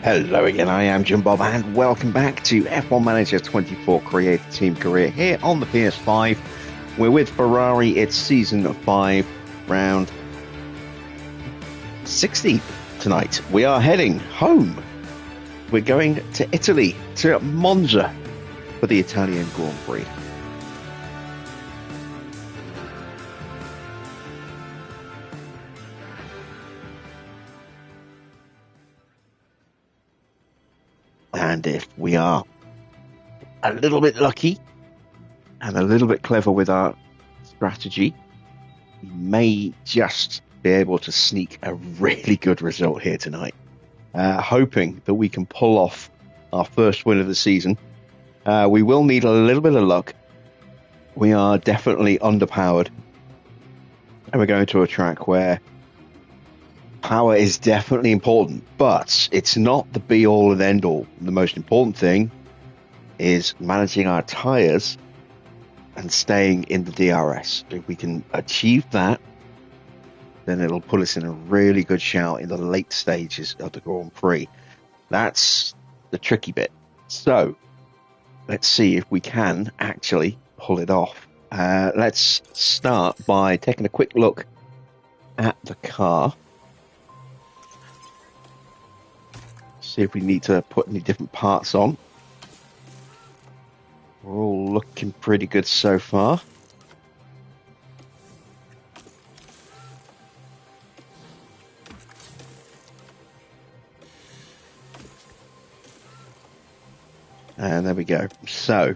Hello again, I am Jim Bob and welcome back to F1 Manager 24 Creative Team Career here on the PS5. We're with Ferrari, it's Season 5, Round 60 tonight. We are heading home. We're going to Italy, to Monza for the Italian Grand Prix. And if we are a little bit lucky and a little bit clever with our strategy, we may just be able to sneak a really good result here tonight. Hoping that we can pull off our first win of the season. We will need a little bit of luck. We are definitely underpowered. And we're going to a track where power is definitely important, but it's not the be-all and end-all. The most important thing is managing our tyres and staying in the DRS. If we can achieve that, then it'll put us in a really good shout in the late stages of the Grand Prix. That's the tricky bit. So, let's see if we can actually pull it off. Let's start by taking a quick look at the car. See if we need to put any different parts on. We're all looking pretty good so far. And there we go. So,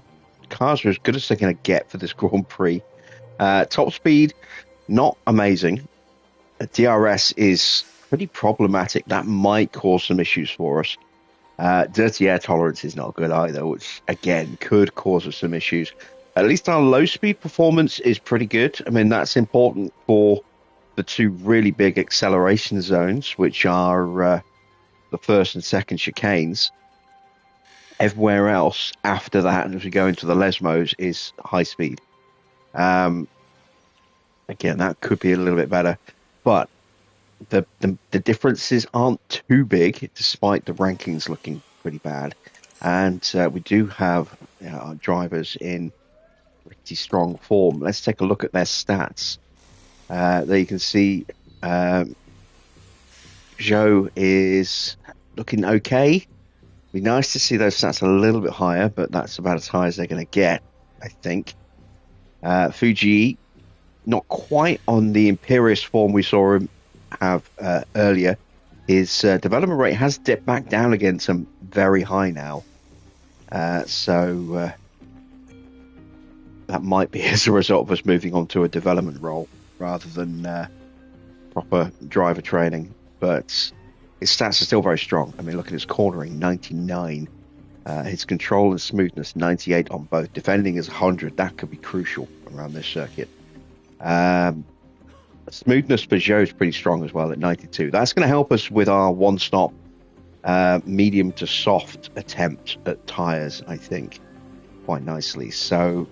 cars are as good as they're going to get for this Grand Prix. Top speed, not amazing. DRS is pretty problematic. That might cause some issues for us. Dirty air tolerance is not good either, which again could cause us some issues. At least our low speed performance is pretty good. I mean, that's important for the two really big acceleration zones, which are the first and second chicanes. Everywhere else after that, and as we go into the Lesmos, is high speed. Again, that could be a little bit better, but the differences aren't too big, despite the rankings looking pretty bad. And we do have our drivers in pretty strong form. Let's take a look at their stats. There you can see Joe is looking okay. Be nice to see those stats a little bit higher, but that's about as high as they're going to get, I think. Fuji, not quite on the imperious form we saw him have earlier. His development rate has dipped back down again some very high now. So that might be as a result of us moving on to a development role rather than proper driver training. But his stats are still very strong. I mean, look at his cornering, 99. His control and smoothness, 98 on both. Defending is 100. That could be crucial around this circuit. Smoothness for Joe is pretty strong as well at 92. That's going to help us with our one-stop medium to soft attempt at tyres, I think, quite nicely. So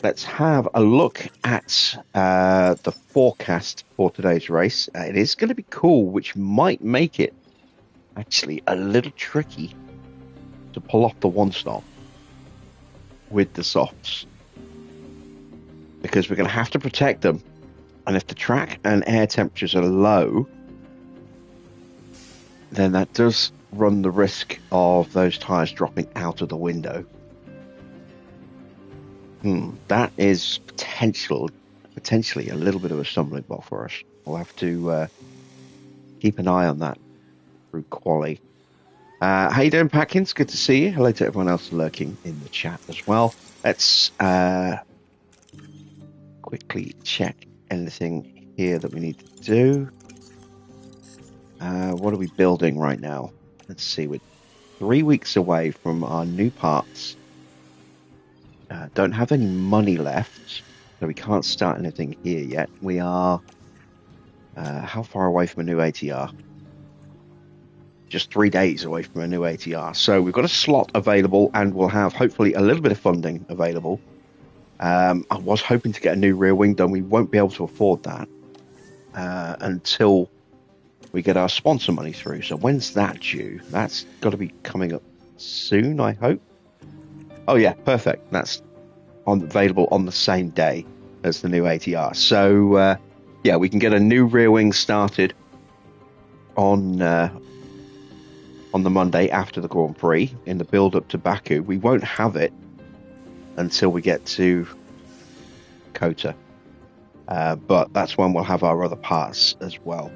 let's have a look at the forecast for today's race. It is going to be cool, which might make it actually a little tricky to pull off the one-stop with the softs, because we're going to have to protect them. And if the track and air temperatures are low, then that does run the risk of those tyres dropping out of the window. That is potentially a little bit of a stumbling block for us. We'll have to keep an eye on that through quali. How you doing, Patkins? Good to see you. Hello to everyone else lurking in the chat as well. Let's quickly check anything here that we need to do. What are we building right now? Let's see. We're 3 weeks away from our new parts. Don't have any money left, so we can't start anything here yet. We are how far away from a new ATR? Just 3 days away from a new ATR. So we've got a slot available, and we'll have hopefully a little bit of funding available. I was hoping to get a new rear wing done. We won't be able to afford that until we get our sponsor money through. So when's that due? That's got to be coming up soon, I hope. Oh yeah, perfect. That's available on the same day as the new ATR. So yeah, we can get a new rear wing started on the Monday after the Grand Prix in the build up to Baku. We won't have it until we get to Kota, but that's when we'll have our other parts as well.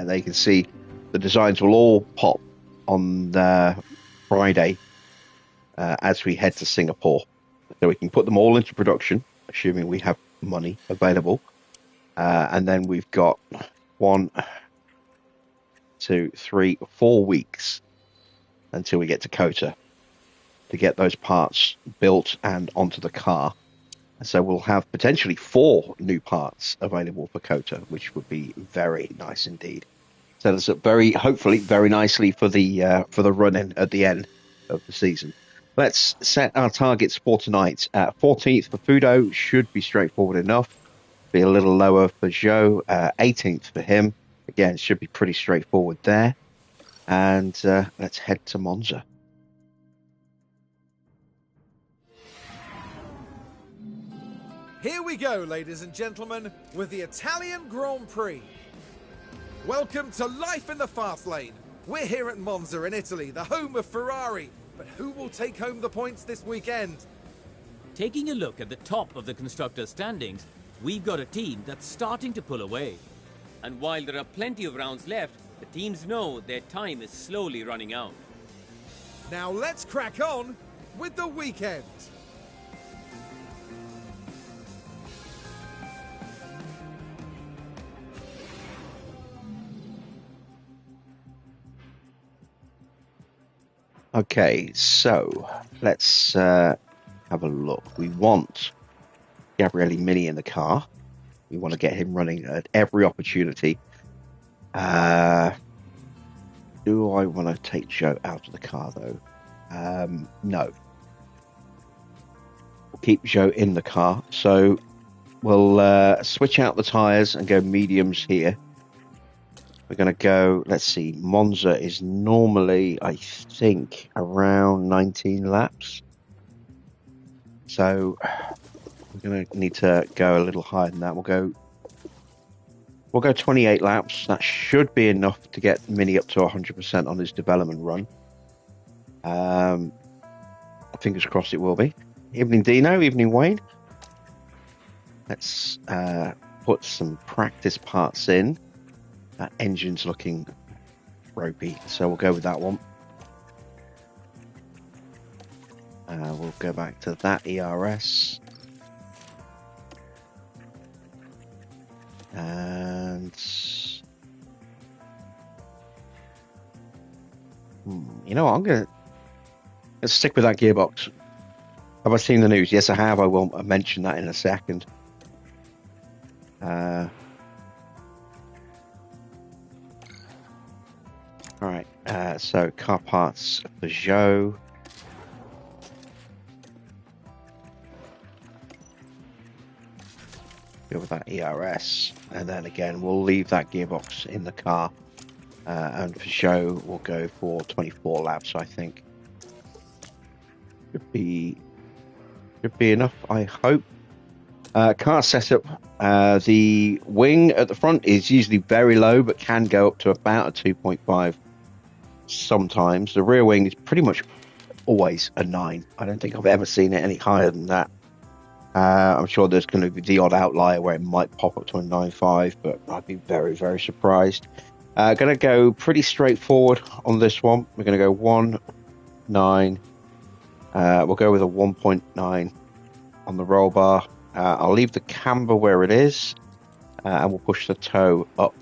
They can see the designs will all pop on Friday as we head to Singapore, so we can put them all into production, assuming we have money available. And then we've got 1, 2, 3, 4 weeks until we get to Kota to get those parts built and onto the car. So we'll have potentially 4 new parts available for Kota, which would be very nice indeed. So that's hopefully very nicely for the run-in at the end of the season. Let's set our targets for tonight. 14th for Fudo should be straightforward enough. Be a little lower for Joe. 18th for him. Again, should be pretty straightforward there. And let's head to Monza. Here we go, ladies and gentlemen, with the Italian Grand Prix. Welcome to Life in the Fast Lane. We're here at Monza in Italy, the home of Ferrari. But who will take home the points this weekend? Taking a look at the top of the constructors' standings, we've got a team that's starting to pull away. And while there are plenty of rounds left, the teams know their time is slowly running out. Now let's crack on with the weekend. Okay, so let's have a look. We want Gabriele Mini in the car. We want to get him running at every opportunity. Do I want to take Joe out of the car, though? No. We'll keep Joe in the car. So we'll switch out the tyres and go mediums here. We're going to go, let's see, Monza is normally, I think, around 19 laps. So we're going to need to go a little higher than that. We'll go 28 laps. That should be enough to get Mini up to 100% on his development run. Fingers crossed it will be. Evening Dino, evening Wayne. Let's put some practice parts in. That engine's looking ropey, so we'll go with that one. We'll go back to that ERS. And you know what, I'm gonna stick with that gearbox. Have I seen the news? Yes, I have. I will mention that in a second. All right, so car parts for Joe. Go with that ERS, and then again we'll leave that gearbox in the car, and for Joe we'll go for 24 laps. I think should be enough, I hope. Car setup. The wing at the front is usually very low, but can go up to about a 2.5 sometimes. The rear wing is pretty much always a 9. I don't think I've ever seen it any higher than that. I'm sure there's going to be the odd outlier where it might pop up to a 9.5, but I'd be very, very surprised. Going to go pretty straightforward on this one. We're going to go 1.9. We'll go with a 1.9 on the roll bar. I'll leave the camber where it is, and we'll push the toe up.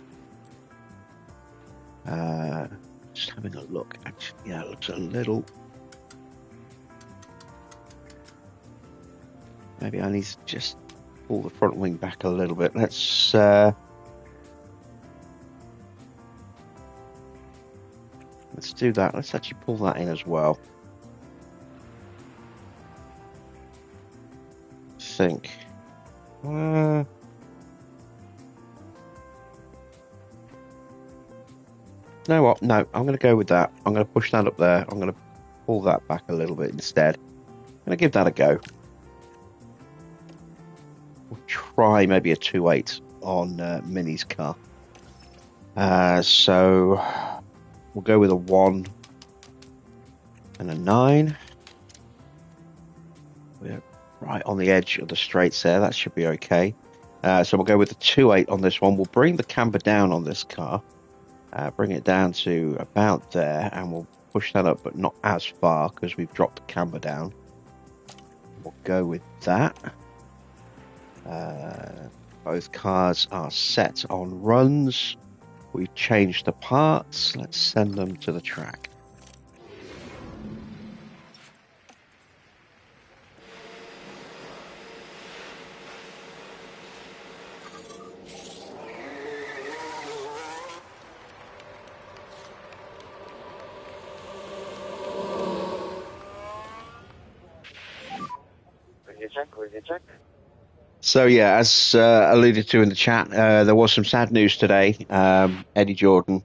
Just having a look. Actually, yeah, it looks a little. Maybe I need to just pull the front wing back a little bit. Let's do that. Let's actually pull that in as well. I think. You know what? No, I'm going to go with that. I'm going to push that up there. I'm going to pull that back a little bit instead. I'm going to give that a go. We'll try maybe a 2.8 on Mini's car. So we'll go with a 1 and a 9. We're right on the edge of the straights there. That should be okay. So we'll go with the 2.8 on this one. We'll bring the camber down on this car. Bring it down to about there, and we'll push that up, but not as far because we've dropped the camber down. We'll go with that. Both cars are set on runs. We've changed the parts. Let's send them to the track. So yeah, as alluded to in the chat, there was some sad news today. Eddie Jordan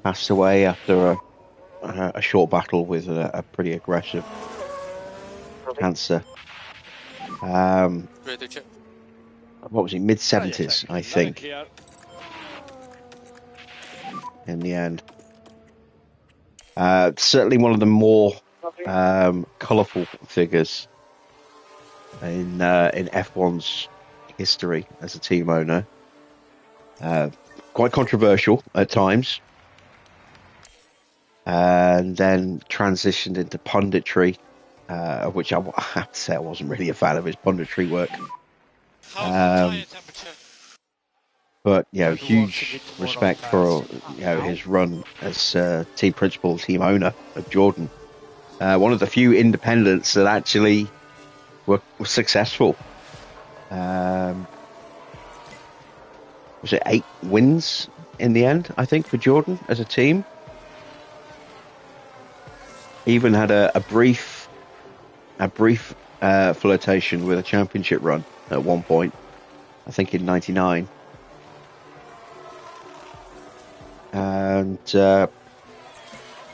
passed away after a short battle with a pretty aggressive cancer. What was he? Mid-70s, I think. In the end, certainly one of the more colourful figures in F1's history as a team owner. Quite controversial at times, and then transitioned into punditry, of which I have to say I wasn't really a fan of his punditry work. But huge respect for his run as team principal, team owner of Jordan. One of the few independents that actually were successful. Was it 8 wins in the end, I think, for Jordan as a team? Even had a brief flirtation with a championship run at one point, I think in '99. And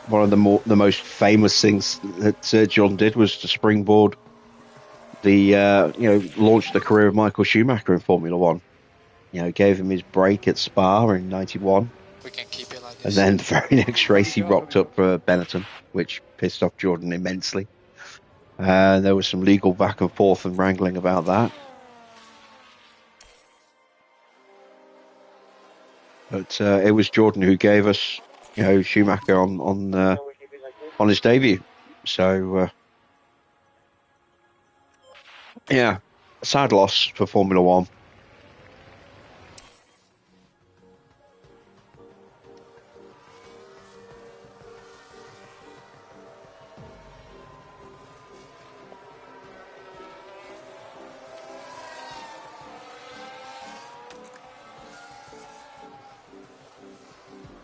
one of the most famous things that John did was to springboard launched the career of Michael Schumacher in Formula One. Gave him his break at Spa in '91. We can keep it like this. And then the very next race he rocked up for Benetton, which pissed off Jordan immensely. There was some legal back and forth and wrangling about that. But it was Jordan who gave us, Schumacher on his debut. So, yeah, sad loss for Formula One.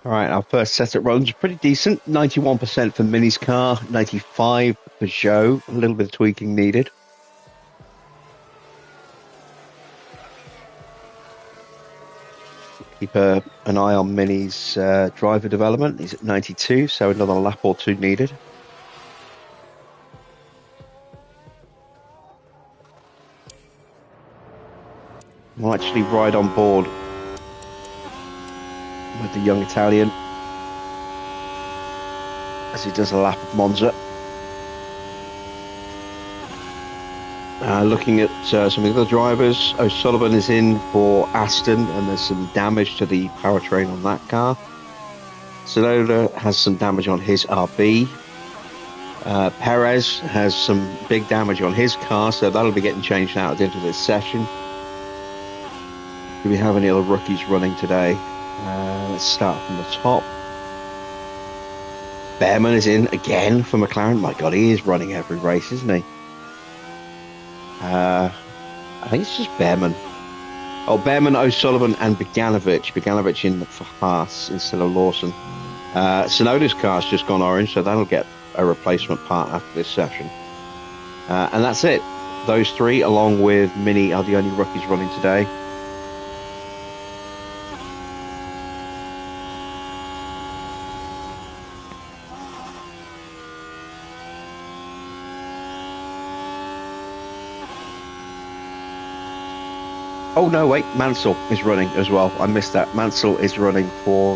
All right, our first set of runs pretty decent. 91% for Mini's car, 95% for Peugeot. A little bit of tweaking needed. Keep an eye on Mini's driver development. He's at 92, so another lap or two needed. We'll actually ride on board with the young Italian as he does a lap of Monza. Looking at some of the other drivers, O'Sullivan is in for Aston, and there's some damage to the powertrain on that car. Tsunoda has some damage on his RB. Perez has some big damage on his car, so that'll be getting changed out at the end of this session. Do we have any other rookies running today? Let's start from the top. Behrman is in again for McLaren. My God, he is running every race, isn't he? I think it's just Behrman. Oh, Behrman, O'Sullivan, and Bogdanovic. Bogdanovic in for Haas instead of Lawson. Tsunoda's car's just gone orange, so that'll get a replacement part after this session. And that's it. Those three, along with Mini, are the only rookies running today. Oh no, wait, Mansell is running as well. I missed that. Mansell is running for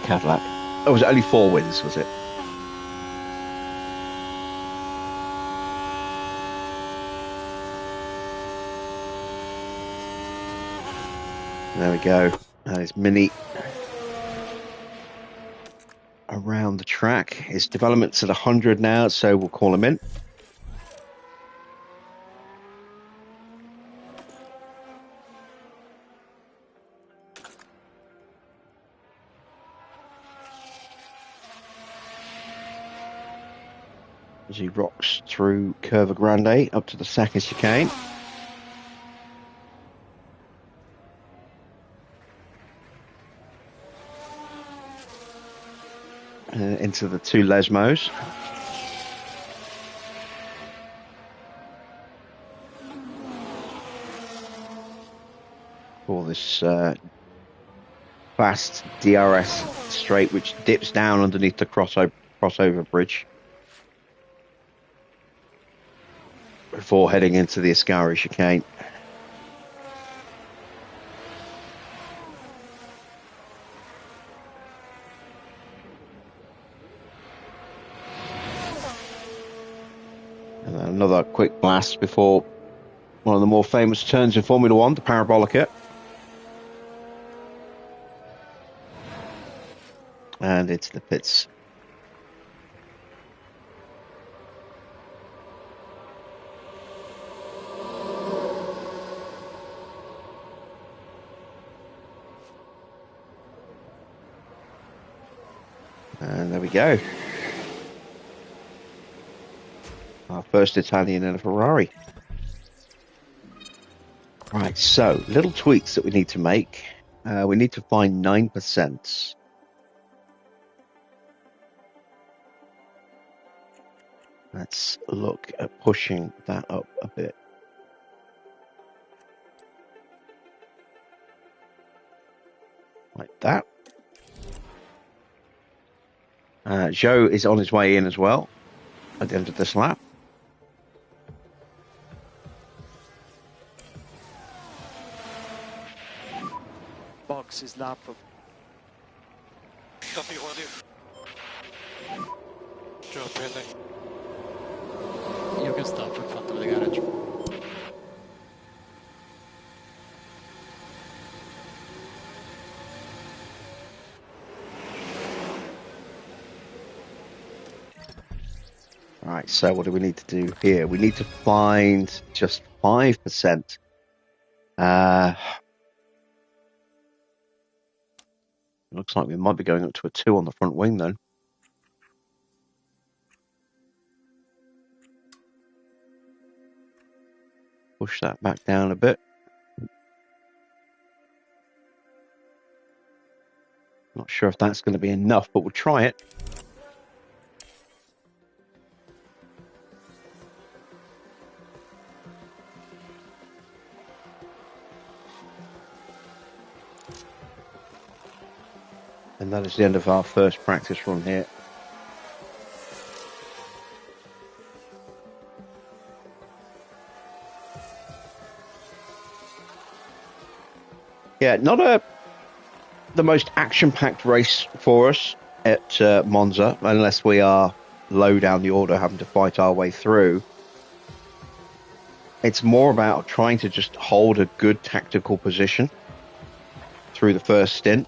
Cadillac. Oh, was it only 4 wins, was it? There we go. There's Mini around the track. His development's at 100 now, so we'll call him in. As he rocks through Curva Grande up to the second chicane. Into the 2 Lesmos. For this fast DRS straight, which dips down underneath the crossover bridge before heading into the Ascari chicane. And then another quick blast before one of the more famous turns in Formula One, the Parabolica. And it's the pits. And there we go. Our first Italian in a Ferrari. Right, so little tweaks that we need to make. We need to find 9%. Let's look at pushing that up a bit. Like that. Joe is on his way in as well at the end of this lap. Box is lap for... Copy, what do you? Drop pending. You can start in front of the garage. Right, so what do we need to do here? We need to find just 5%. Looks like we might be going up to a 2 on the front wing then. Push that back down a bit. Not sure if that's going to be enough, but we'll try it. And that is the end of our first practice run here. Yeah, not the most action-packed race for us at Monza, unless we are low down the order, having to fight our way through. It's more about trying to just hold a good tactical position through the first stint.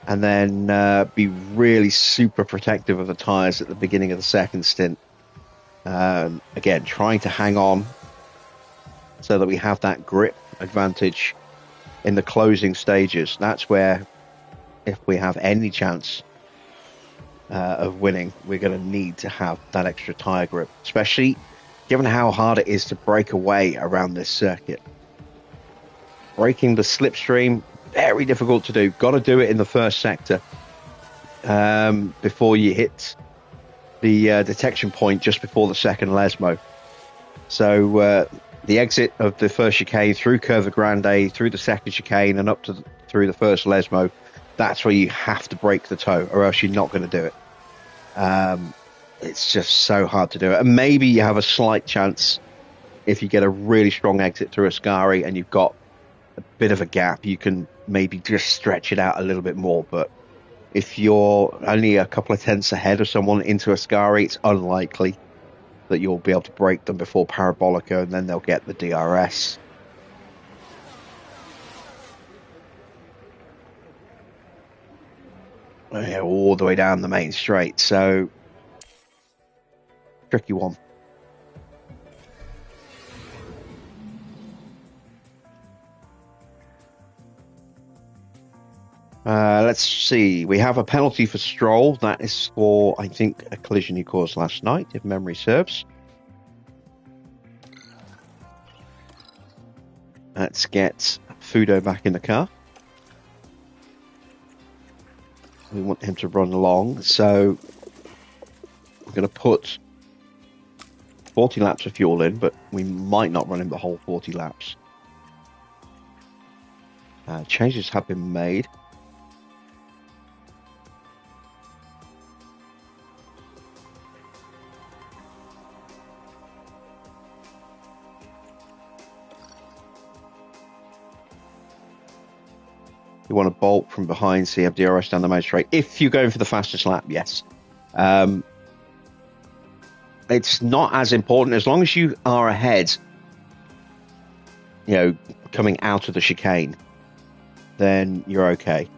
And then be really super protective of the tyres at the beginning of the second stint. Again, trying to hang on so that we have that grip advantage in the closing stages. That's where, if we have any chance of winning, we're going to need to have that extra tyre grip, especially given how hard it is to break away around this circuit. Breaking the slipstream, very difficult to do. Got to do it in the first sector before you hit the detection point just before the second Lesmo. So the exit of the first chicane through Curva Grande, through the second chicane, and up to through the first Lesmo, that's where you have to break the toe, or else you're not going to do it. It's just so hard to do it. And maybe you have a slight chance if you get a really strong exit through Ascari and you've got a bit of a gap, you can maybe just stretch it out a little bit more. But if you're only a couple of tenths ahead of someone into Ascari, it's unlikely that you'll be able to break them before Parabolica, and then they'll get the DRS. All the way down the main straight. So, tricky one. Let's see. We have a penalty for Stroll. That is for, I think, a collision he caused last night, if memory serves. Let's get Fudo back in the car. We want him to run long, so we're going to put 40 laps of fuel in, but we might not run him the whole 40 laps. Changes have been made. You want to bolt from behind, so you have DRS down the main straight. If you're going for the fastest lap, yes. It's not as important as long as you are ahead, coming out of the chicane, then you're okay.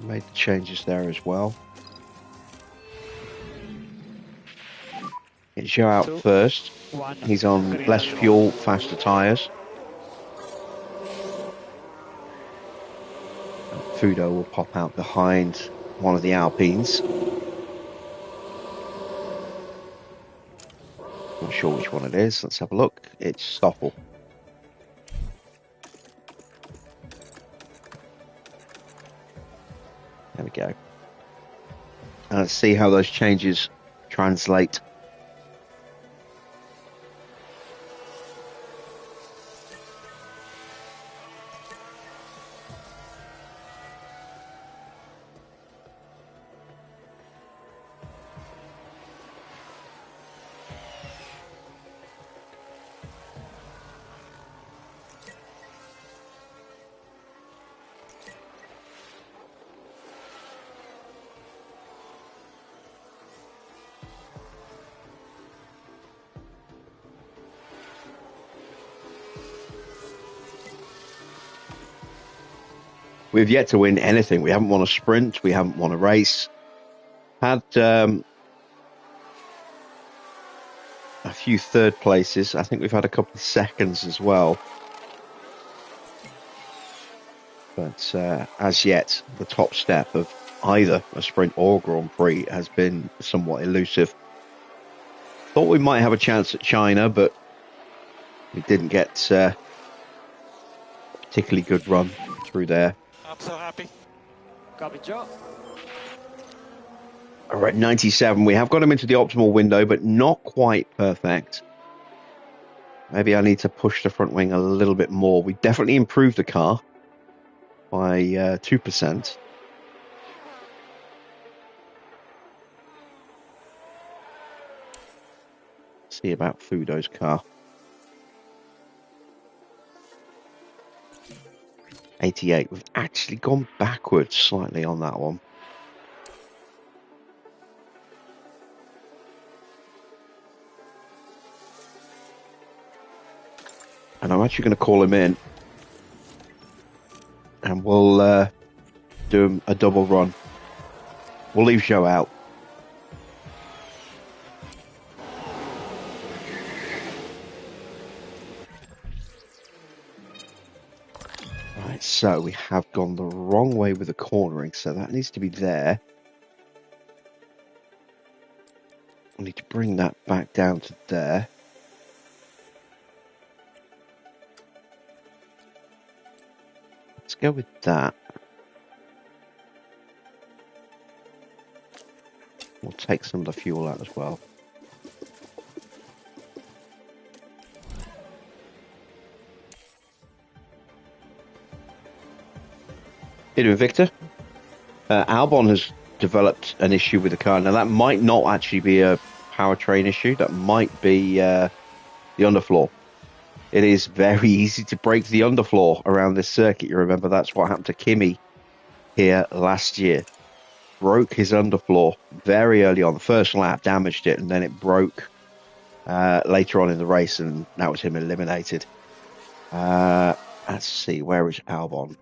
Made the changes there as well. Get Joe out first. He's on less fuel, faster tyres. Fudo will pop out behind one of the Alpines. Not sure which one it is. Let's have a look. It's Stoffel. There we go. And let's see how those changes translate. We've yet to win anything. We haven't won a sprint. We haven't won a race. Had a few third places. I think we've had a couple of seconds as well. But as yet, the top step of either a sprint or Grand Prix has been somewhat elusive. Thought we might have a chance at China, but we didn't get a particularly good run through there. I'm so happy. Copy, Joe. We're at 97. We have got him into the optimal window, but not quite perfect. Maybe I need to push the front wing a little bit more. We definitely improved the car by 2%. See about Fudo's car. 88. We've actually gone backwards slightly on that one. And I'm actually going to call him in. And we'll do a double run. We'll leave Joe out. Right, so we have gone the wrong way with the cornering, so that needs to be there. We need to bring that back down to there. Let's go with that. We'll take some of the fuel out as well. Anyway, Victor, Albon has developed an issue with the car. Now, that might not actually be a powertrain issue. That might be the underfloor. It is very easy to break the underfloor around this circuit. You remember that's what happened to Kimi here last year. Broke his underfloor very early on. The first lap damaged it, and then it broke later on in the race, and that was him eliminated. Let's see, where is Albon?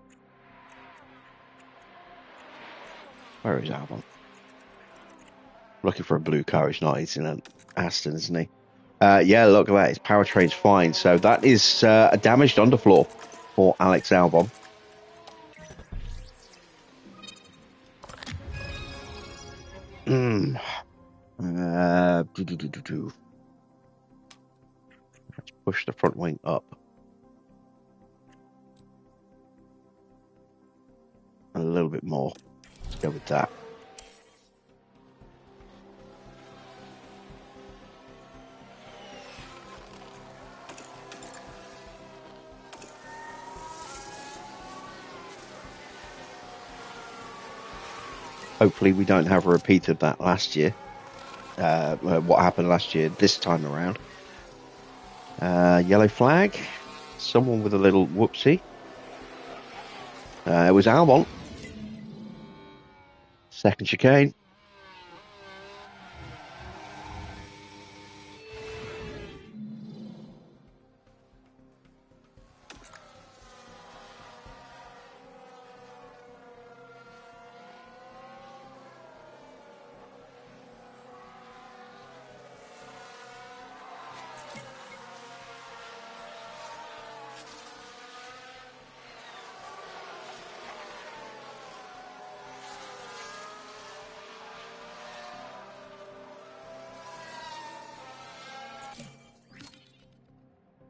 Where is Albon? Looking for a blue car. He's not. He's in an Aston, isn't he? Yeah, look at that. His powertrain's fine. So that is a damaged underfloor for Alex Albon. Let's push the front wing up a little bit more. Let's go with that. Hopefully we don't have a repeat of that last year. What happened last year, this time around. Yellow flag. Someone with a little whoopsie. It was Albon. Second chicane.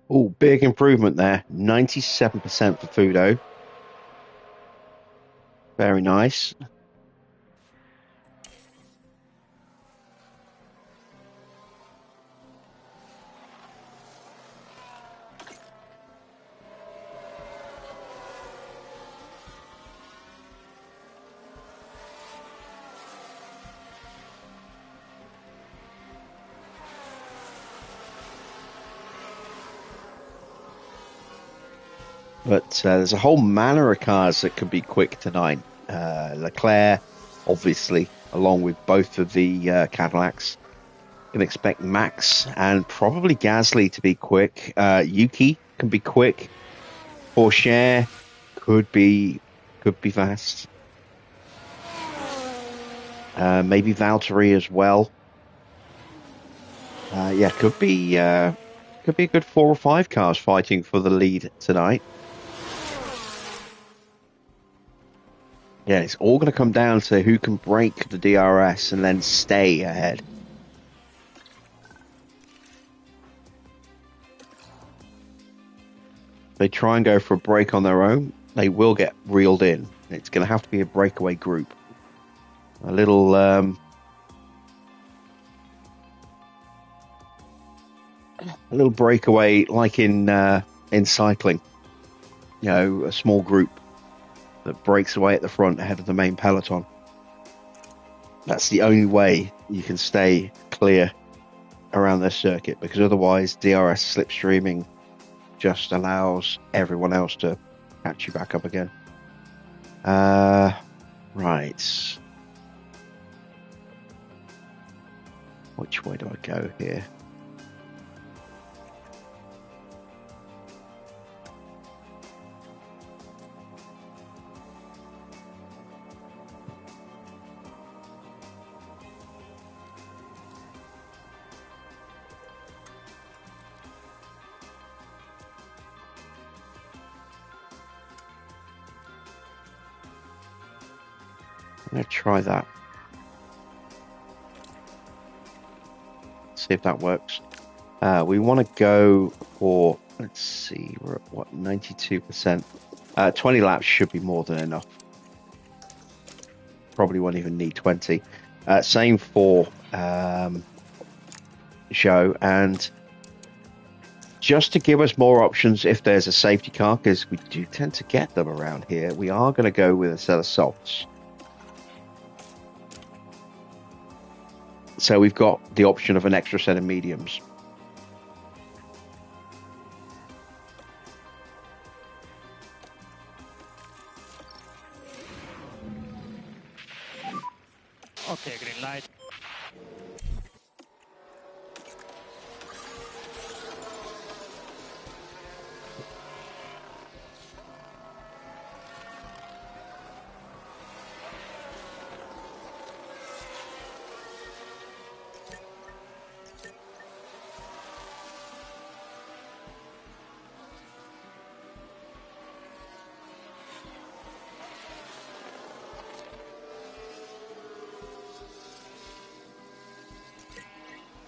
Oh, big improvement there. 97% for Fudo. Very nice. But there's a whole manner of cars that can be quick tonight. Leclerc, obviously, along with both of the Cadillacs. You can expect Max and probably Gasly to be quick. Yuki can be quick. Porsche could be fast. Maybe Valtteri as well. Yeah, could be a good 4 or 5 cars fighting for the lead tonight. Yeah, it's all going to come down to who can break the DRS and then stay ahead. If they try and go for a break on their own, they will get reeled in. It's going to have to be a breakaway group. A little breakaway like in cycling. You know, a small group that breaks away at the front ahead of the main peloton. That's the only way you can stay clear around this circuit, because otherwise DRS slipstreaming just allows everyone else to catch you back up again. Right. Which way do I go here? I'm going to try that. See if that works. We want to go for, let's see, we're at what, 92%. 20 laps should be more than enough. Probably won't even need 20. Same for show, and just to give us more options if there's a safety car, because we do tend to get them around here, we are going to go with a set of softs. So we've got the option of an extra set of mediums. Okay, green light.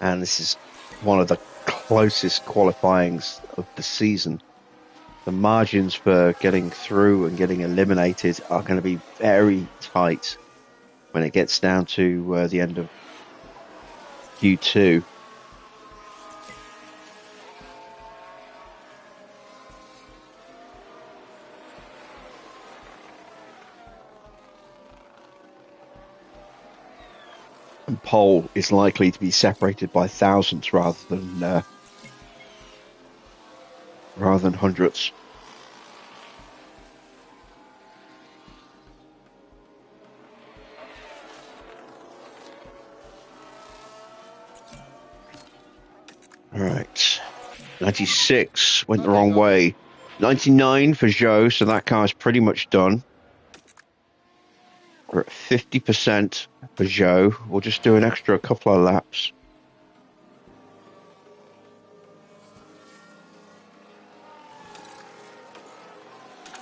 And this is one of the closest qualifyings of the season. The margins for getting through and getting eliminated are going to be very tight when it gets down to the end of Q2. And pole is likely to be separated by thousandths rather than hundredths. All right, 96 went the wrong way. 99 for Joe, so that car's pretty much done. We're at 50% for Joe. We'll just do an extra couple of laps.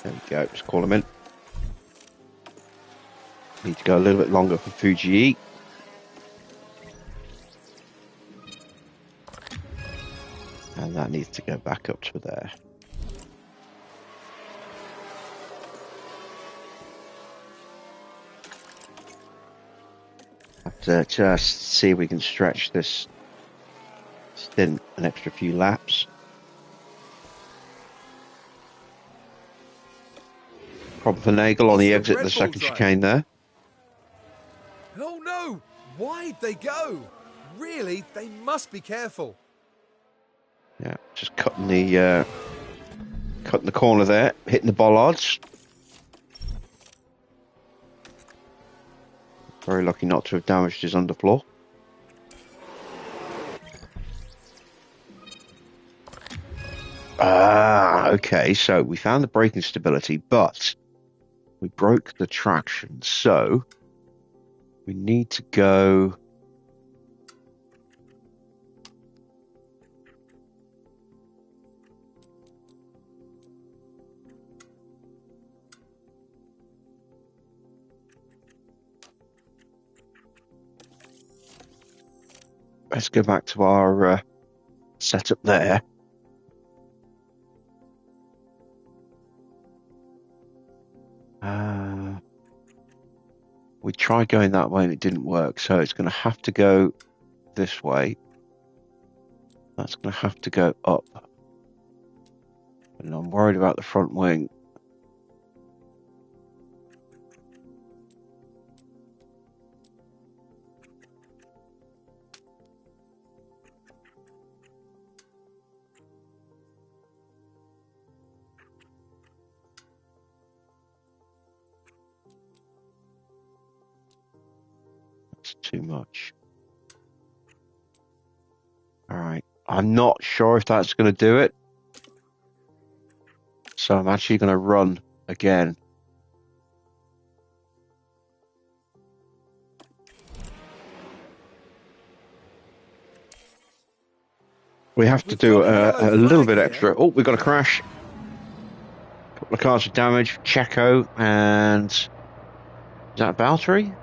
There we go, just call him in. Need to go a little bit longer for Fuji. And that needs to go back up to there. Have to just see if we can stretch this stint an extra few laps. Problem for Nagel on the exit of the second chicane there. Oh no! Why'd they go? Really, they must be careful. Yeah, just cutting the corner there, hitting the bollards. Very lucky not to have damaged his underfloor. Okay, so we found the braking stability, but we broke the traction, so we need to go... Let's go back to our setup there. We tried going that way and it didn't work, so it's going to have to go this way. That's going to have to go up. And I'm worried about the front wing. Too much. All right, I'm not sure if that's going to do it, so I'm actually going to run again. We have to do a little bit extra. Oh, we've got a crash. A couple of cars with damage. Checo and is that Valtteri?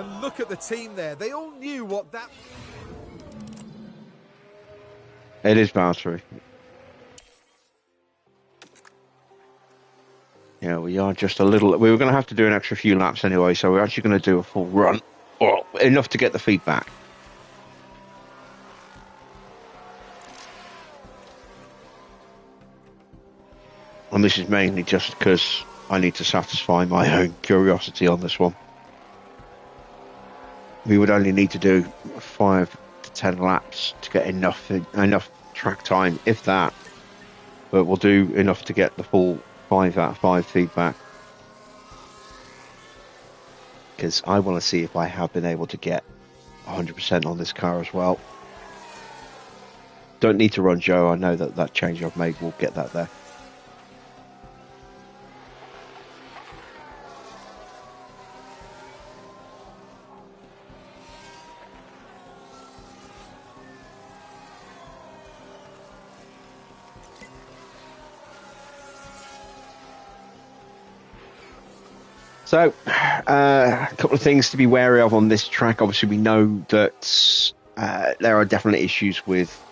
And look at the team there. They all knew what that... It is Valtteri. Yeah, we are just a little. We were going to have to do an extra few laps anyway, so we're actually going to do a full run, or enough to get the feedback. And this is mainly just because I need to satisfy my own curiosity on this one. We would only need to do 5 to 10 laps to get enough track time, if that. But we'll do enough to get the full 5 out of 5 feedback. Because I want to see if I have been able to get 100% on this car as well. Don't need to run Joe. I know that change I've made will get that there. So, a couple of things to be wary of on this track. Obviously, we know that there are definitely issues with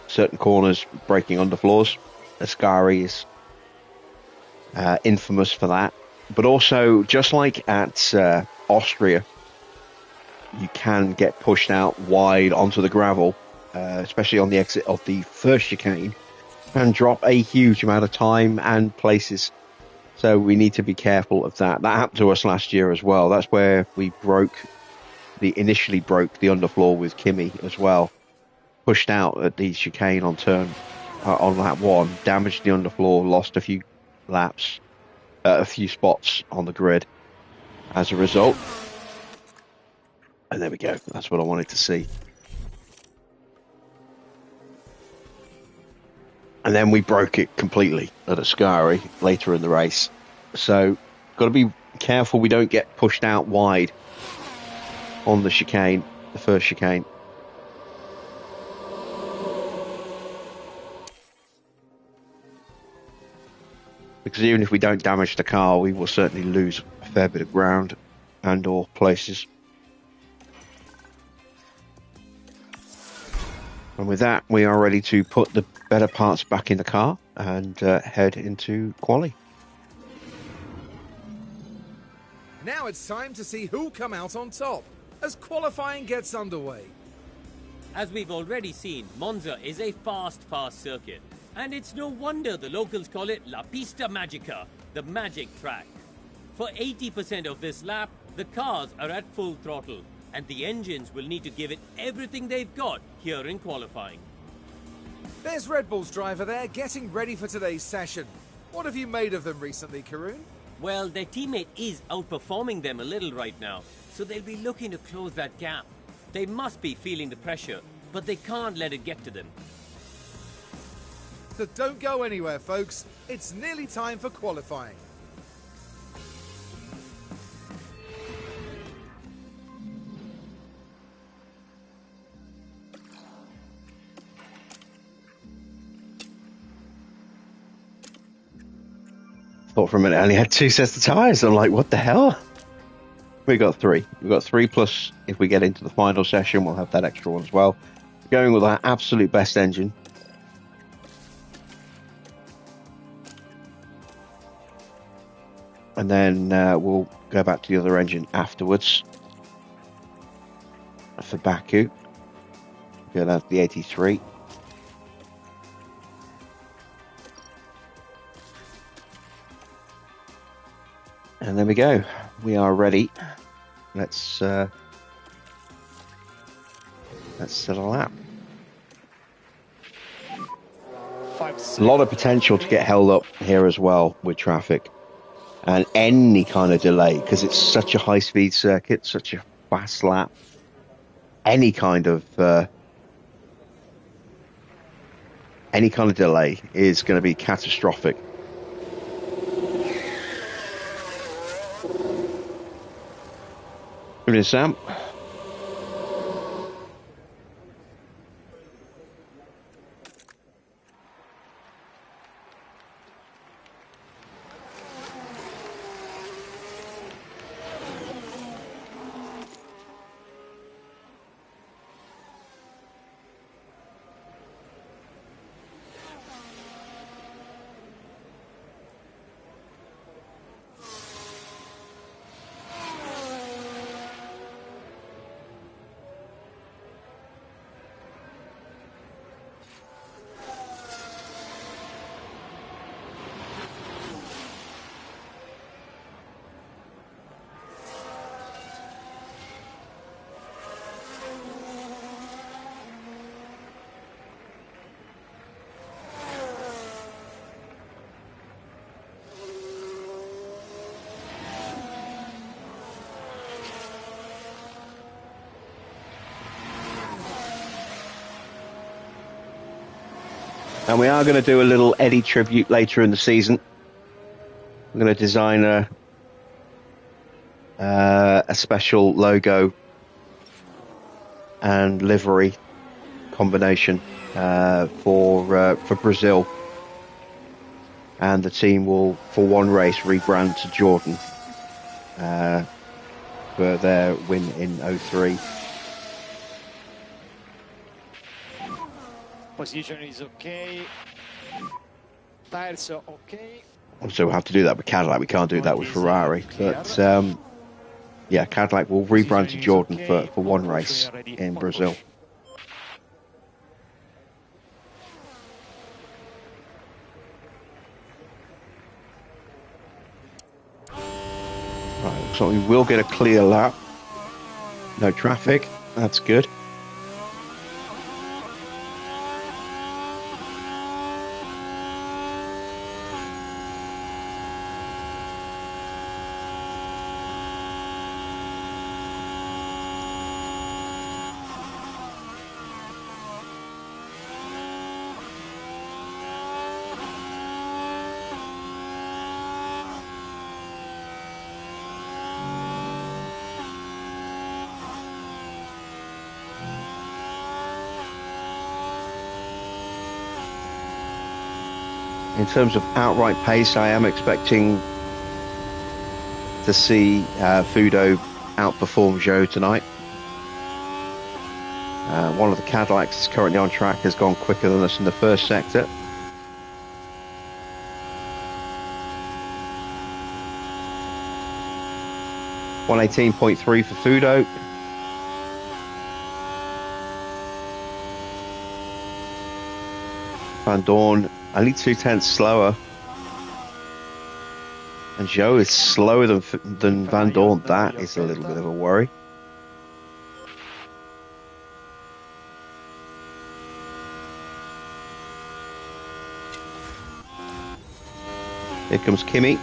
certain corners breaking underfloors. Ascari is infamous for that. But also, just like at Austria, you can get pushed out wide onto the gravel, especially on the exit of the first chicane, and drop a huge amount of time and places. So we need to be careful of that. That happened to us last year as well. That's where we initially broke the underfloor with Kimi as well. Pushed out at the chicane on on lap 1, damaged the underfloor, lost a few laps, a few spots on the grid as a result. And there we go. That's what I wanted to see. And then we broke it completely at Ascari later in the race. So, got to be careful we don't get pushed out wide on the chicane, the first chicane. Because even if we don't damage the car, we will certainly lose a fair bit of ground and or places. And with that, we are ready to put the better parts back in the car and head into quali. Now it's time to see who'll come out on top as qualifying gets underway. As we've already seen, Monza is a fast circuit. And it's no wonder the locals call it La Pista Magica, the magic track. For 80% of this lap, the cars are at full throttle, and the engines will need to give it everything they've got here in qualifying. There's Red Bull's driver there getting ready for today's session. What have you made of them recently, Karun? Well, their teammate is outperforming them a little right now, so they'll be looking to close that gap. They must be feeling the pressure, but they can't let it get to them. So don't go anywhere, folks. It's nearly time for qualifying. Thought for a minute I only had 2 sets of tyres. I'm like, what the hell? We got 3. We've got 3 plus if we get into the final session, we'll have that extra one as well. We're going with our absolute best engine. And then we'll go back to the other engine afterwards. For Baku. Go down to the 83. And there we go. We are ready. Let's set a lap. A lot of potential to get held up here as well with traffic. And any kind of delay, because it's such a high-speed circuit, such a fast lap. Any kind of delay is going to be catastrophic. Here it is, Sam. And we are going to do a little Eddie tribute later in the season. I'm going to design a special logo and livery combination for Brazil, and the team will, for one race, rebrand to Jordan for their win in 03. Position is okay. Tires are okay. So we'll have to do that with Cadillac. We can't do that with Ferrari. But yeah, Cadillac will rebrand to Jordan for one race in Brazil. Right, so we will get a clear lap. No traffic. That's good. In terms of outright pace, I am expecting to see Fudo outperform Zhou tonight. One of the Cadillacs is currently on track, has gone quicker than us in the first sector. .118.3 for Fudo. Van Dorn only 0.2 slower, and Zhou is slower than Van Dorn. That is a little bit of a worry. Here comes Kimi,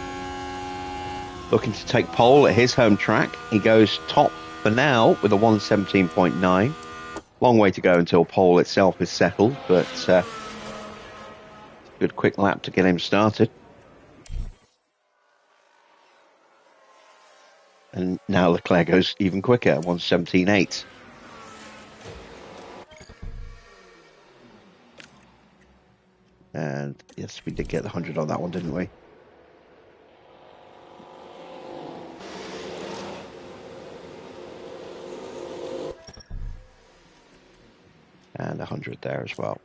looking to take pole at his home track. He goes top for now with a 117.9. Long way to go until pole itself is settled, but good quick lap to get him started. And now Leclerc goes even quicker, 117.8. And yes, we did get the 100 on that one, didn't we? And 100 there as well.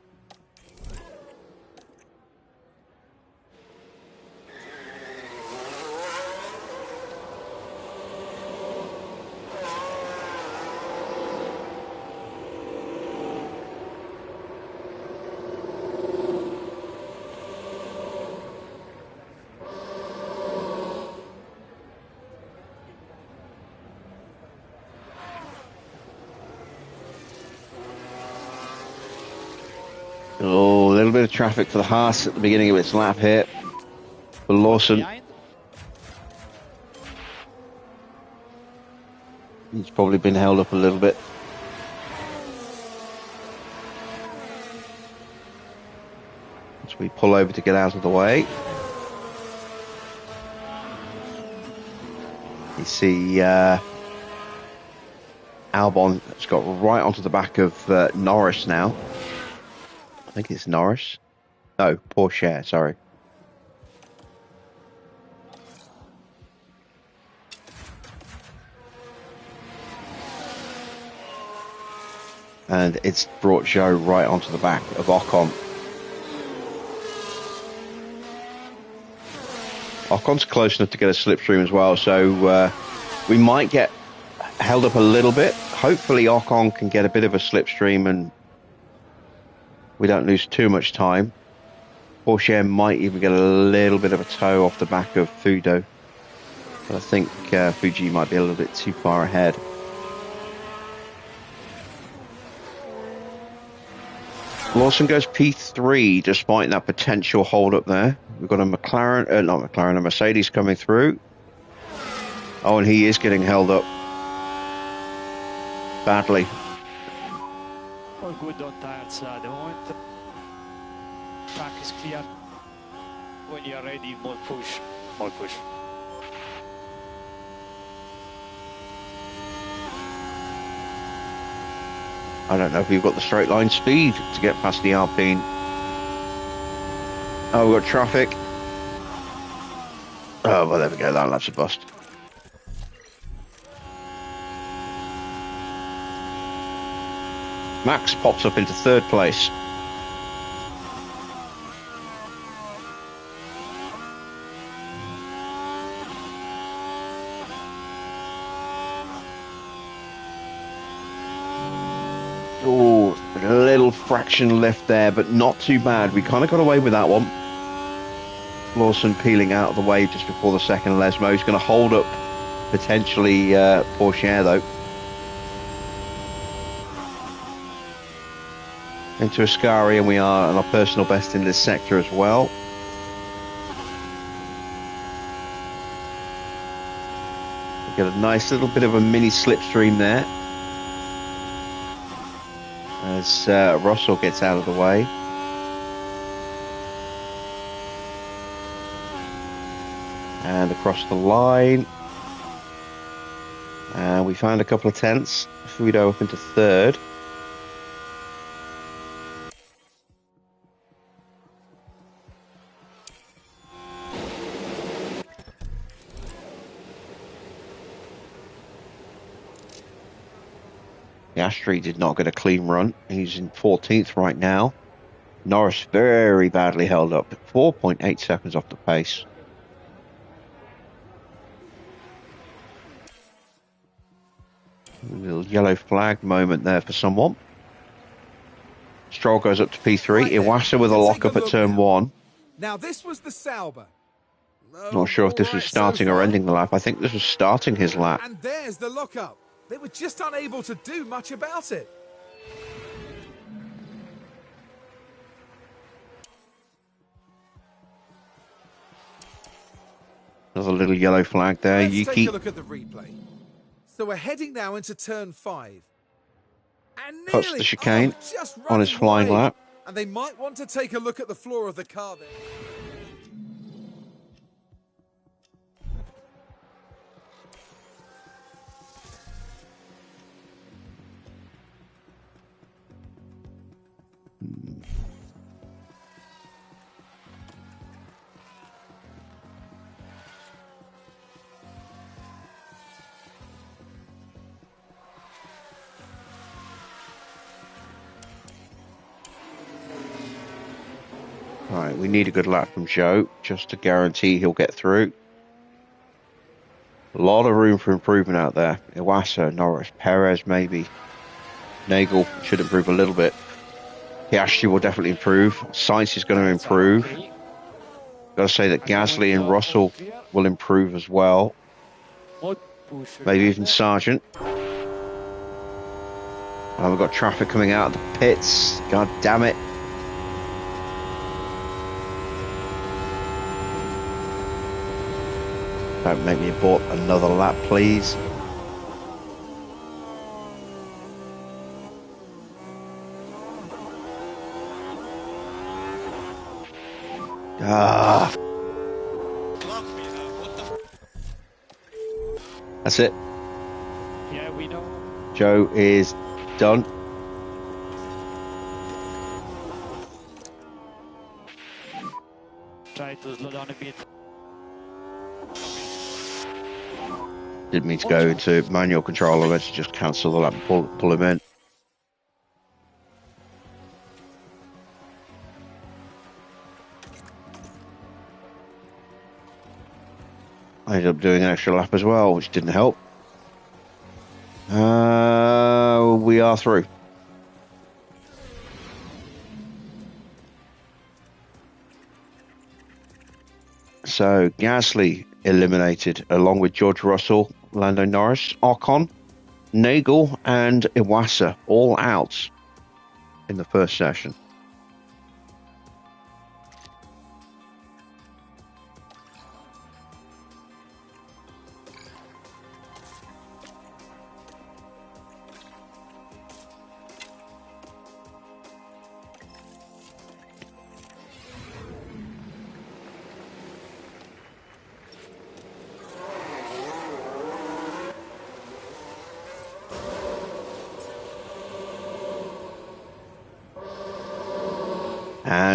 Oh, a little bit of traffic for the Haas at the beginning of its lap here. For Lawson. He's probably been held up a little bit. As we pull over to get out of the way. You see Albon has got right onto the back of Norris now. I think it's Norris. No, Porsche, sorry. And it's brought Zhou right onto the back of Ocon. Ocon's close enough to get a slipstream as well, so we might get held up a little bit. Hopefully Ocon can get a bit of a slipstream and we don't lose too much time. Porsche might even get a little bit of a tow off the back of Fudo. But I think Fuji might be a little bit too far ahead. Lawson goes P3 despite that potential hold up there. We've got a a Mercedes coming through. Oh, and he is getting held up badly. All good on tires at the moment. track is clear. When you are ready, more push, more push. I don't know if we've got the straight line speed to get past the Alpine. Oh, we've got traffic. Oh, well, there we go. That lap's a bust. Max pops up into third place. Oh, a little fraction left there, but not too bad. We kind of got away with that one. Lawson peeling out of the way just before the second Lesmo. He's going to hold up potentially Porsche though. Into Ascari, and we are on our personal best in this sector as well. We get a nice little bit of a mini slipstream there as Russell gets out of the way. And across the line. And we found a couple of tenths. Fudo up into third. Piastri did not get a clean run. He's in 14th right now. Norris very badly held up. 4.8 seconds off the pace. A little yellow flag moment there for someone. Stroll goes up to P3. Right Iwasa with a lock up at turn now. 1. Now this was the Sauber. Not sure if this was starting or ending the lap. I think this was starting his lap. And there's the lockup. They were just unable to do much about it. There's a little yellow flag there. Let's Yuki. take a look at the replay. So we're heading now into turn 5. And Cuts nearly, the chicane just on his running flying wide. lap. And they might want to take a look at the floor of the car there. Right, we need a good lap from Joe just to guarantee he'll get through. A lot of room for improvement out there. Iwasa, Norris, Perez maybe. Nagel should improve a little bit. Piastri will definitely improve. Sainz is going to improve. Got to say that Gasly and Russell will improve as well. Maybe even Sargent. Oh, we've got traffic coming out of the pits. God damn it. Don't make me abort another lap, please. Ah. That's it. Yeah, we know. Joe is done. Try to slow down a bit. Didn't mean to go into manual control. I meant to just cancel the lap and pull him in. I ended up doing an extra lap as well, which didn't help. We are through. So Gasly eliminated along with George Russell, Lando Norris, Ocon, Nagel and Iwasa all out in the first session.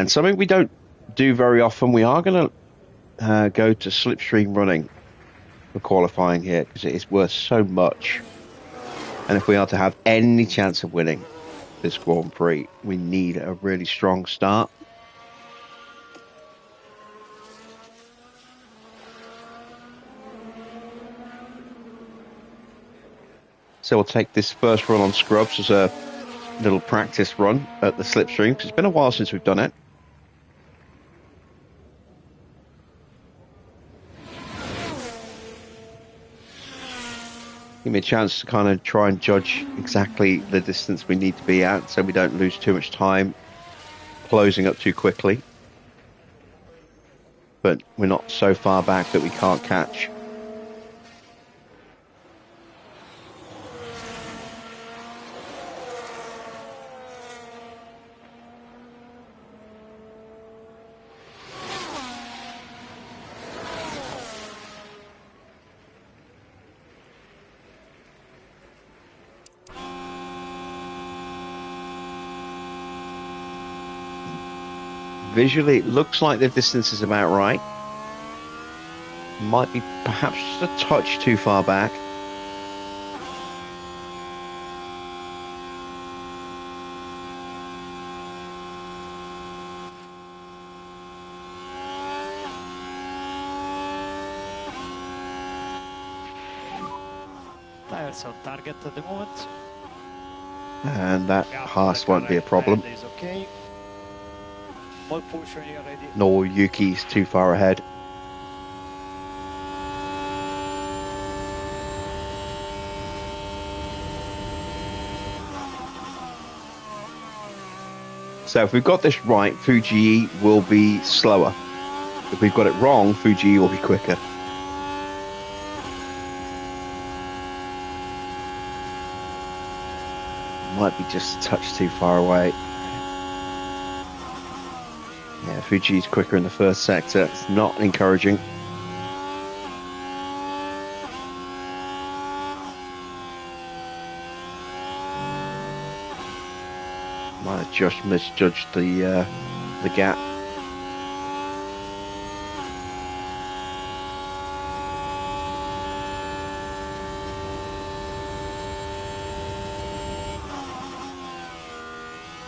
And something we don't do very often, we are going to go to slipstream running for qualifying here because it is worth so much. And if we are to have any chance of winning this Grand Prix, we need a really strong start. So we'll take this first run on Scrubs as a little practice run at the slipstream because it's been a while since we've done it. Give me a chance to kind of try and judge exactly the distance we need to be at so we don't lose too much time closing up too quickly. But we're not so far back that we can't catch. Visually, it looks like the distance is about right. Might be perhaps just a touch too far back. Tires on target at the moment. And that Haas won't be a problem. Is okay. More push when you're ready. Nor Yuki's too far ahead. So if we've got this right, Fuji will be slower. If we've got it wrong, Fuji will be quicker. Might be just a touch too far away. Yeah, Fuji's quicker in the first sector. It's not encouraging. Might have just misjudged the gap.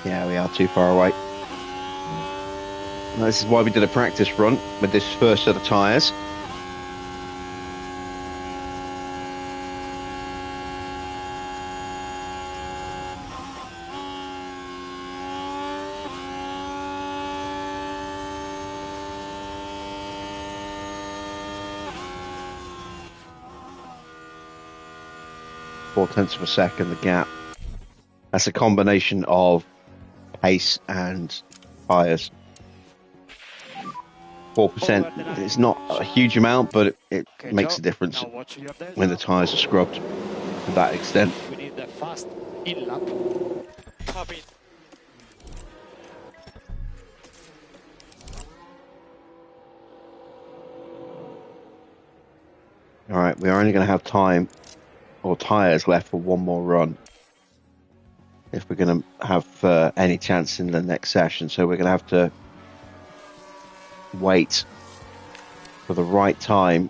Yeah, we are too far away. And this is why we did a practice run with this first set of tyres. .4 of a second, the gap. That's a combination of pace and tyres. 4%, it's not a huge amount, but it makes a difference when the tyres are scrubbed to that extent. We need a fast in lap. Copy. Alright, we're only going to have time or tyres left for one more run if we're going to have any chance in the next session, so we're going to have to wait for the right time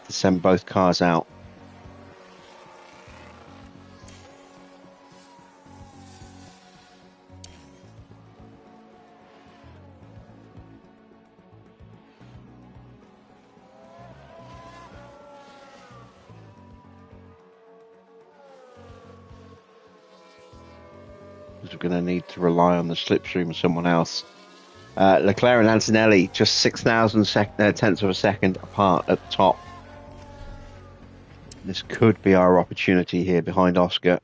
to send both cars out. Because we're going to need to rely on the slipstream of someone else. Leclerc and Antonelli just 6,000 tenths of a second apart at the top. This could be our opportunity here behind Oscar.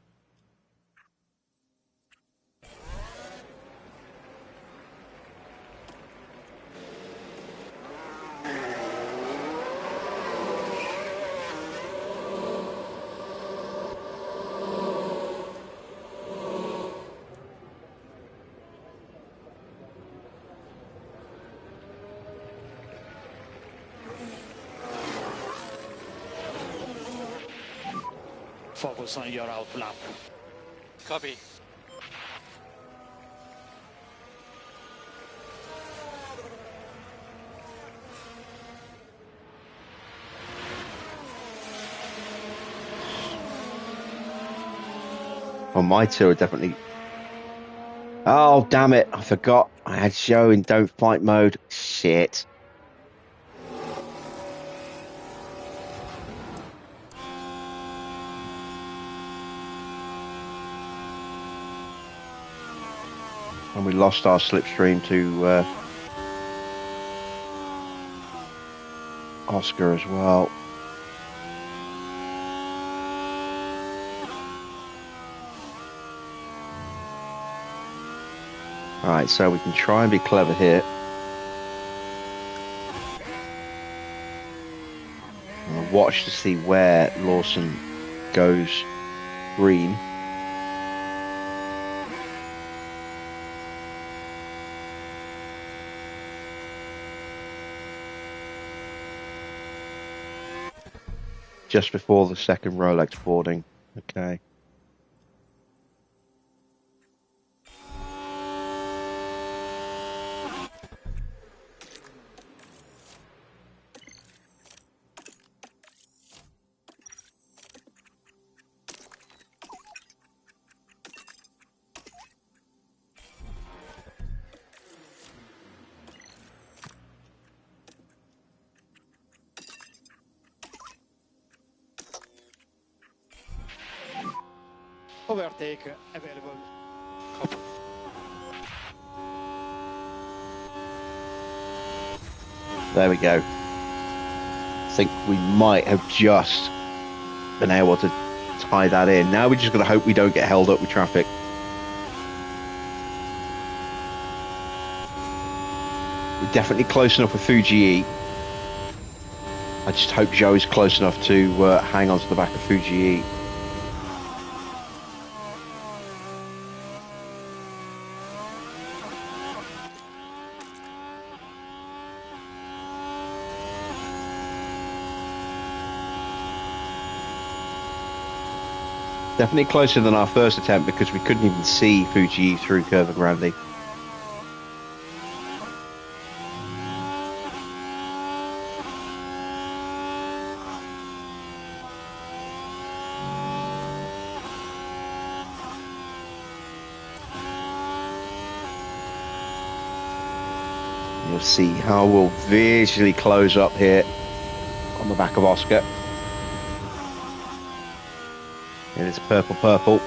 Focus on your out lap. Copy. Well, my two are definitely... Oh, damn it. I forgot. I had show in don't fight mode. Shit. And we lost our slipstream to Oscar as well. Alright, so we can try and be clever here. And watch to see where Lawson goes green. Just before the second Rolex boarding. Okay. Overtake available. Copy. There we go. I think we might have just been able to tie that in. Now we're just going to hope we don't get held up with traffic. We're definitely close enough with Fuji. I just hope Joe is close enough to hang on to the back of Fuji. Definitely closer than our first attempt because we couldn't even see Fuji through Curva Grande. You'll see how we'll visually close up here on the back of Oscar. And it's purple.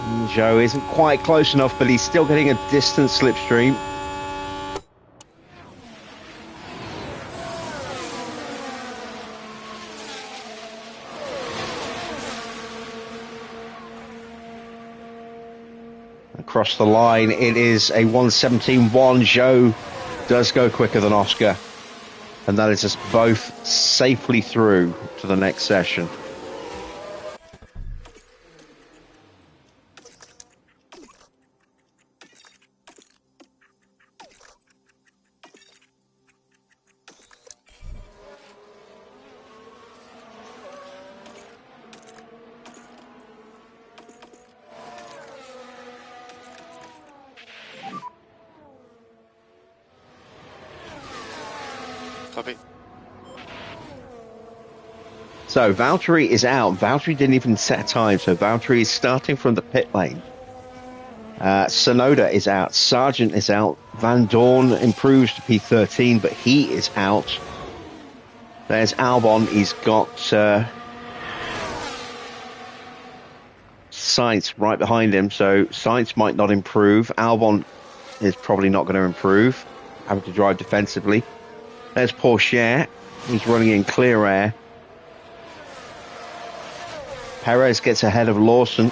And Joe isn't quite close enough, but he's still getting a distant slipstream. Across the line, it is a 1:17.1. Joe does go quicker than Oscar. And that is us both safely through to the next session. Copy. So Valtteri is out. Valtteri didn't even set a time, so Valtteri is starting from the pit lane. Sonoda is out. Sargent is out. Van Dorn improves to P13, but he is out. There's Albon. He's got Sainz right behind him, so Sainz might not improve. Albon is probably not going to improve, having to drive defensively. There's Pourchaire. He's running in clear air. Perez gets ahead of Lawson.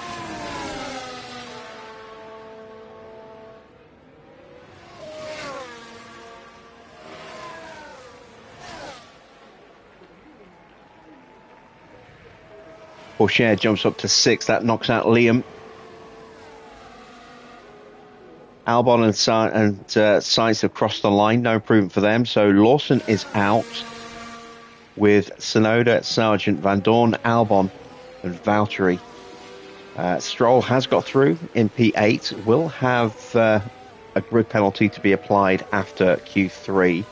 Pourchaire jumps up to 6. That knocks out Liam. Albon and Sainz have crossed the line. No improvement for them. So Lawson is out with Sonoda, Sargent, Van Dorn, Albon and Valtteri. Stroll has got through in P8. Will have a grid penalty to be applied after Q3.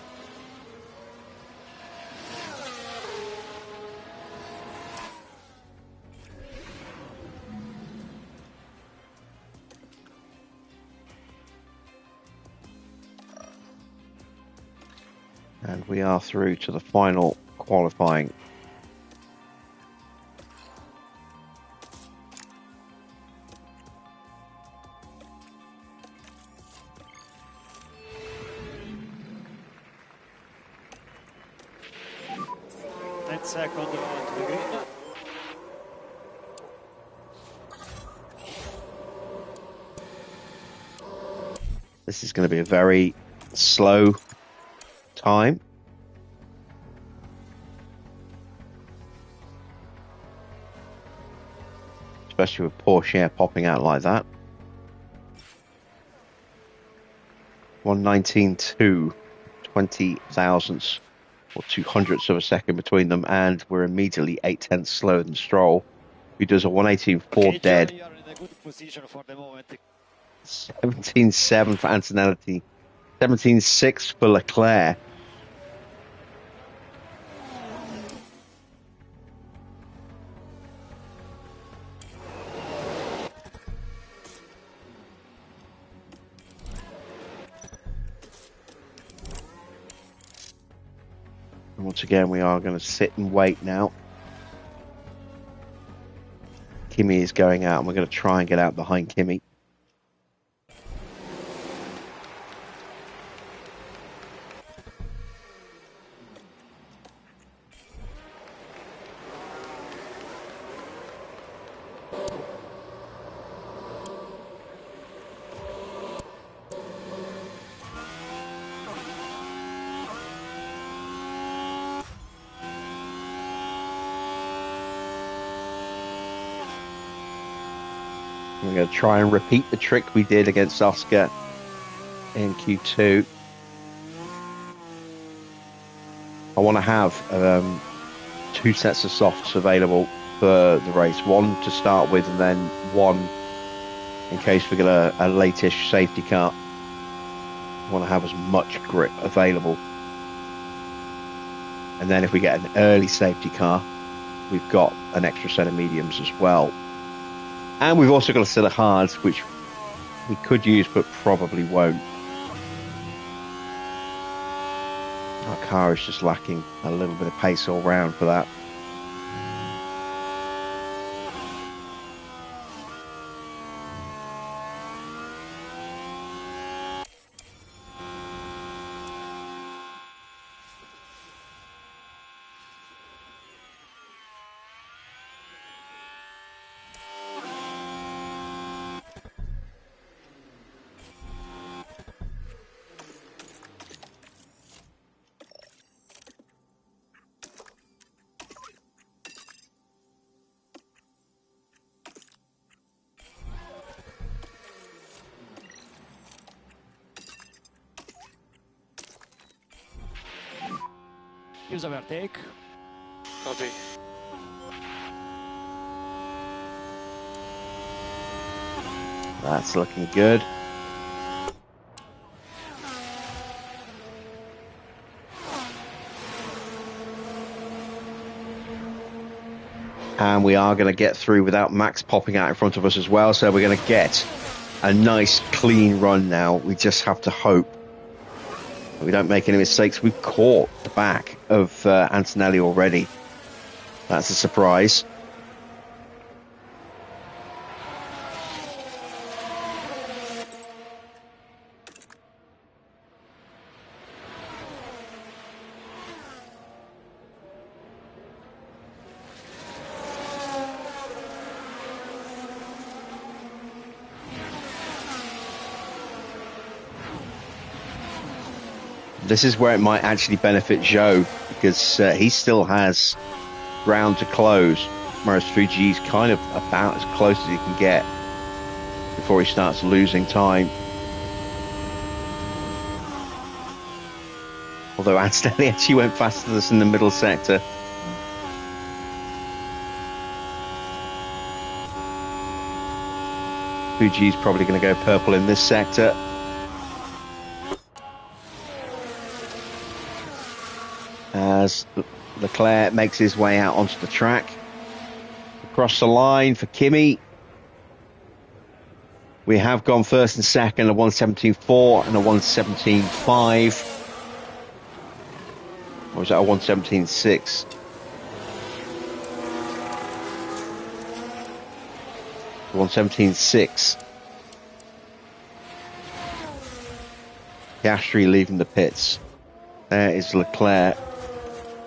And we are through to the final qualifying. Second to the green. This is going to be a very slow time. Especially with Porsche air popping out like that. 119.2, 20 thousandths or 200ths of a second between them, and we're immediately 8/10 slower than Stroll, who does a 118.4 dead. You are in a good position for the moment. 17.7 for Antonelli, 17.6 for Leclerc. And once again, we are going to sit and wait now. Kimi is going out, and we're going to try and get out behind Kimi. We're going to try and repeat the trick we did against Oscar in Q2. I want to have 2 sets of softs available for the race. One to start with, and then one in case we get a late-ish safety car. I want to have as much grip available. And then if we get an early safety car, we've got an extra set of mediums as well. And we've also got a set of hards, which we could use, but probably won't. Our car is just lacking a little bit of pace all round for that. Use overtake. Copy. That's looking good. And we are going to get through without Max popping out in front of us as well. So we're going to get a nice clean run now. We just have to hope that we don't make any mistakes. We've caught the back of Antonelli already. That's a surprise. This is where it might actually benefit Zhou, because he still has ground to close, whereas Fuji's kind of about as close as he can get before he starts losing time. Although Antonelli actually went faster than us in the middle sector. Fuji's probably going to go purple in this sector. As Leclerc makes his way out onto the track. Across the line for Kimi. We have gone first and second, a 117.4 and a 117.5. Or was that a 117.6? The 117.6. Piastri leaving the pits. There is Leclerc.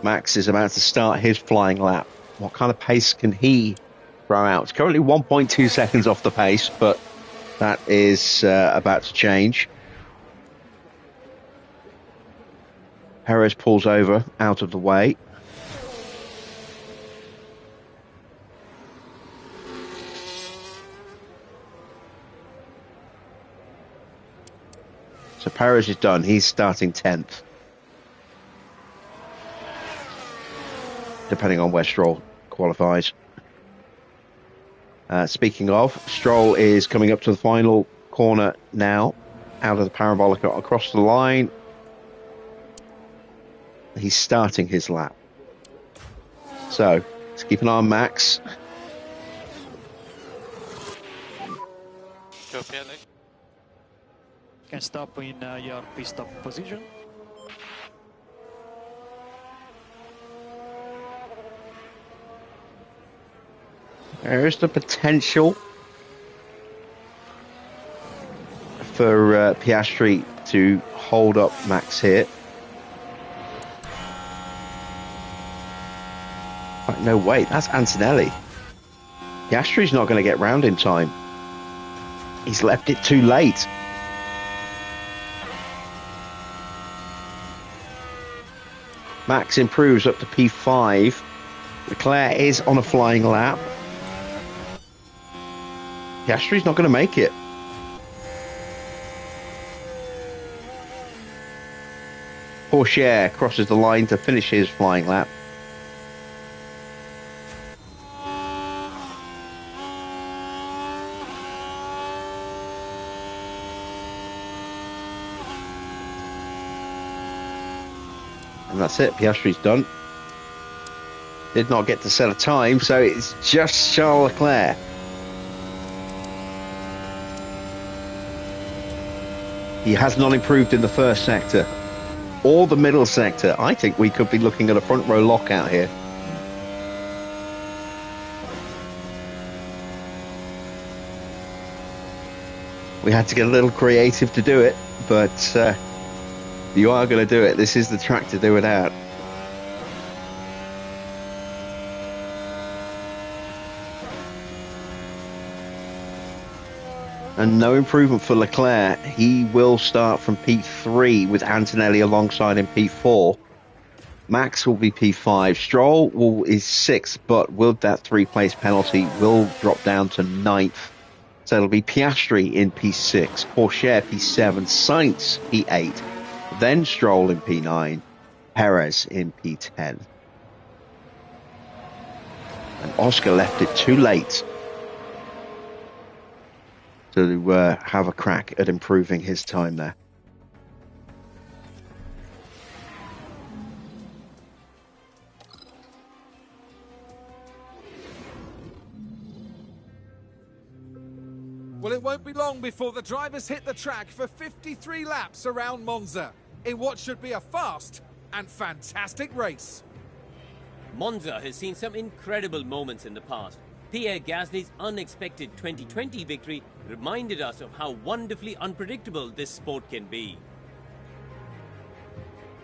Max is about to start his flying lap. What kind of pace can he throw out? It's currently 1.2 seconds off the pace, but that is about to change. Perez pulls over out of the way. So Perez is done. He's starting 10th. Depending on where Stroll qualifies. Speaking of, Stroll is coming up to the final corner now. Out of the parabolic across the line. He's starting his lap. So, let's keep an eye on Max. Go Felix. Can stop in your pit stop position. There is the potential for Piastri to hold up Max here. No, wait, that's Antonelli. Piastri's not going to get round in time. He's left it too late. Max improves up to P5. Leclerc is on a flying lap. Piastri's not going to make it. Porsche crosses the line to finish his flying lap. And that's it. Piastri's done. Did not get to set a time, so it's just Charles Leclerc. He has not improved in the first sector or the middle sector. I think we could be looking at a front row lockout here. We had to get a little creative to do it, but you are going to do it. This is the track to do it out. And no improvement for Leclerc. He will start from P3 with Antonelli alongside in P4. Max will be P5. Stroll is 6th, but with that 3-place penalty will drop down to 9th. So it'll be Piastri in P6, Porsche P7, Sainz P8, then Stroll in P9, Perez in P10. And Oscar left it too late to have a crack at improving his time there. Well, it won't be long before the drivers hit the track for 53 laps around Monza in what should be a fast and fantastic race. Monza has seen some incredible moments in the past. Pierre Gasly's unexpected 2020 victory reminded us of how wonderfully unpredictable this sport can be.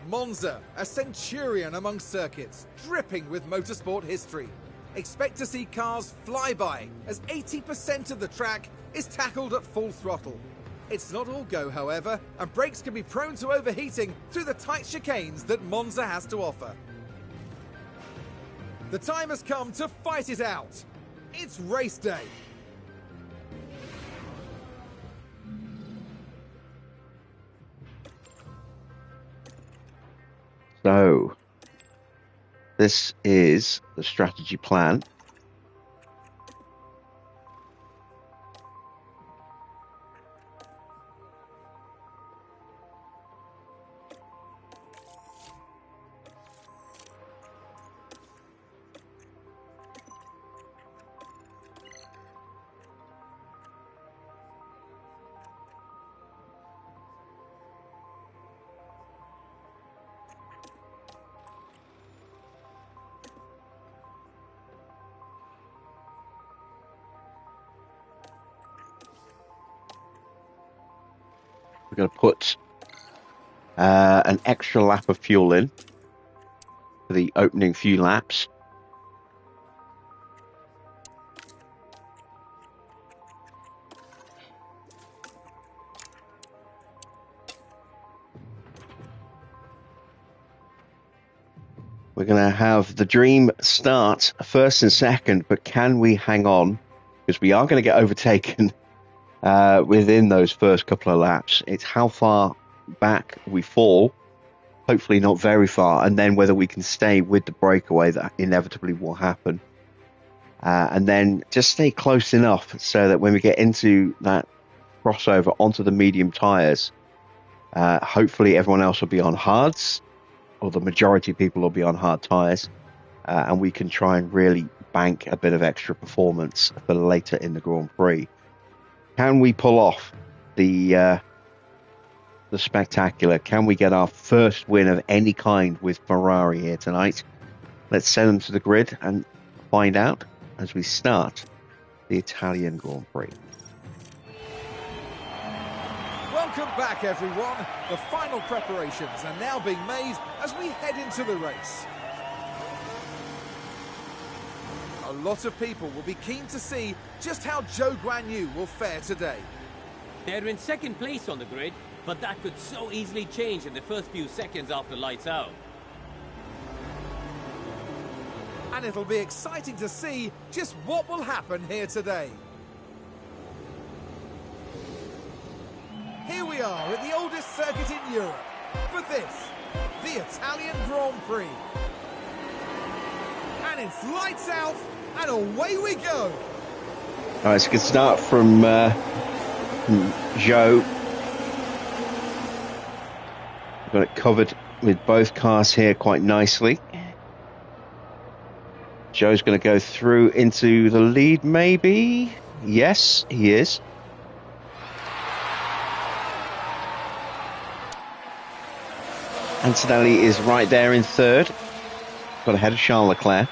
Monza, a centurion among circuits, dripping with motorsport history. Expect to see cars fly by as 80% of the track is tackled at full throttle. It's not all go, however, and brakes can be prone to overheating through the tight chicanes that Monza has to offer. The time has come to fight it out. It's race day. So, this is the strategy plan. We're going to put an extra lap of fuel in for the opening few laps. We're going to have the Dream start first and second, but can we hang on? Because we are going to get overtaken within those first couple of laps. It's how far back we fall, hopefully not very far, and then whether we can stay with the breakaway that inevitably will happen. And then just stay close enough so that when we get into that crossover onto the medium tyres, hopefully everyone else will be on hards, or the majority of people will be on hard tyres, and we can try and really bank a bit of extra performance for later in the Grand Prix. Can we pull off the spectacular? Can we get our first win of any kind with Ferrari here tonight? Let's send them to the grid and find out as we start the Italian Grand Prix. Welcome back, everyone. The final preparations are now being made as we head into the race. A lot of people will be keen to see just how Zhou Guanyu will fare today. They're in second place on the grid, but that could so easily change in the first few seconds after lights out. And it'll be exciting to see just what will happen here today. Here we are at the oldest circuit in Europe for this, the Italian Grand Prix. And it's lights out and away we go. All right, it's a good start from Zhou. We've got it covered with both cars here quite nicely. Zhou's going to go through into the lead, maybe? Yes, he is. Antonelli is right there in third. Got ahead of Charles Leclerc.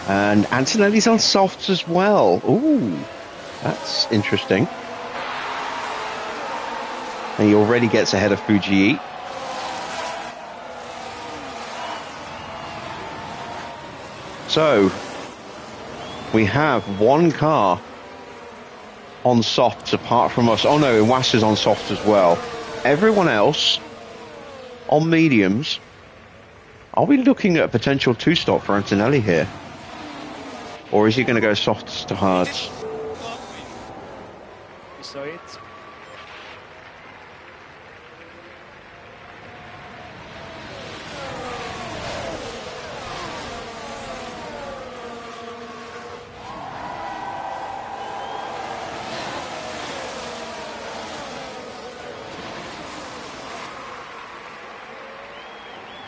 And Antonelli's on softs as well. Ooh, that's interesting. And he already gets ahead of Fujii. So, we have one car on softs apart from us. Oh no, Iwasa's on softs as well. Everyone else on mediums. Are we looking at a potential two-stop for Antonelli here? Or is he going to go softs to hards? You saw it?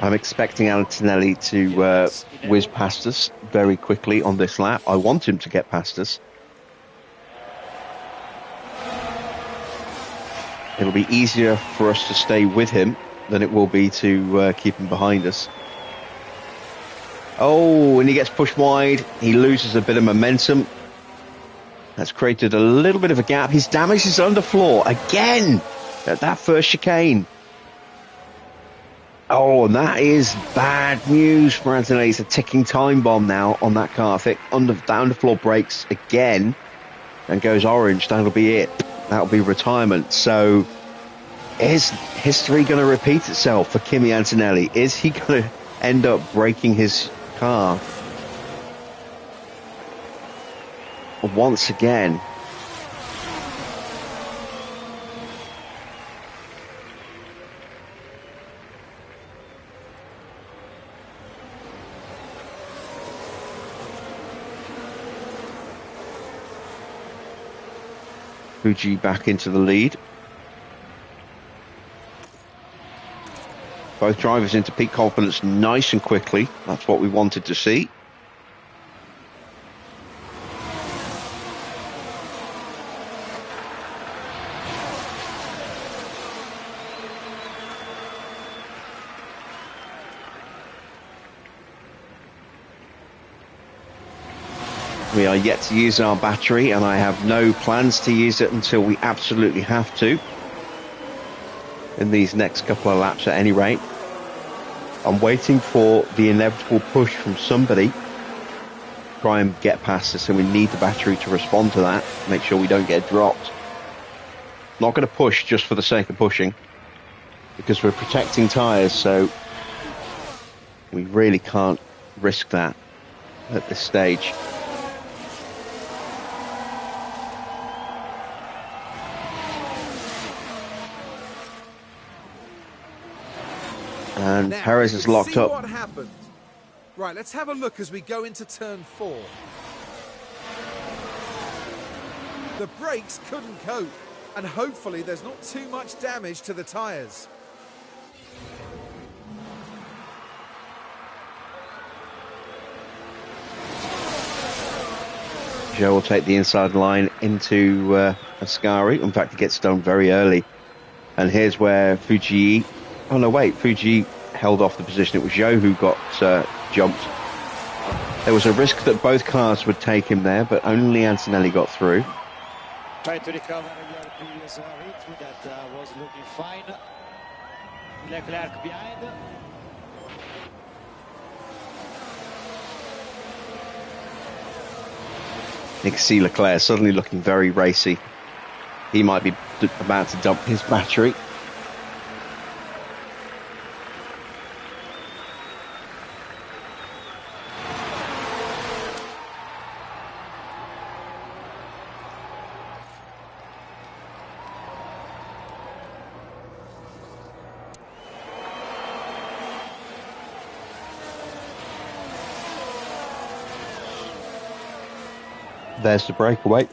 I'm expecting Antonelli to whiz past us very quickly on this lap. I want him to get past us. It'll be easier for us to stay with him than it will be to keep him behind us. Oh, and he gets pushed wide. He loses a bit of momentum. That's created a little bit of a gap. He's damaged his underfloor again at that first chicane. Oh, and that is bad news for Antonelli. It's a ticking time bomb now on that car. If it underfloor breaks again and goes orange, that'll be it. That'll be retirement. So is history going to repeat itself for Kimi Antonelli? Is he going to end up breaking his car once again? Fuji back into the lead. Both drivers into peak confidence nice and quickly. That's what we wanted to see. We are yet to use our battery, and I have no plans to use it until we absolutely have to. In these next couple of laps, at any rate. I'm waiting for the inevitable push from somebody. Try and get past us, and we need the battery to respond to that. Make sure we don't get dropped. Not going to push just for the sake of pushing, because we're protecting tyres, so we really can't risk that at this stage. And now, Perez is locked see up. What happened? Right, let's have a look as we go into turn 4. The brakes couldn't cope, and hopefully there's not too much damage to the tyres. Joe will take the inside line into Ascari. In fact, he gets done very early. And here's where Fuji... Oh, no, wait. Fuji held off the position. It was Joe who got jumped. There was a risk that both cars would take him there, but only Antonelli got through. Try to recover your previous hit that was looking fine. Leclerc behind. You can see Leclerc suddenly looking very racy. He might be about to dump his battery. There's the breakaway.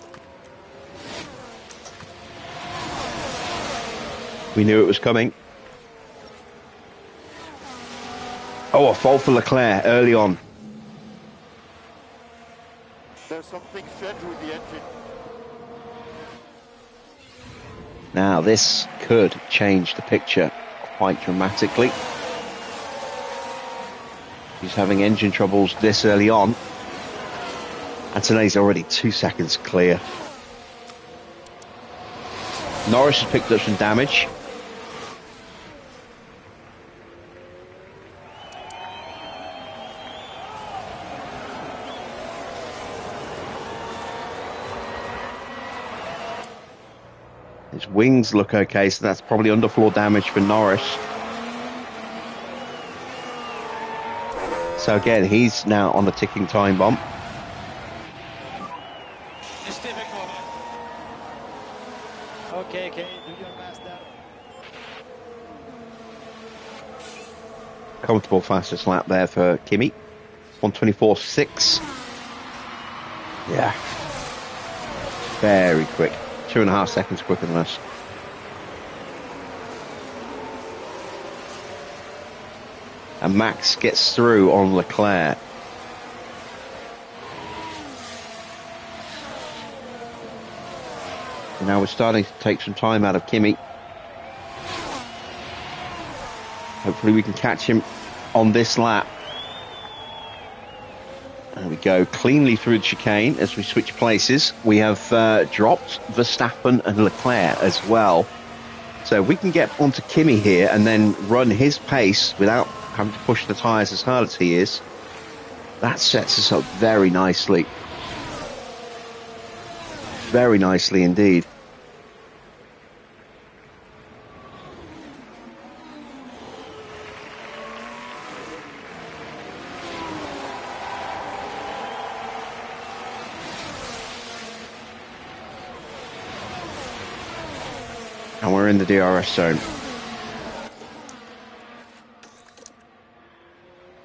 We knew it was coming. Oh, a fault for Leclerc early on. There's something strange with the engine. Now, this could change the picture quite dramatically. He's having engine troubles this early on. Antonelli's already 2 seconds clear. Norris has picked up some damage. His wings look okay, so that's probably underfloor damage for Norris. So again, he's now on the ticking time bomb. Okay, do your best there. Comfortable fastest lap there for Kimi. 1:24.6. Yeah. Very quick. 2.5 seconds quicker than us. And Max gets through on Leclerc. And now we're starting to take some time out of Kimi. Hopefully we can catch him on this lap. There we go, cleanly through the chicane as we switch places. We have dropped Verstappen and Leclerc as well. So if we can get onto Kimi here and then run his pace without having to push the tyres as hard as he is, that sets us up very nicely. Very nicely indeed. And we're in the DRS zone.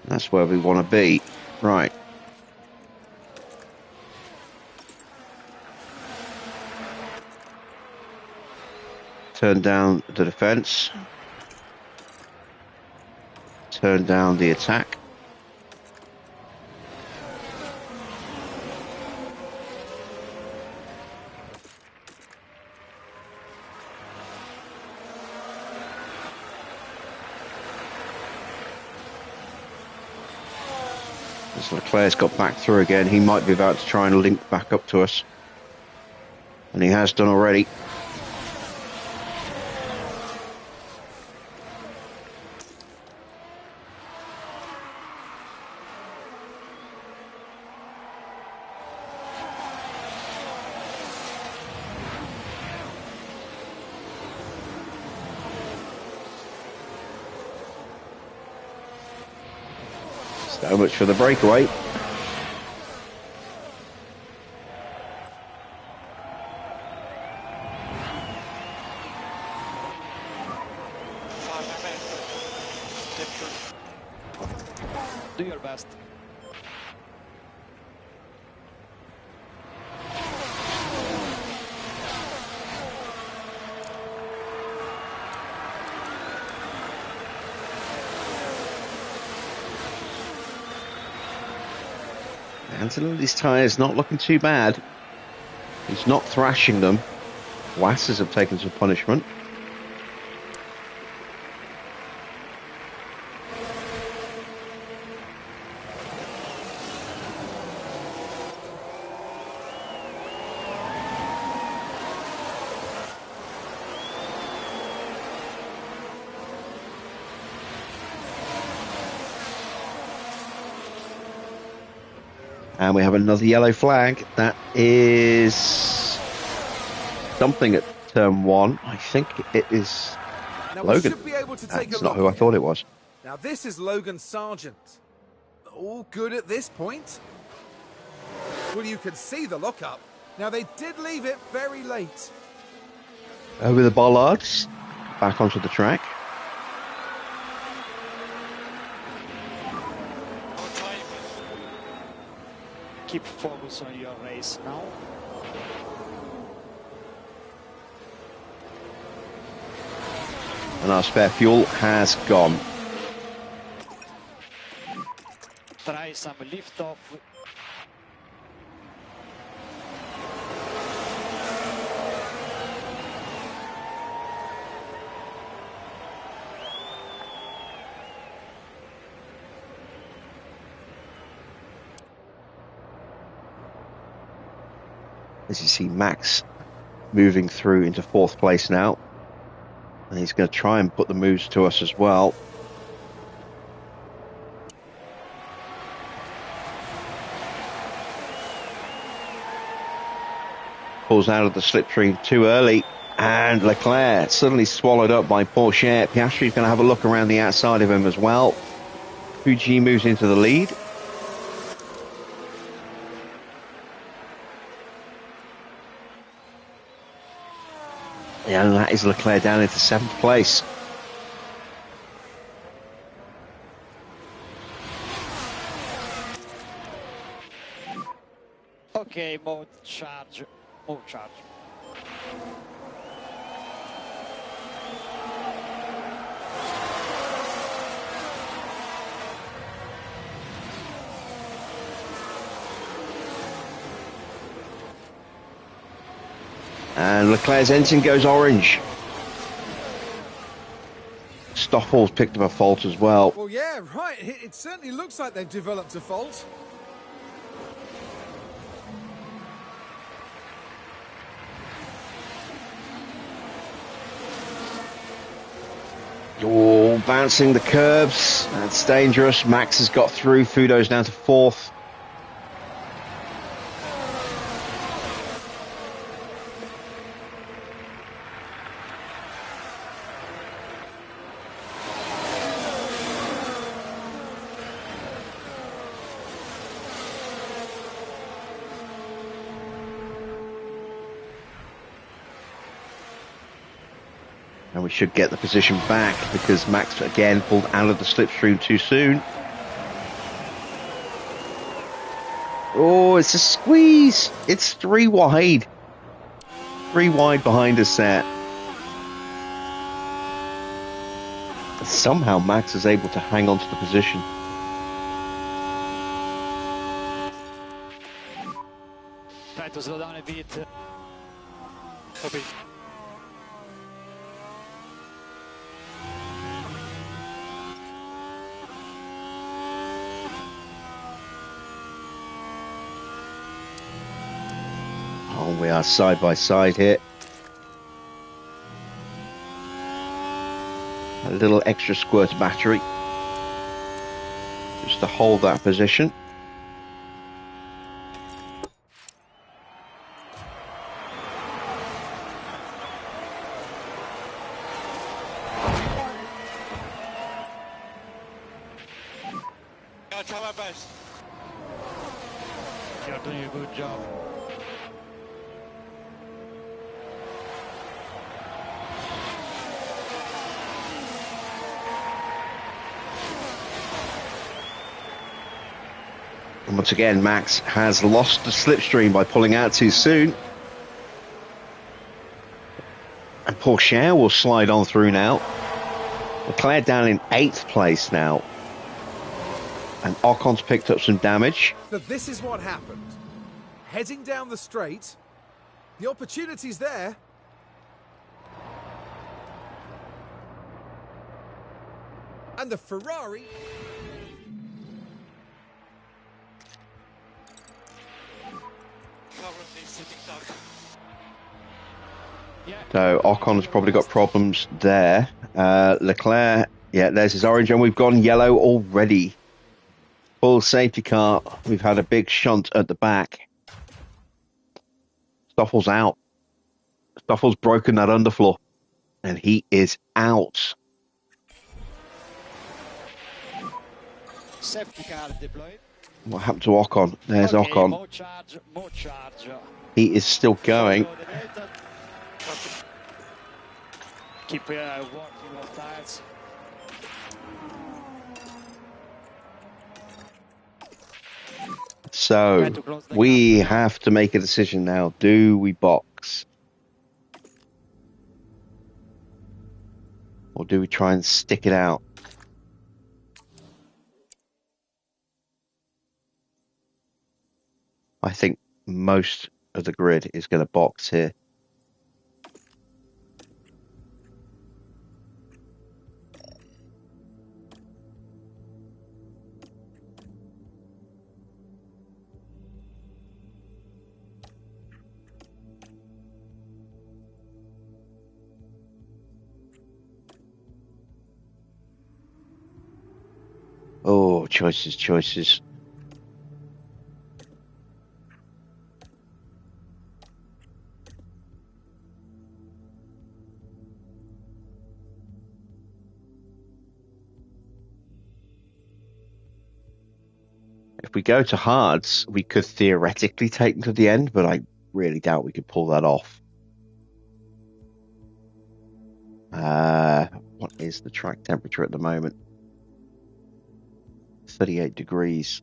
That's where we want to be. Right. Turn down the defense. Turn down the attack. As Leclerc's got back through again, he might be about to try and link back up to us. And he has done already. So much for the breakaway. Do your best. Antonelli's tyres not looking too bad. He's not thrashing them. Wassers have taken some punishment. And we have another yellow flag. That is something at turn 1. I think it is Now Logan. we should be able to take That's a not look who I here. thought it was. Now this is Logan Sargent. All good at this point. Well, you can see the lockup. Now they did leave it very late. Over the bollards, back onto the track. Keep focus on your race now. And our spare fuel has gone. Try some lift off. As you see, Max moving through into 4th place now. And he's going to try and put the moves to us as well. Pulls out of the slipstream too early. And Leclerc suddenly swallowed up by Porsche. Piastri's going to have a look around the outside of him as well. Fuji moves into the lead. Yeah, and that is Leclerc down into 7th place. Okay, mode charge. Mode charge. And Leclerc's engine goes orange. Stoffels picked up a fault as well. Well, yeah, right. It certainly looks like they've developed a fault. Oh, bouncing the curbs. That's dangerous. Max has got through. Fudo's down to 4th. And we should get the position back because Max again pulled out of the slipstream too soon. Oh, it's a squeeze. It's 3 wide. 3 wide behind us there. Somehow Max is able to hang on to the position. Try to slow down a bit. Copy. And we are side by side here. A little extra squirt of battery just to hold that position. I'll try my best. You're doing a good job. And once again, Max has lost the slipstream by pulling out too soon. And Porsche will slide on through now. Leclerc down in 8th place now. And Ocon's picked up some damage. So this is what happened. Heading down the straight, the opportunity's there. And the Ferrari... Currently sitting duck. So Ocon's probably got problems there. Leclerc, yeah, there's his orange, and we've gone yellow already. Full safety car. We've had a big shunt at the back. Stoffel's out. Stoffel's broken that underfloor, and he is out. Safety car deployed. What happened to Ocon? There's Okay, Ocon. more charge, more charge. He is still going. Keep working your tires. So we have to make a decision now. Do we box? Or do we try and stick it out? I think most of the grid is going to box here. Oh, choices, choices. If we go to hards, we could theoretically take them to the end, but I really doubt we could pull that off. What is the track temperature at the moment? 38 degrees.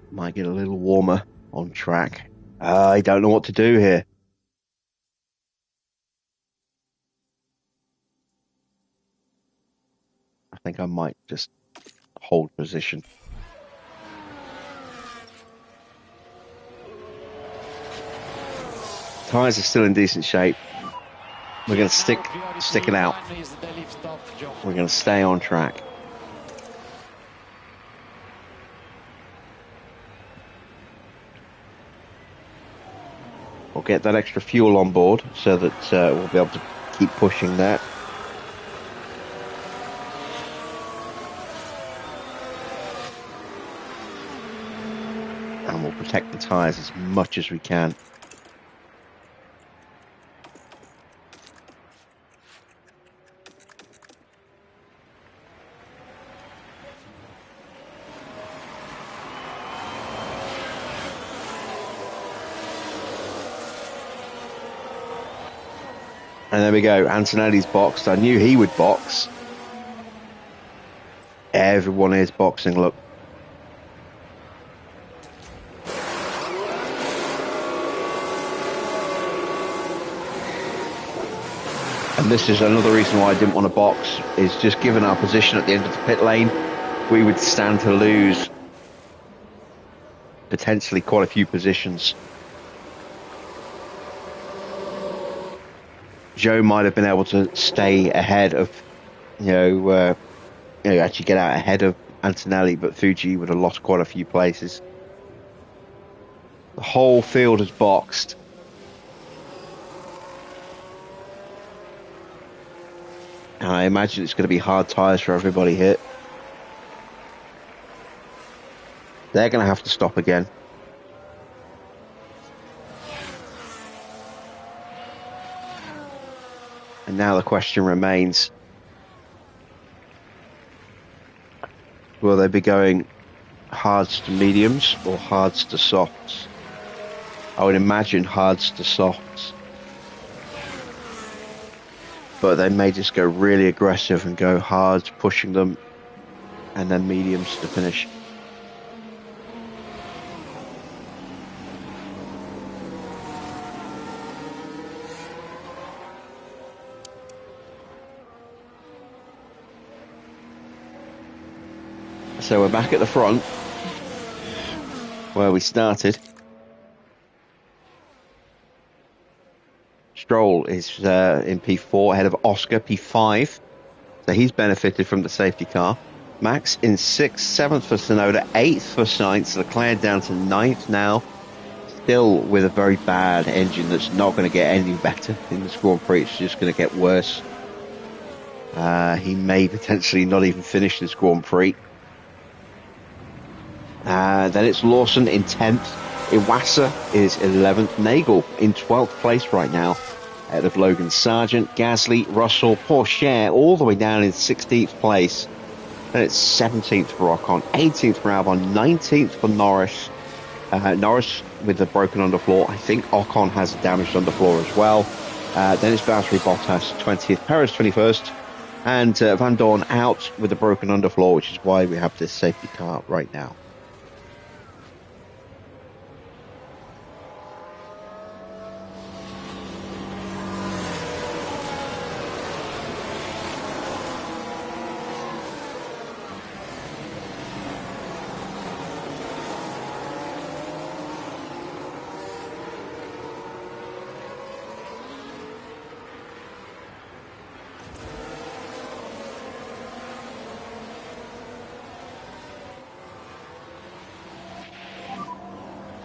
Might get a little warmer on track. I don't know what to do here. I think I might just hold position. Tyres are still in decent shape. We're going to stick it out. We're going to stay on track. We'll get that extra fuel on board so that we'll be able to keep pushing that. And we'll protect the tyres as much as we can. And there we go, Antonelli's boxed. I knew he would box. Everyone is boxing, look. And this is another reason why I didn't want to box, is just given our position at the end of the pit lane, we would stand to lose potentially quite a few positions. Joe might have been able to stay ahead of, actually get out ahead of Antonelli, but Fuji would have lost quite a few places. The whole field is boxed. And I imagine it's going to be hard tyres for everybody here. They're going to have to stop again. And now the question remains, will they be going hards to mediums or hards to softs? I would imagine hards to softs. But they may just go really aggressive and go hard, pushing them, and then mediums to finish. So we're back at the front, where we started. Stroll is in P4 ahead of Oscar, P5. So he's benefited from the safety car. Max in 6th, 7th for Tsunoda, 8th for Sainz. Leclerc down to 9th now. Still with a very bad engine that's not going to get any better in this Grand Prix. It's just going to get worse. He may potentially not even finish this Grand Prix. Then it's Lawson in 10th. Iwasa is 11th. Nagel in 12th place right now. Ahead of Logan Sargent, Gasly, Russell, Pourchaire all the way down in 16th place. Then it's 17th for Ocon, 18th for Albon, 19th for Norris. Norris with the broken underfloor. I think Ocon has a damaged underfloor as well. Then it's Valtteri Bottas, 20th. Perez, 21st. And Van Dorn out with a broken underfloor, which is why we have this safety car right now.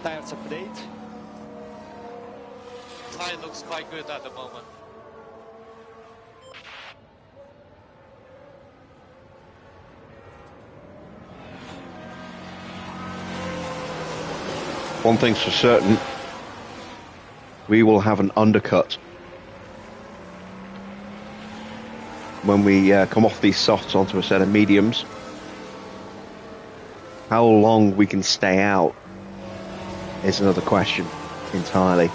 Tires update. Tire looks quite good at the moment. One thing's for certain, we will have an undercut when we come off these softs onto a set of mediums. How long we can stay out is another question entirely.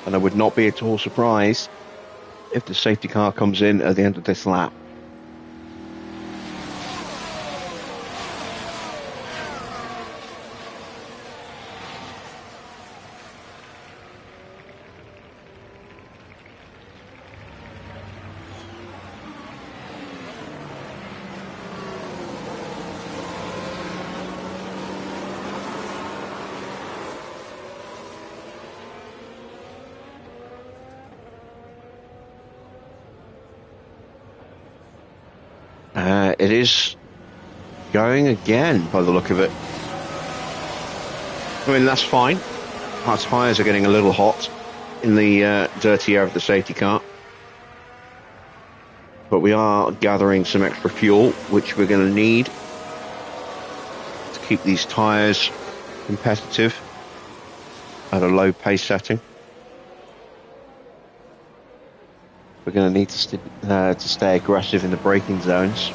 And I would not be at all surprised if the safety car comes in at the end of this lap. It is going again by the look of it. I mean, that's fine. Our tyres are getting a little hot in the dirty air of the safety car. But we are gathering some extra fuel, which we're going to need to keep these tyres competitive at a low pace setting. We're going to need to stay aggressive in the braking zones.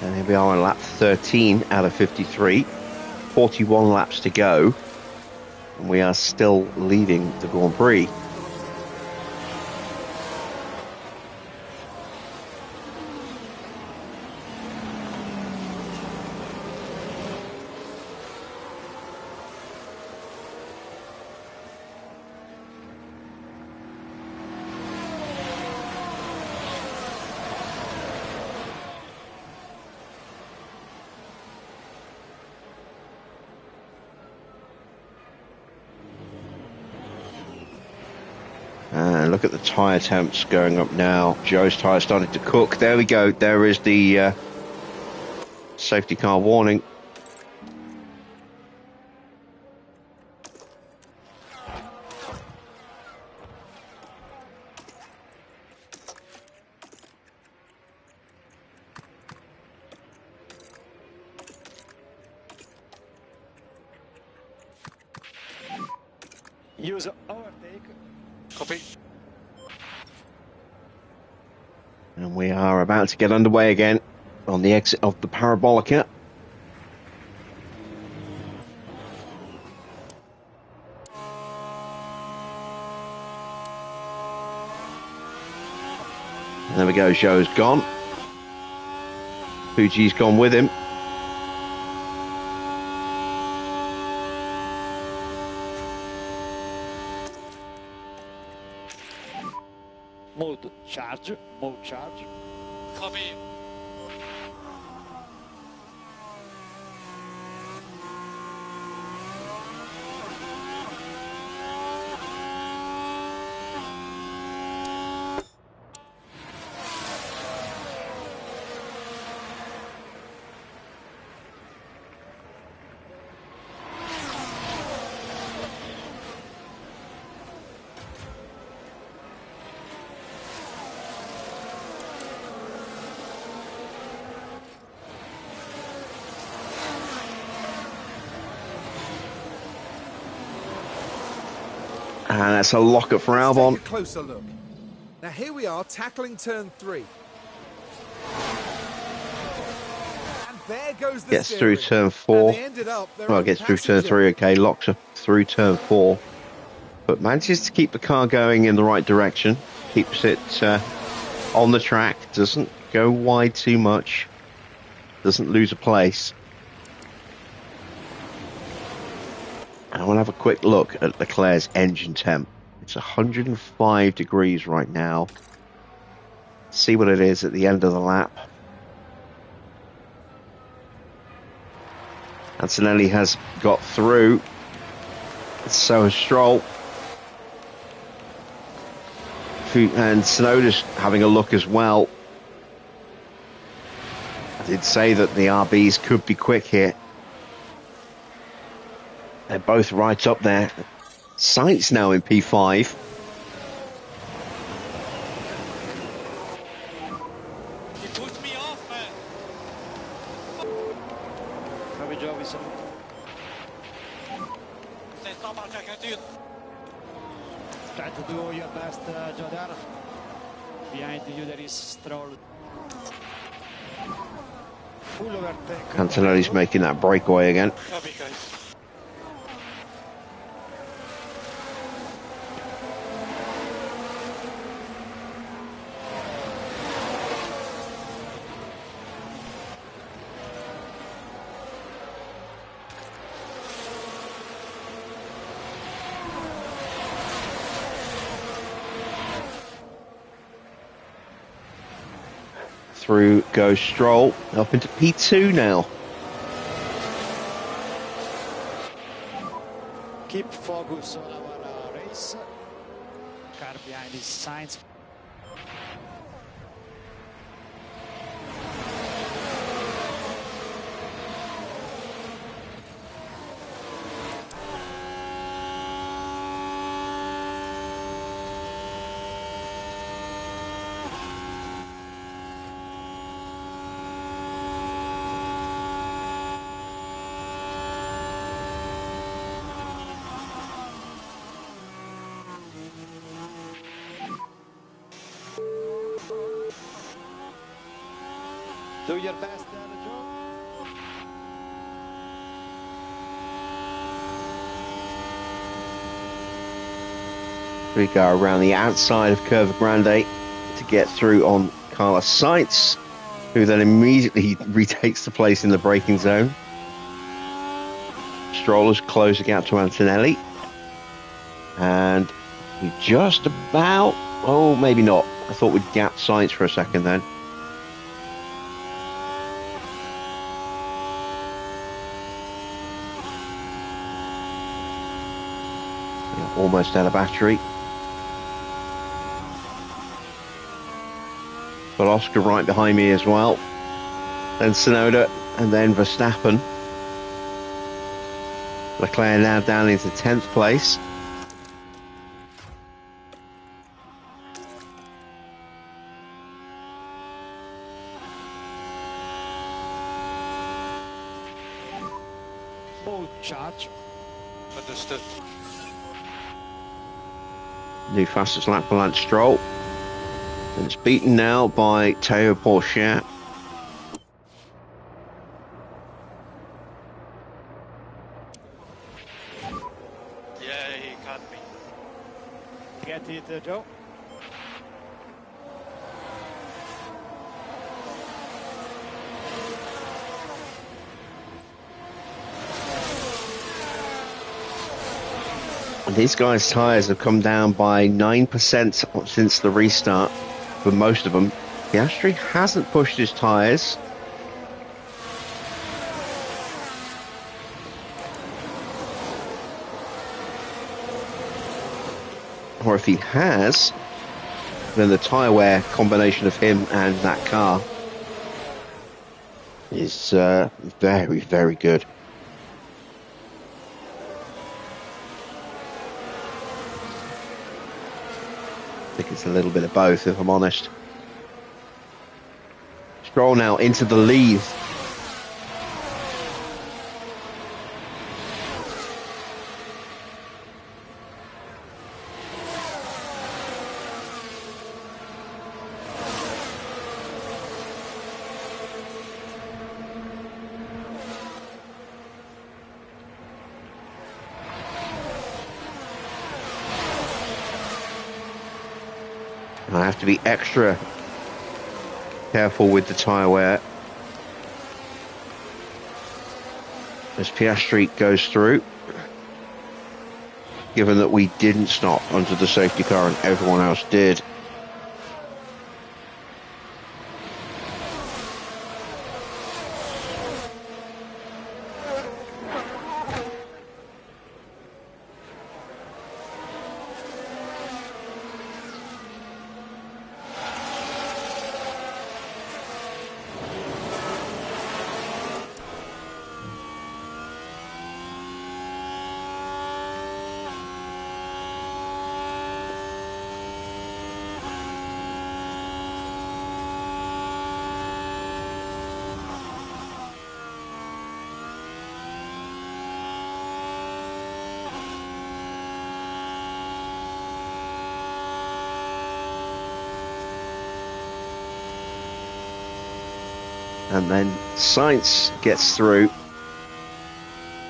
And here we are on lap 13 out of 53. 41 laps to go. And we are still leading the Grand Prix. And look at the tyre temps going up now. Joe's tyre starting to cook. There we go. There is the safety car warning. Use overtake. Copy. And we are about to get underway again on the exit of the Parabolica. And there we go, Joe's gone. Fuji's gone with him. Mode charge. Mode charge. Copy. And that's a lock-up for Let's Albon. take a closer look. Now here we are tackling turn 3. And there goes the Gets through steering. turn 4. And they ended up their Well, own gets through turn passenger. 3, okay, locks up through turn 4. But manages to keep the car going in the right direction. Keeps it on the track. Doesn't go wide too much. Doesn't lose a place. And I want to have a quick look at Leclerc's engine temp. It's 105 degrees right now. See what it is at the end of the lap. Antonelli has got through. So has Stroll. And Tsunoda's having a look as well. I did say that the RBs could be quick here. They're both right up there. Sainz now in P5. He pushed me off, man. Bravo Joe, we salute. Let's stop our check it. Try to do your best, Jordan. Behind you there is Stroll. Full overtake. Antonelli's making that breakaway again. Copy, guys. Through goes Stroll. Up into P2 now. Keep focus on our race. Car behind is Sainz. Do your best, We go around the outside of Curva Grande to get through on Carlos Sainz, who then immediately retakes the place in the braking zone. Strollers close the gap to Antonelli. And we just about... Oh, maybe not. I thought we'd gap Sainz for a second then. Yeah, almost out of battery. But Oscar right behind me as well. Then Tsunoda, and then Verstappen. Leclerc now down into 10th place. Full charge. Understood. New fastest lap for Lance Stroll. And it's beaten now by Théo Pourchaire. Yeah, he caught me. Get it, Joe. And these guys' tyres have come down by 9% since the restart for most of them. Piastri hasn't pushed his tyres. Or if he has, then the tyre wear combination of him and that car is very, very good. I think it's a little bit of both, if I'm honest. Stroll now into the lead. I have to be extra careful with the tyre wear as Piastri goes through, given that we didn't stop under the safety car and everyone else did. And then Sainz gets through.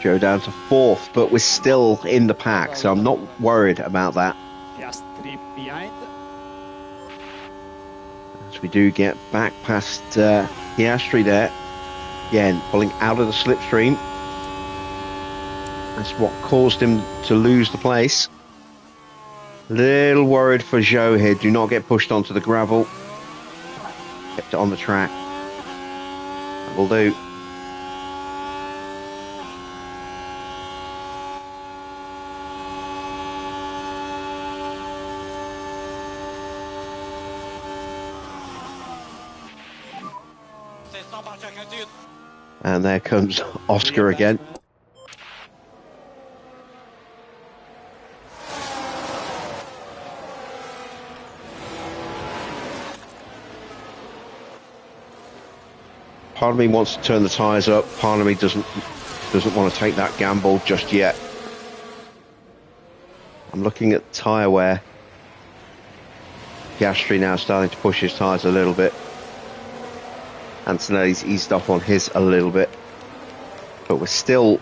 Joe down to 4th, but we're still in the pack, so I'm not worried about that. Just 3 behind. As we do get back past Piastri there. Again, pulling out of the slipstream. That's what caused him to lose the place. Little worried for Joe here. Do not get pushed onto the gravel. Kept it on the track. Will do. And there comes Oscar again. Part of me wants to turn the tyres up. Part of me doesn't want to take that gamble just yet. I'm looking at tyre wear. Piastri now starting to push his tyres a little bit. Antonelli's eased off on his a little bit. But we're still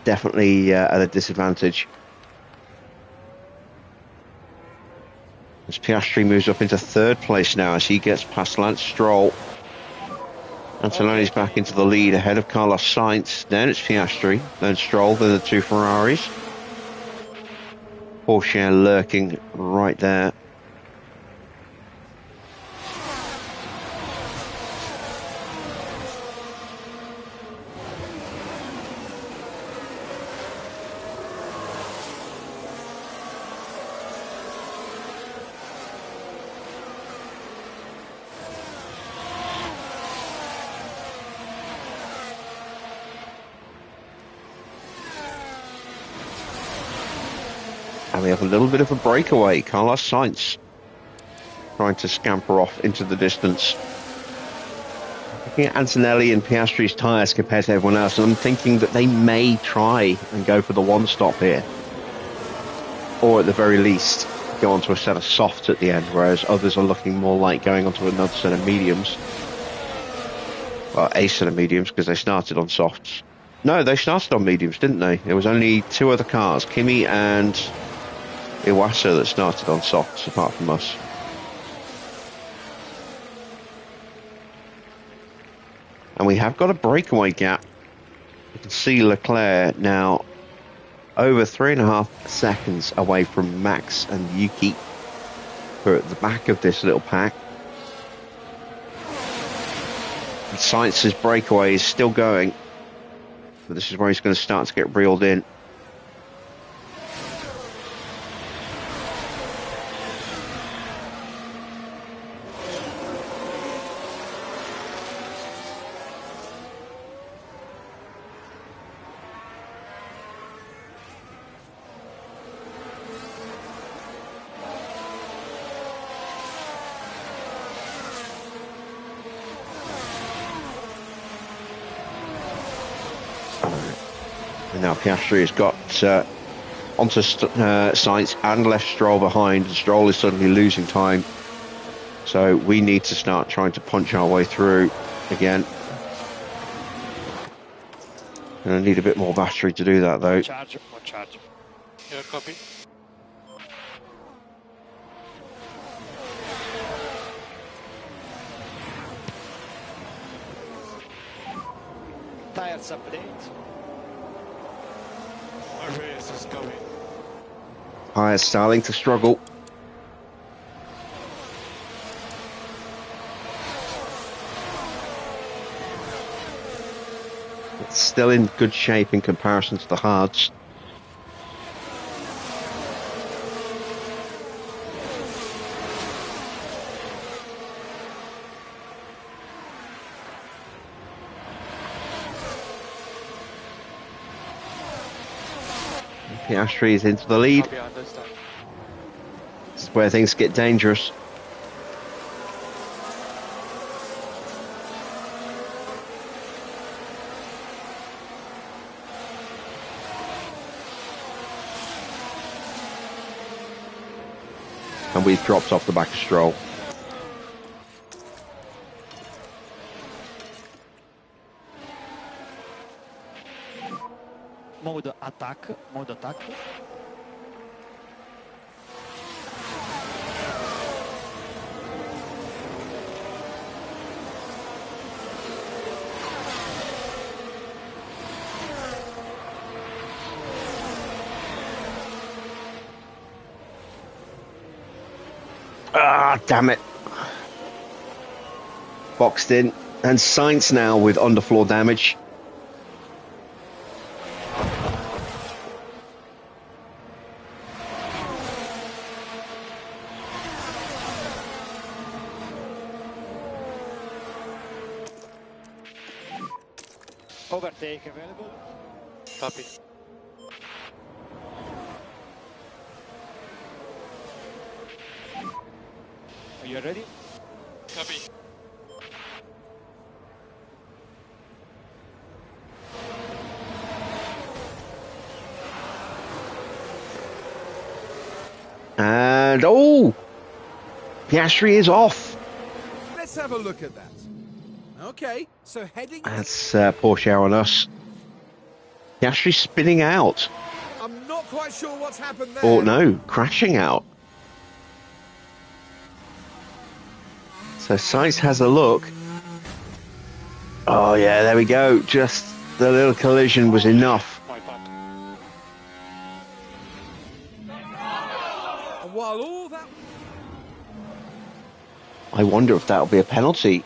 definitely at a disadvantage. As Piastri moves up into third place now as he gets past Lance Stroll. Antonelli's back into the lead ahead of Carlos Sainz. Then it's Piastri, then Stroll, then the two Ferraris. Porsche lurking right there. And we have a little bit of a breakaway. Carlos Sainz trying to scamper off into the distance. Looking at Antonelli and Piastri's tyres compared to everyone else, and I'm thinking that they may try and go for the one stop here. Or at the very least, go onto a set of softs at the end, whereas others are looking more like going onto another set of mediums. Well, a set of mediums, because they started on softs. No, they started on mediums, didn't they? There was only two other cars, Kimi and Iwasa, that started on softs, apart from us. And we have got a breakaway gap. You can see Leclerc now over 3.5 seconds away from Max and Yuki, who are at the back of this little pack. And Sainz's breakaway is still going, but this is where he's going to start to get reeled in. And now Piastri has got onto Sainz and left Stroll behind. Stroll is suddenly losing time. So we need to start trying to punch our way through again. And I need a bit more battery to do that, though. Charge, more charge. Your copy. Tires update. RS is coming. Tyres starting to struggle. It's still in good shape in comparison to the hards. Piastri is into the lead. Copy, understand. This is where things get dangerous. And we've dropped off the back of Stroll. Mode attack, mode attack. Ah, damn it. Boxed in. And Sainz now with underfloor damage. Overtake available. Copy. Are you ready? Copy. And oh, Piastri is off. Let's have a look at that. Okay, so heading... That's Porsche on us. Piastri spinning out. I'm not quite sure what's happened there. Or no, crashing out. So Sainz has a look. Oh yeah, there we go. Just the little collision was enough. My bad. And while all that... I wonder if that'll be a penalty.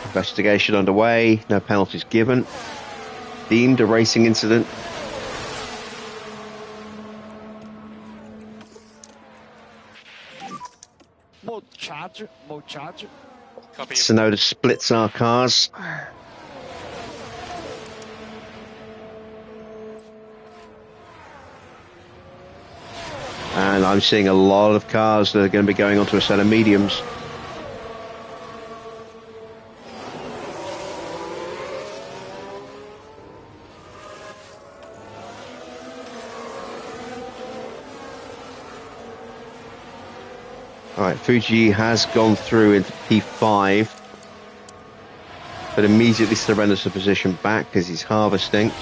Investigation underway, no penalties given. Deemed a racing incident. Mode charge, mode charge. Copy. Tsunoda splits our cars. And I'm seeing a lot of cars that are going to be going onto a set of mediums. Alright, Fuji has gone through into P5, but immediately surrenders the position back because he's harvesting.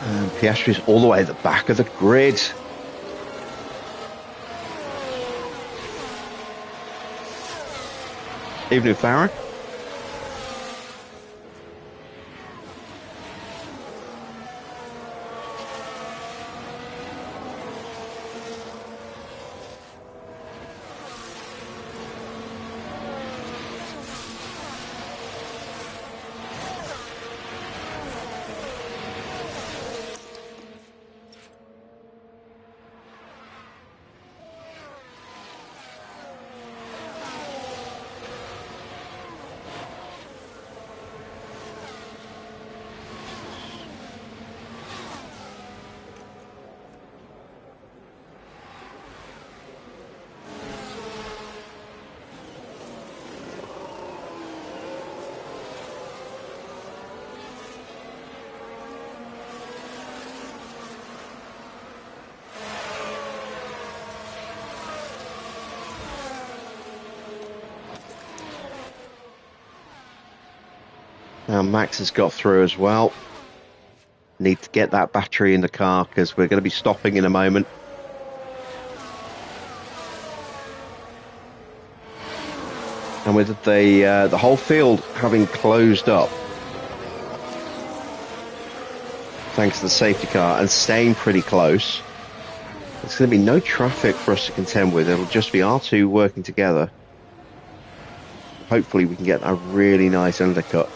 And Piastri's all the way at the back of the grid. Evening, Farah. Now Max has got through as well. Need to get that battery in the car because we're going to be stopping in a moment. And with the whole field having closed up, thanks to the safety car, and staying pretty close, there's going to be no traffic for us to contend with. It'll just be our two working together. Hopefully we can get a really nice undercut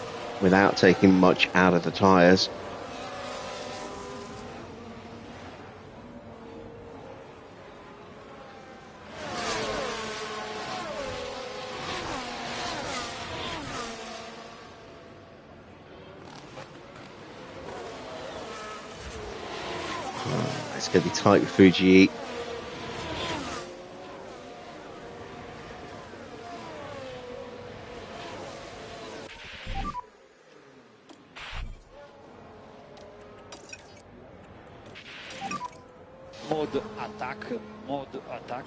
without taking much out of the tyres. It's going to be tight with Fuji. Mode attack, mode attack.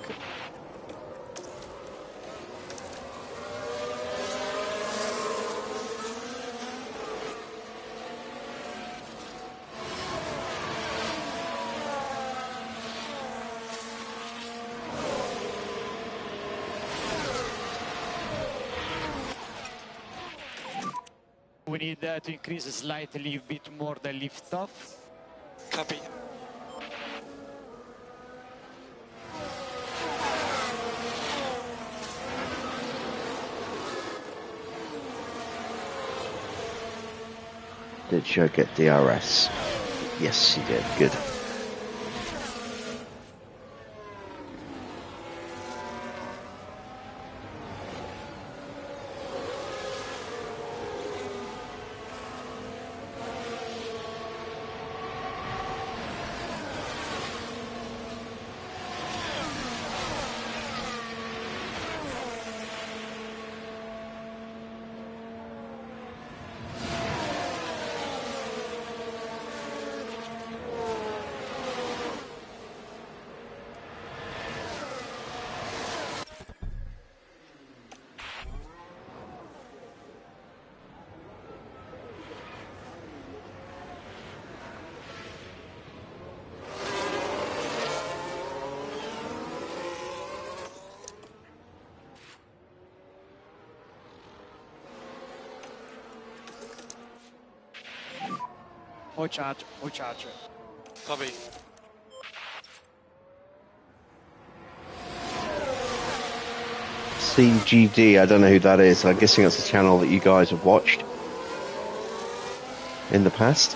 We need to increase slightly a bit more the lift off. Copy. Did Joe get DRS? Yes, he did. Good. More charge, more charge. Copy. CGD, I don't know who that is. I'm guessing it's a channel that you guys have watched in the past.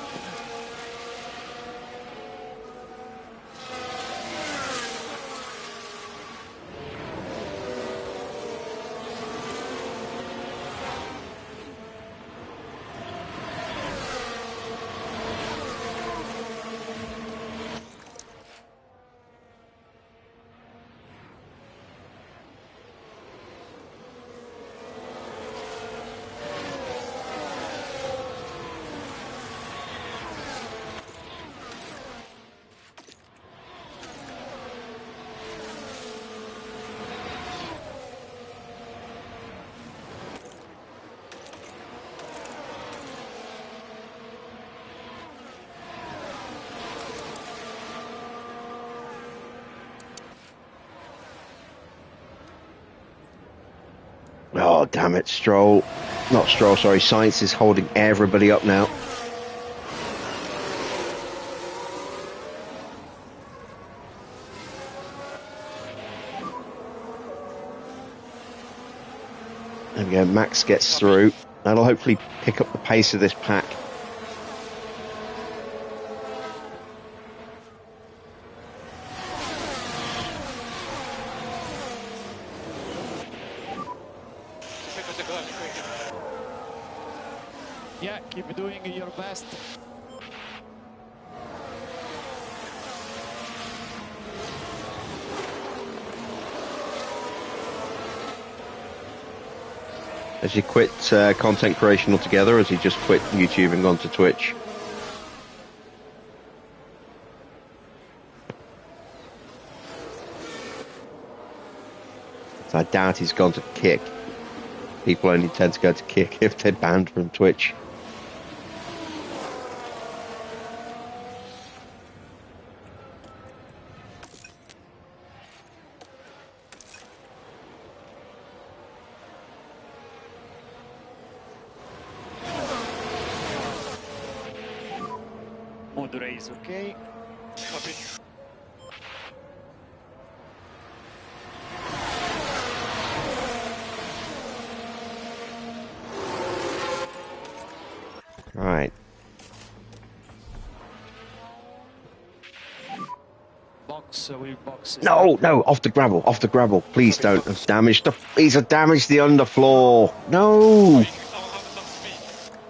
Oh, damn it, Stroll. Not Stroll, sorry. Sainz is holding everybody up now. There we go, Max gets through. That'll hopefully pick up the pace of this pack. Yeah, keep doing your best. Has he quit content creation altogether, or has he just quit YouTube and gone to Twitch? So I doubt he's gone to Kick. People only tend to go to Kick if they're banned from Twitch. Mode race, okay? Copy. Right. Box will box. No, off the gravel. Please don't have damaged the. He's damaged the underfloor. No.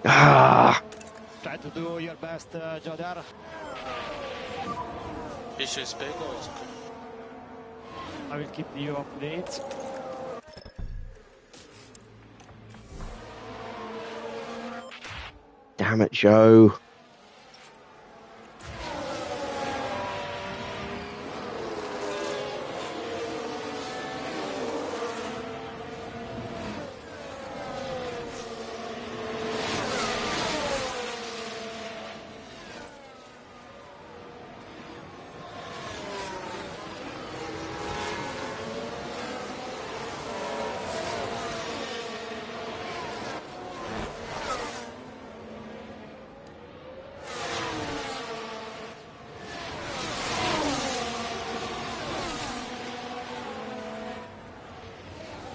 Ah. Try to do your best, Jodar. Issue is big or it's cool? I will keep you updated. Damn it, Joe.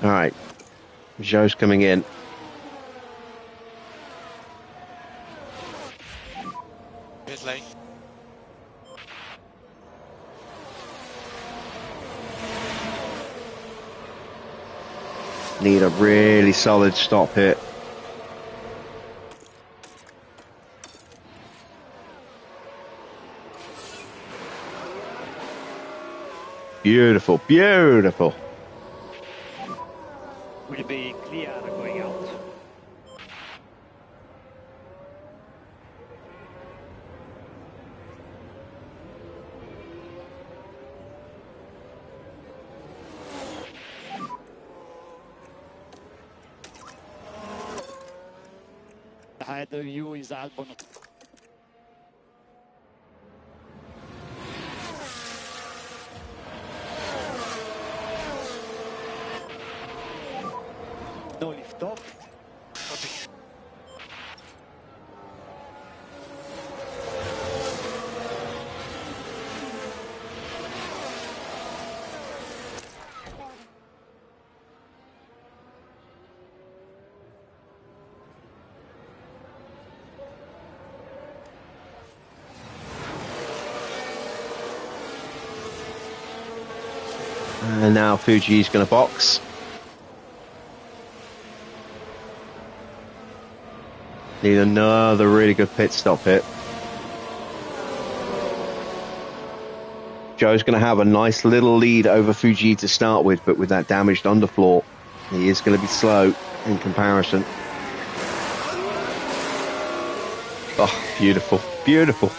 All right, Joe's coming in. Pit lane. Need a really solid stop here. Beautiful, beautiful. Will be clear going out. Ahead of you is Albon. No lift off. Copy. And now Fuji's going to box. Need another really good pit stop here. Joe's going to have a nice little lead over Fuji to start with, but with that damaged underfloor, he is going to be slow in comparison. Oh, beautiful, beautiful.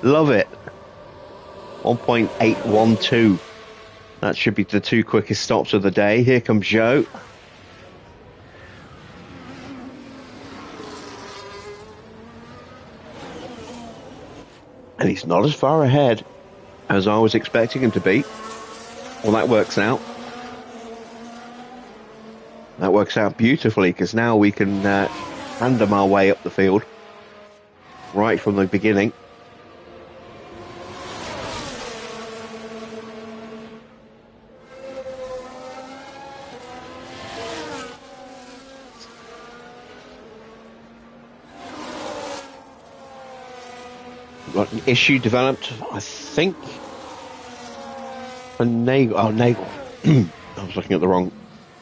Love it. 1.812. That should be the 2 quickest stops of the day. Here comes Joe. And he's not as far ahead as I was expecting him to be. Well, that works out. That works out beautifully, because now we can tandem our way up the field right from the beginning. We've got an issue developed, I think, for Nagel. Oh, Nagel. I was looking at the wrong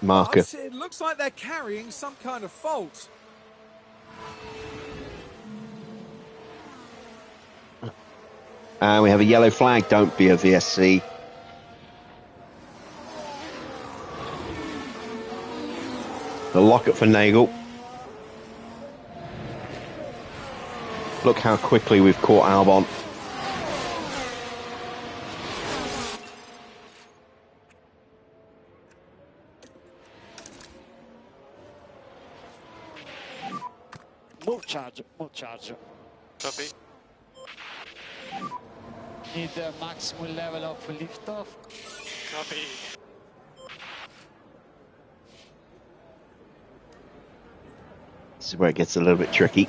marker. It looks like they're carrying some kind of fault. And we have a yellow flag. Don't be a VSC. The lock-up for Nagel. Look how quickly we've caught Albon. Move charge, move charge. Copy. Need the maximum level of liftoff. Copy. This is where it gets a little bit tricky.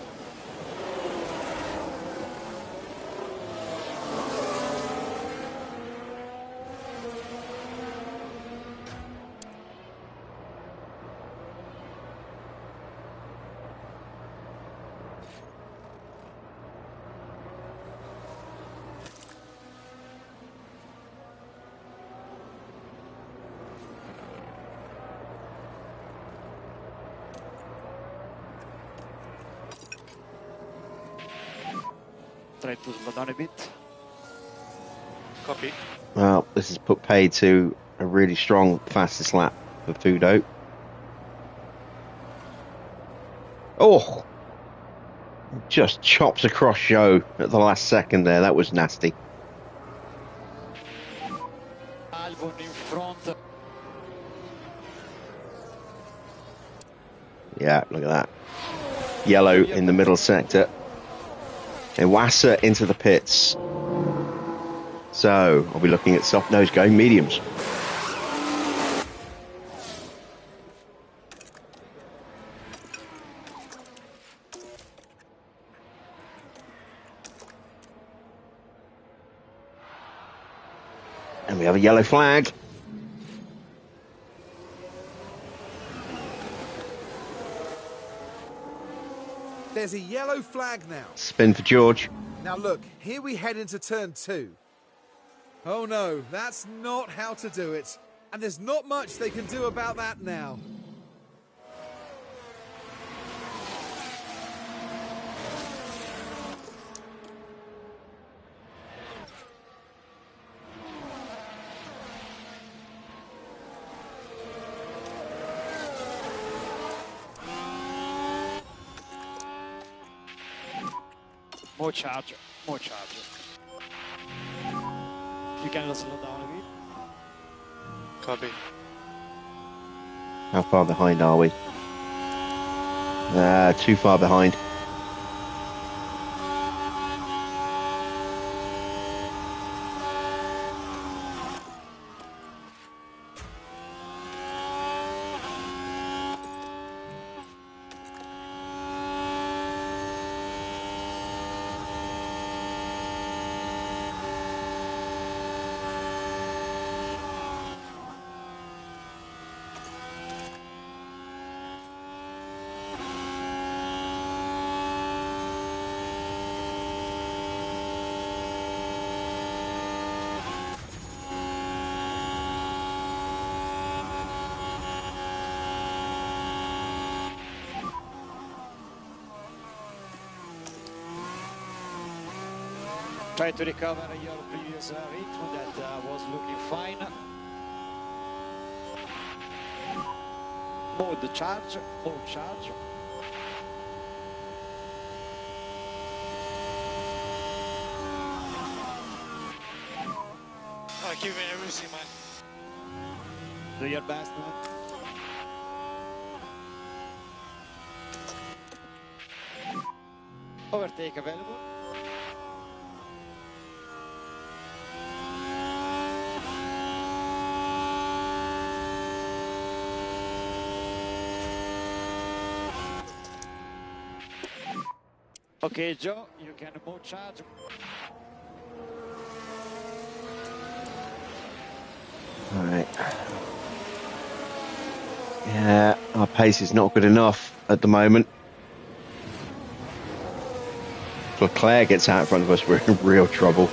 Try to slow down a bit. Copy. Well, this has put paid to a really strong fastest lap for Fudo. Oh! Just chops across Joe at the last second there. That was nasty. Albon in front. Yeah, look at that. Yellow in the middle sector. Iwasa into the pits. So, I'll be looking at soft nose going mediums. And we have a yellow flag. There's a yellow flag now. Spin for George. Now look, here we head into turn 2. Oh no, that's not how to do it. And there's not much they can do about that now. More charge, more charge. You can slow down a bit. Copy. How far behind are we? Too far behind. Try to recover your previous rhythm that was looking fine. Mode charge, mode charge. Oh, give me everything, man. Do your best, man. Overtake available. Okay, Joe, you can mode charge. All right. Yeah, our pace is not good enough at the moment. If Leclerc gets out in front of us, we're in real trouble.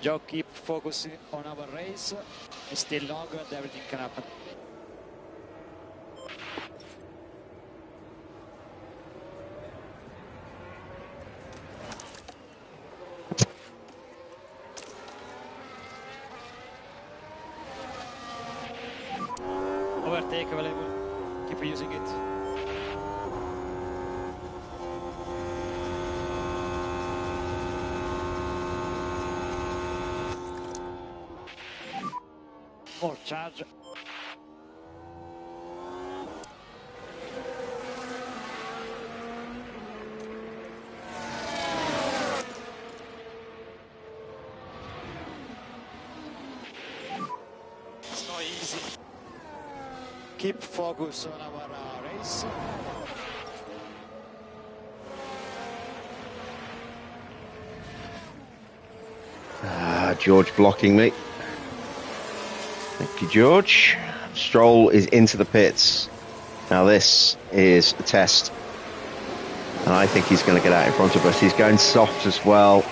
Joe, keep focusing on our race. It's still long and everything can happen. Overtake available. Keep using it. More charge. It's not easy. Keep focus on our race. George blocking me. Thank you, George. Stroll is into the pits. Now this is a test. And I think he's going to get out in front of us. He's going soft as well.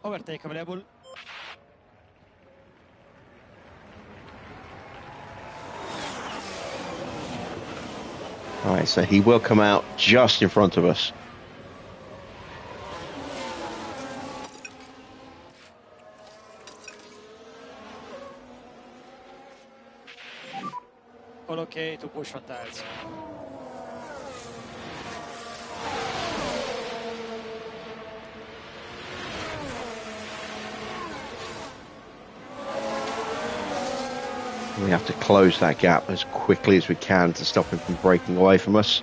Overtake available. All right, so he will come out just in front of us. All okay to push on tires. We have to close that gap as quickly as we can to stop him from breaking away from us.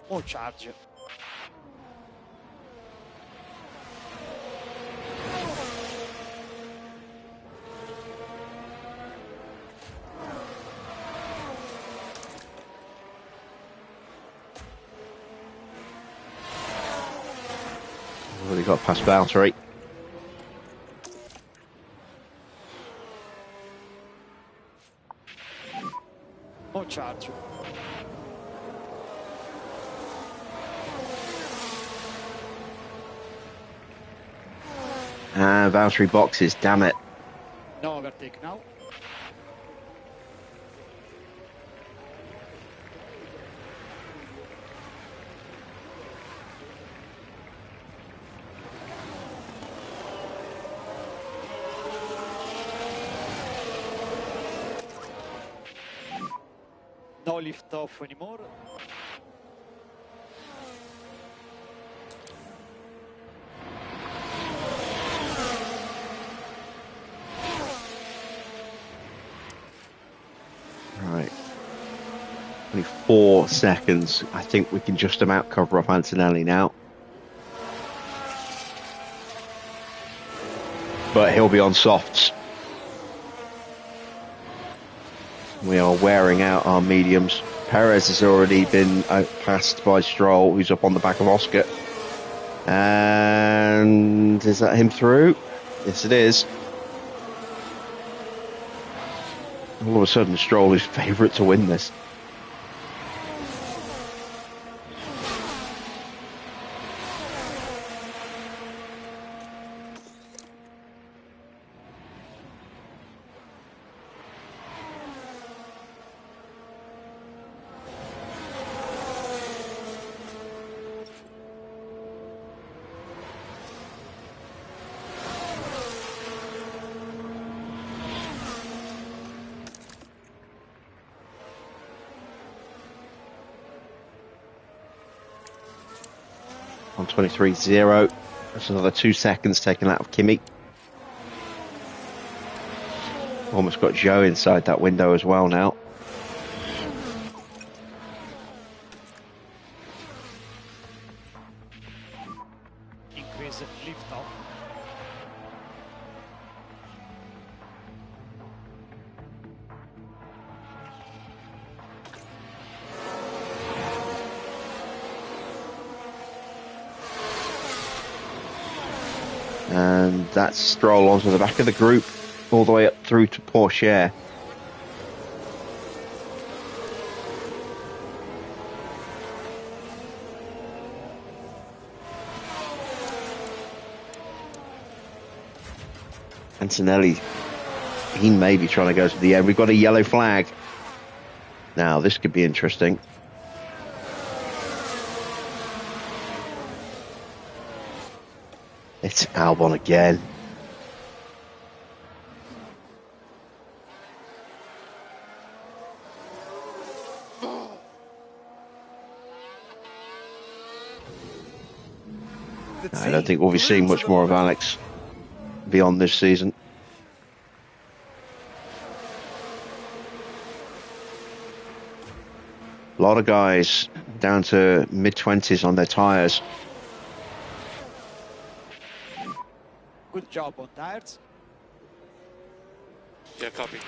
More charge. Already got past Valtteri. More charge. And Valtteri boxes, damn it. No overtake now. No lift off anymore. Right. Only 4 seconds. I think we can just about cover up Antonelli now. But he'll be on softs. We are wearing out our mediums. Perez has already been passed by Stroll, who's up on the back of Oscar. And is that him through? Yes, it is. All of a sudden, Stroll is favourite to win this. on 23.0. That's another 2 seconds taken out of Kimi. Almost got Joe inside that window as well now. Increase lift off. And that's Stroll onto the back of the group, all the way up through to Porsche. Antonelli, he may be trying to go to the end. We've got a yellow flag. Now, this could be interesting. It's Albon again. I don't think we'll be seeing much more of Alex beyond this season. A lot of guys down to mid-20s on their tyres. Good job on tires. Yeah, copy.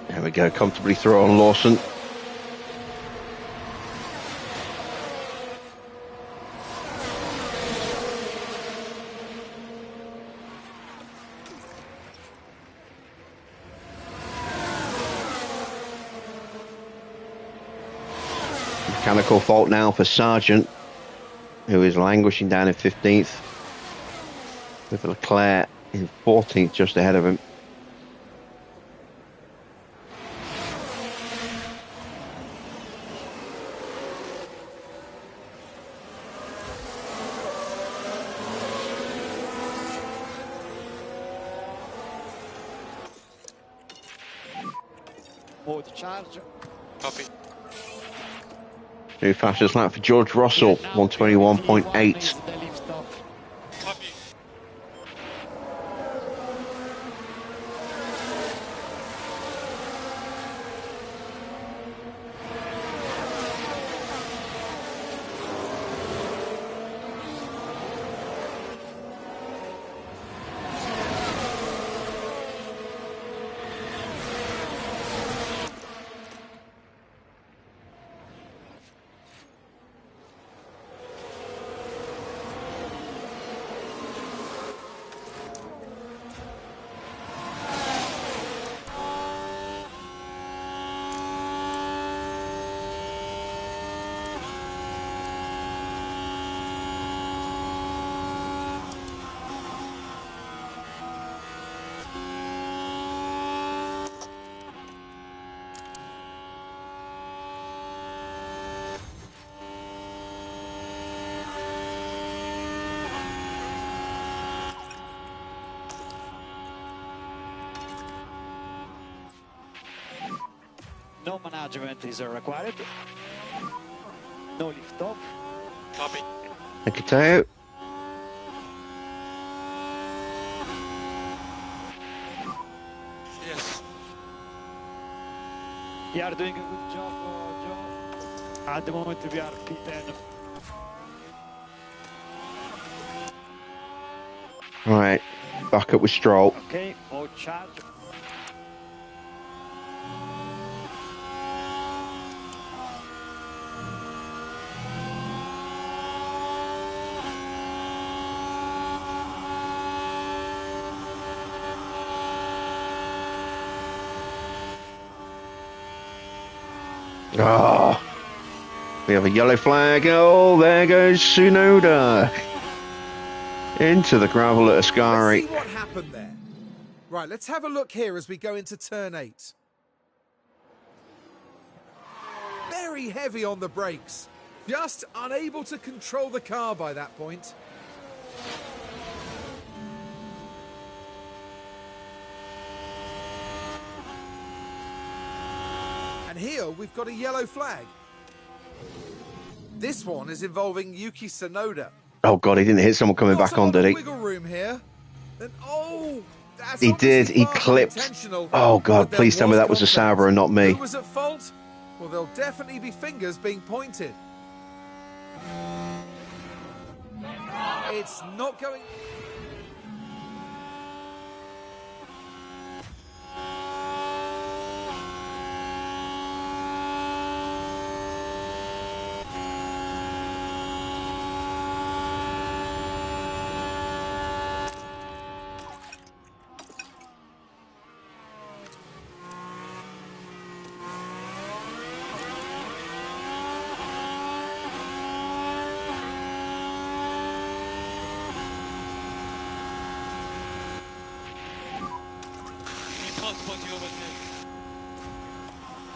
There we go, comfortably through on Lawson. Mechanical fault now for Sargent, who is languishing down in 15th, with Leclerc in 14th just ahead of him. Mode charge. Copy. New fastest lap for George Russell, 121.8. Copy. No management is required. No lift off. Copy. Thank you, Teo. Yes. You are doing a good job, Joe. At the moment we are P10. All right, back up with Stroll. Okay, mode charge. Oh, we have a yellow flag. Oh, there goes Tsunoda into the gravel at Let's Ascari. see what happened there. Right, let's have a look here as we go into turn 8. Very heavy on the brakes. Just unable to control the car by that point. And here we've got a yellow flag. This one is involving Yuki Tsunoda. Oh God, he didn't hit someone coming Not back a on, lot did of he? wiggle room here. And oh, that's He obviously did. He far from clipped. intentional, Oh but God, there please tell me that was a contact. Sauber and not me. Who was at fault? Well, there'll definitely be fingers being pointed. It's not going... You can't put you over there.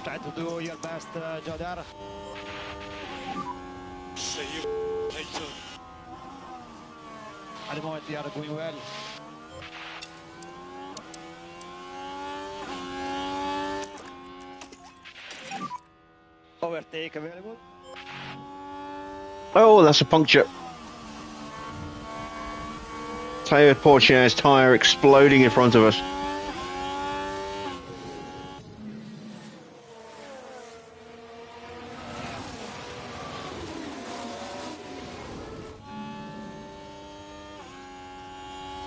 Try to do your best, Jodar. Say you hater. At the moment, they are doing well. Overtake available. Oh, that's a puncture. Teo Porcher's tyre exploding in front of us.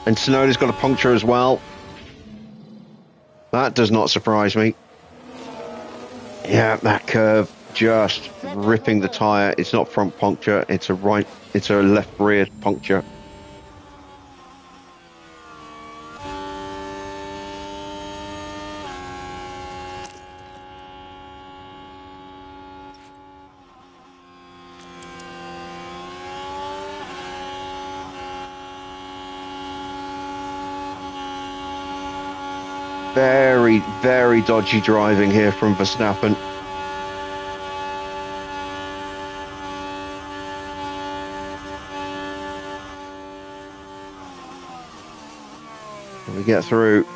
And Tsunoda's got a puncture as well. That does not surprise me. Yeah, that curve just ripping the tyre. It's not front puncture, it's a left rear puncture. Very, very dodgy driving here from Verstappen. Can we get through?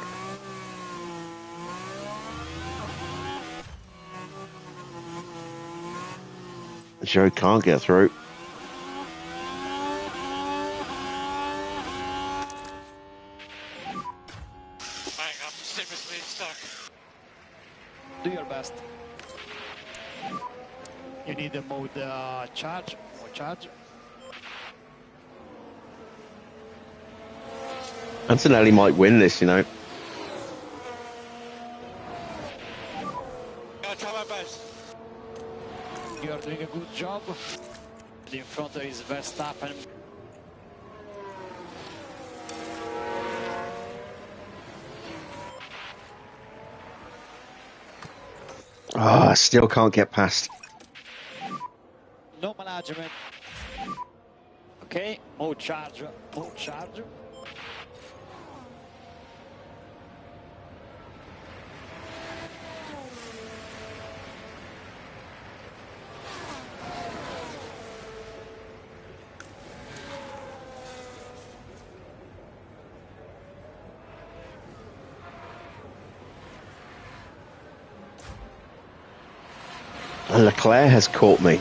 Joe can't get through. I'm seriously stuck. Do your best. You need a mode charge. Mode charge. Antonelli might win this, you know. I'll try my best. You are doing a good job. In front is Verstappen. Ah, still can't get past. No management. Okay, mode charge. Mode charge. And Leclerc has caught me.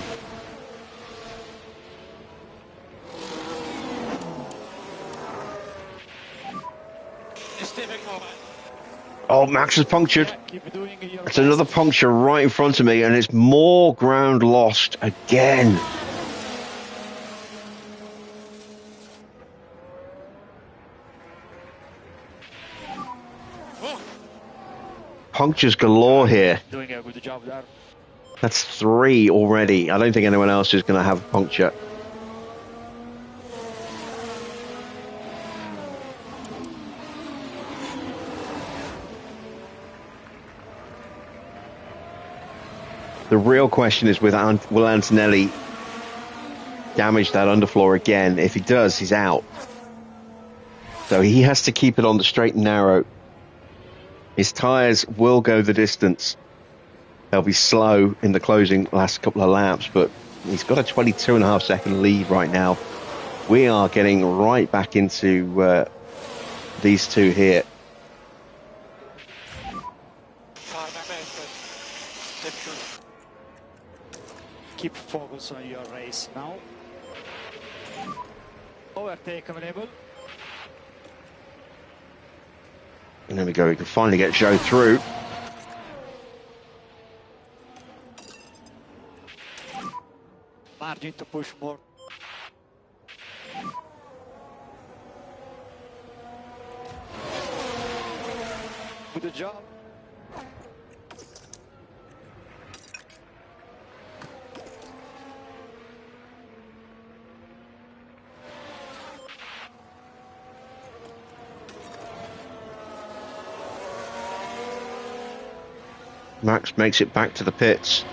It's difficult. Oh, Max is punctured. Keep doing your It's best. another puncture right in front of me, and it's more ground lost again. Oh, Punctures galore here. Doing a good job there. That's 3 already. I don't think anyone else is going to have a puncture. The real question is, will Antonelli damage that underfloor again? If he does, he's out. So he has to keep it on the straight and narrow. His tyres will go the distance. They'll be slow in the closing last couple of laps, but he's got a 22.5-second lead right now. We are getting right back into these two here. Keep focus on your race now. Overtake available. And there we go, we can finally get Joe through. Margin to push more. Good job. Max makes it back to the pits.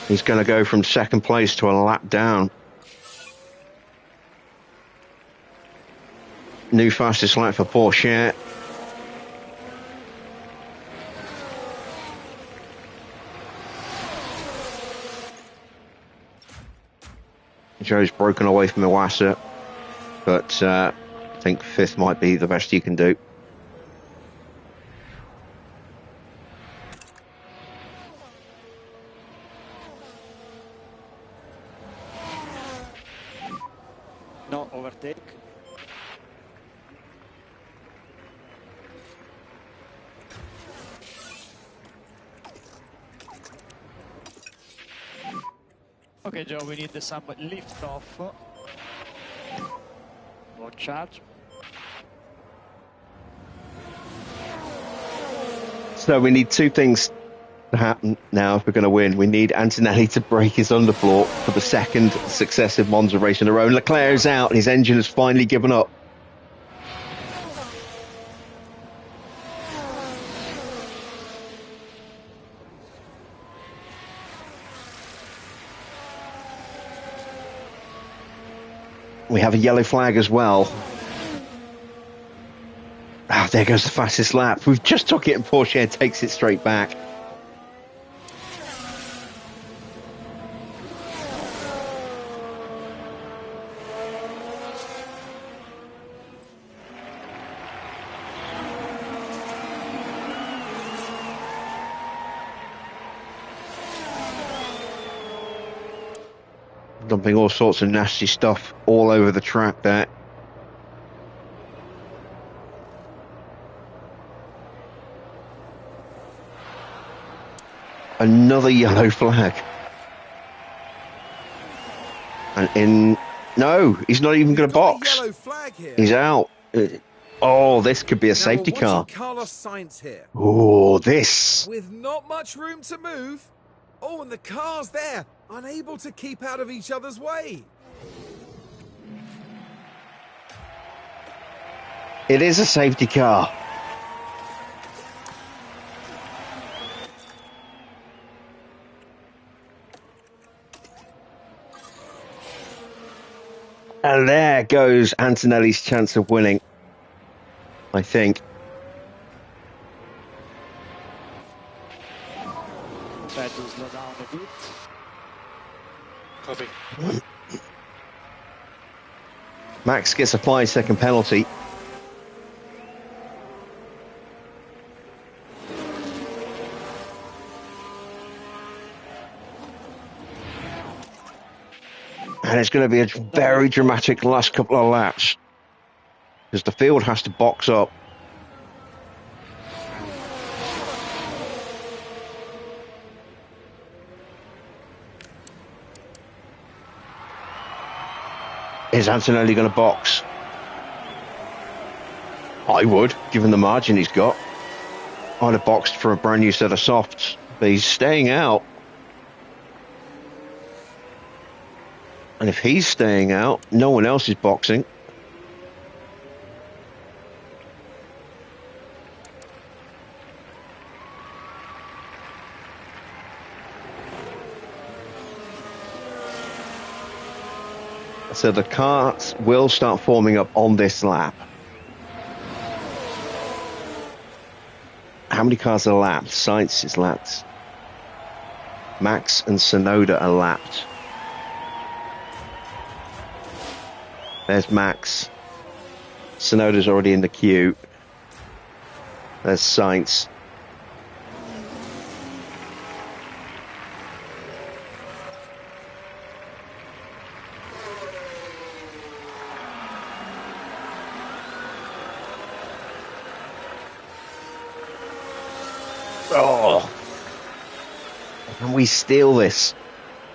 He's going to go from second place to a lap down. New fastest lap for Porsche. Joe's broken away from Iwasa, but I think fifth might be the best you can do. No overtake. Okay, Joe, we need some lift off. More charge. So we need two things to happen now if we're going to win. We need Antonelli to break his underfloor for the second successive Monza race in a row. Leclerc is out. His engine has finally given up. We have a yellow flag as well. Ah, there goes the fastest lap. We've just took it and Porsche takes it straight back. Dumping all sorts of nasty stuff all over the track there. Another yellow flag. And no, he's not even going to box. Yellow flag here. He's out. Oh, this could be a safety we're car. watching Carlos Sainz here. Oh, this. With not much room to move. Oh, and the car's there, unable to keep out of each other's way. It is a safety car. And there goes Antonelli's chance of winning, I think. Try to slow down a bit. Copy. Max gets a 5-second penalty. And it's going to be a very dramatic last couple of laps, because the field has to box up. Is Antonelli going to box? I would, given the margin he's got. I'd have boxed for a brand new set of softs, but he's staying out. And if he's staying out, no one else is boxing. So the cars will start forming up on this lap. How many cars are lapped? Sainz is lapped. Max and Sonoda are lapped. There's Max. Sonoda's already in the queue. There's Sainz. Oh, can we steal this?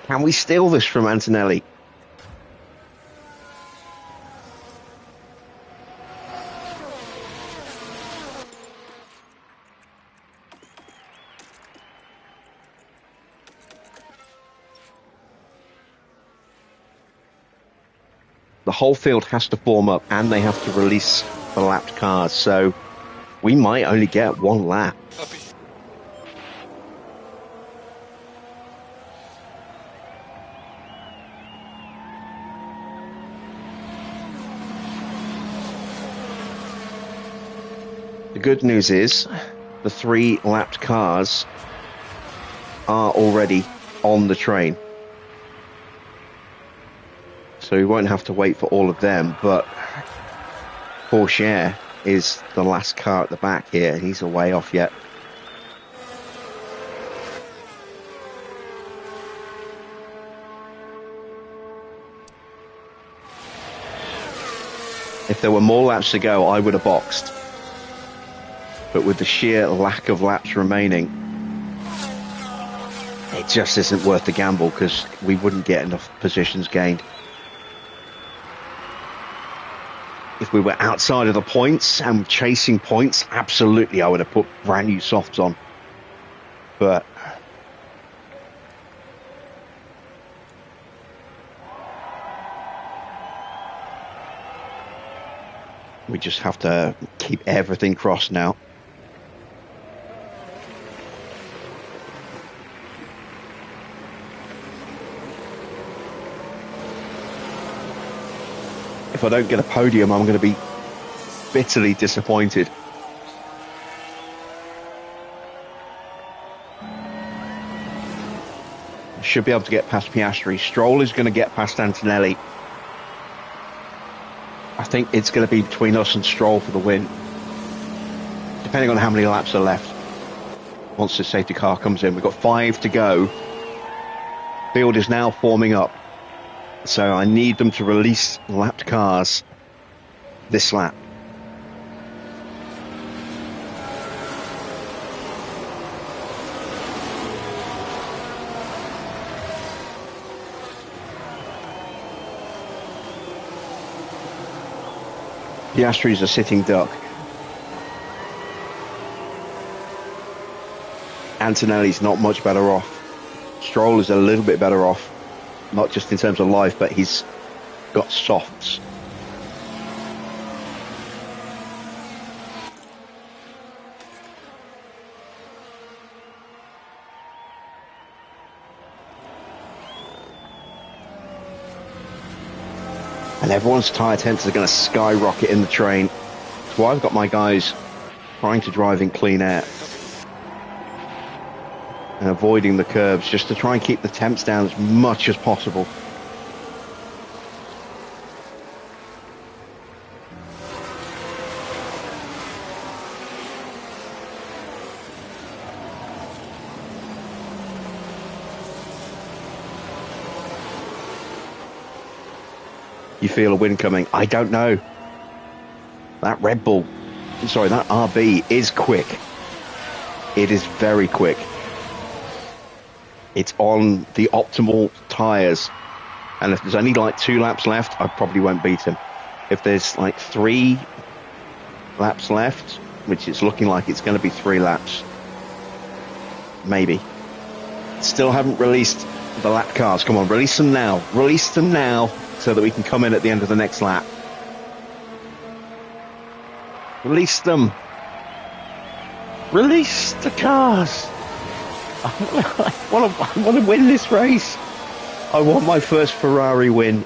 Can we steal this from Antonelli? The whole field has to form up and they have to release the lapped cars, so we might only get one lap. Copy. The good news is the 3 lapped cars are already on the train. So we won't have to wait for all of them, but Porsche is the last car at the back here, and he's a way off yet. If there were more laps to go, I would have boxed. But with the sheer lack of laps remaining, it just isn't worth the gamble because we wouldn't get enough positions gained. If we were outside of the points and chasing points, absolutely I would have put brand new softs on. But we just have to keep everything crossed now. If I don't get a podium, I'm going to be bitterly disappointed. I should be able to get past Piastri. Stroll is going to get past Antonelli. I think it's going to be between us and Stroll for the win, depending on how many laps are left. Once the safety car comes in, we've got 5 to go. Field is now forming up. So I need them to release lapped cars this lap. Piastri's a sitting duck. Antonelli's not much better off. Stroll is a little bit better off. Not just in terms of life, but he's got softs. And everyone's tyre temps are going to skyrocket in the train. So I've got my guys trying to drive in clean air and avoiding the curbs just to try and keep the temps down as much as possible. You feel a win coming? I don't know. That Red Bull, sorry, that RB is quick. It is very quick. It's on the optimal tyres. And if there's only like 2 laps left, I probably won't beat him. If there's like 3 laps left, which it's looking like it's going to be 3 laps, maybe. Still haven't released the lap cars. Come on, release them now. Release them now so that we can come in at the end of the next lap. Release them. Release the cars. I want to win this race. I want my first Ferrari win.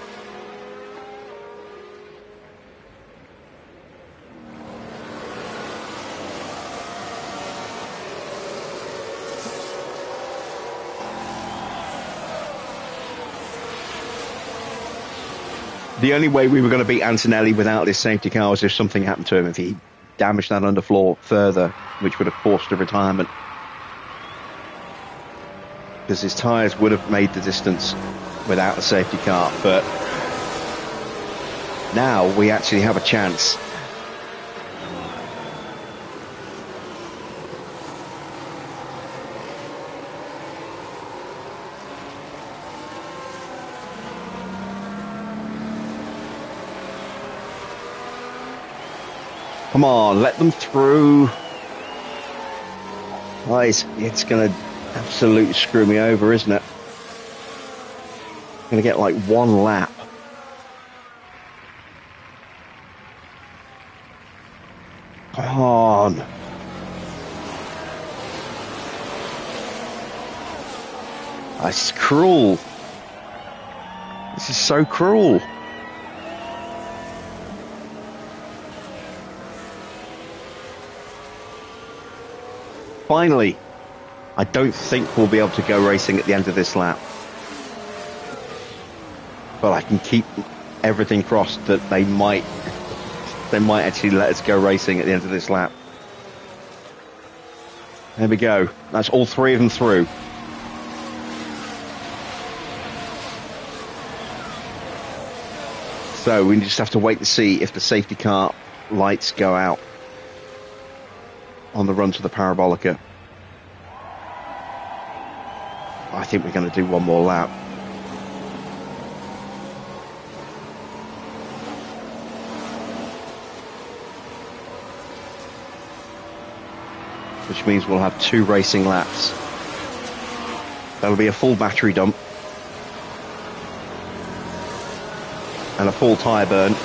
The only way we were going to beat Antonelli without this safety car was if something happened to him, if he damaged that underfloor further, which would have forced a retirement. Because his tyres would have made the distance without a safety car, but now we actually have a chance. Come on, let them through. Oh, it's going to absolutely screw me over, isn't it? Going to get like one lap. Come on. That's cruel. This is so cruel. Finally, I don't think we'll be able to go racing at the end of this lap. But I can keep everything crossed that they might actually let us go racing at the end of this lap. There we go. That's all three of them through. So we just have to wait to see if the safety car lights go out on the run to the Parabolica. I think we're going to do one more lap. Which means we'll have 2 racing laps. That'll be a full battery dump. And a full tyre burn.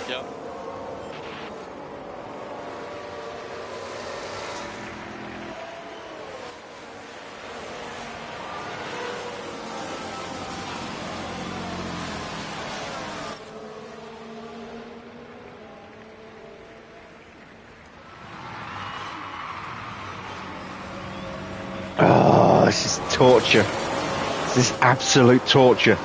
Yeah. Oh, this is torture. This is absolute torture.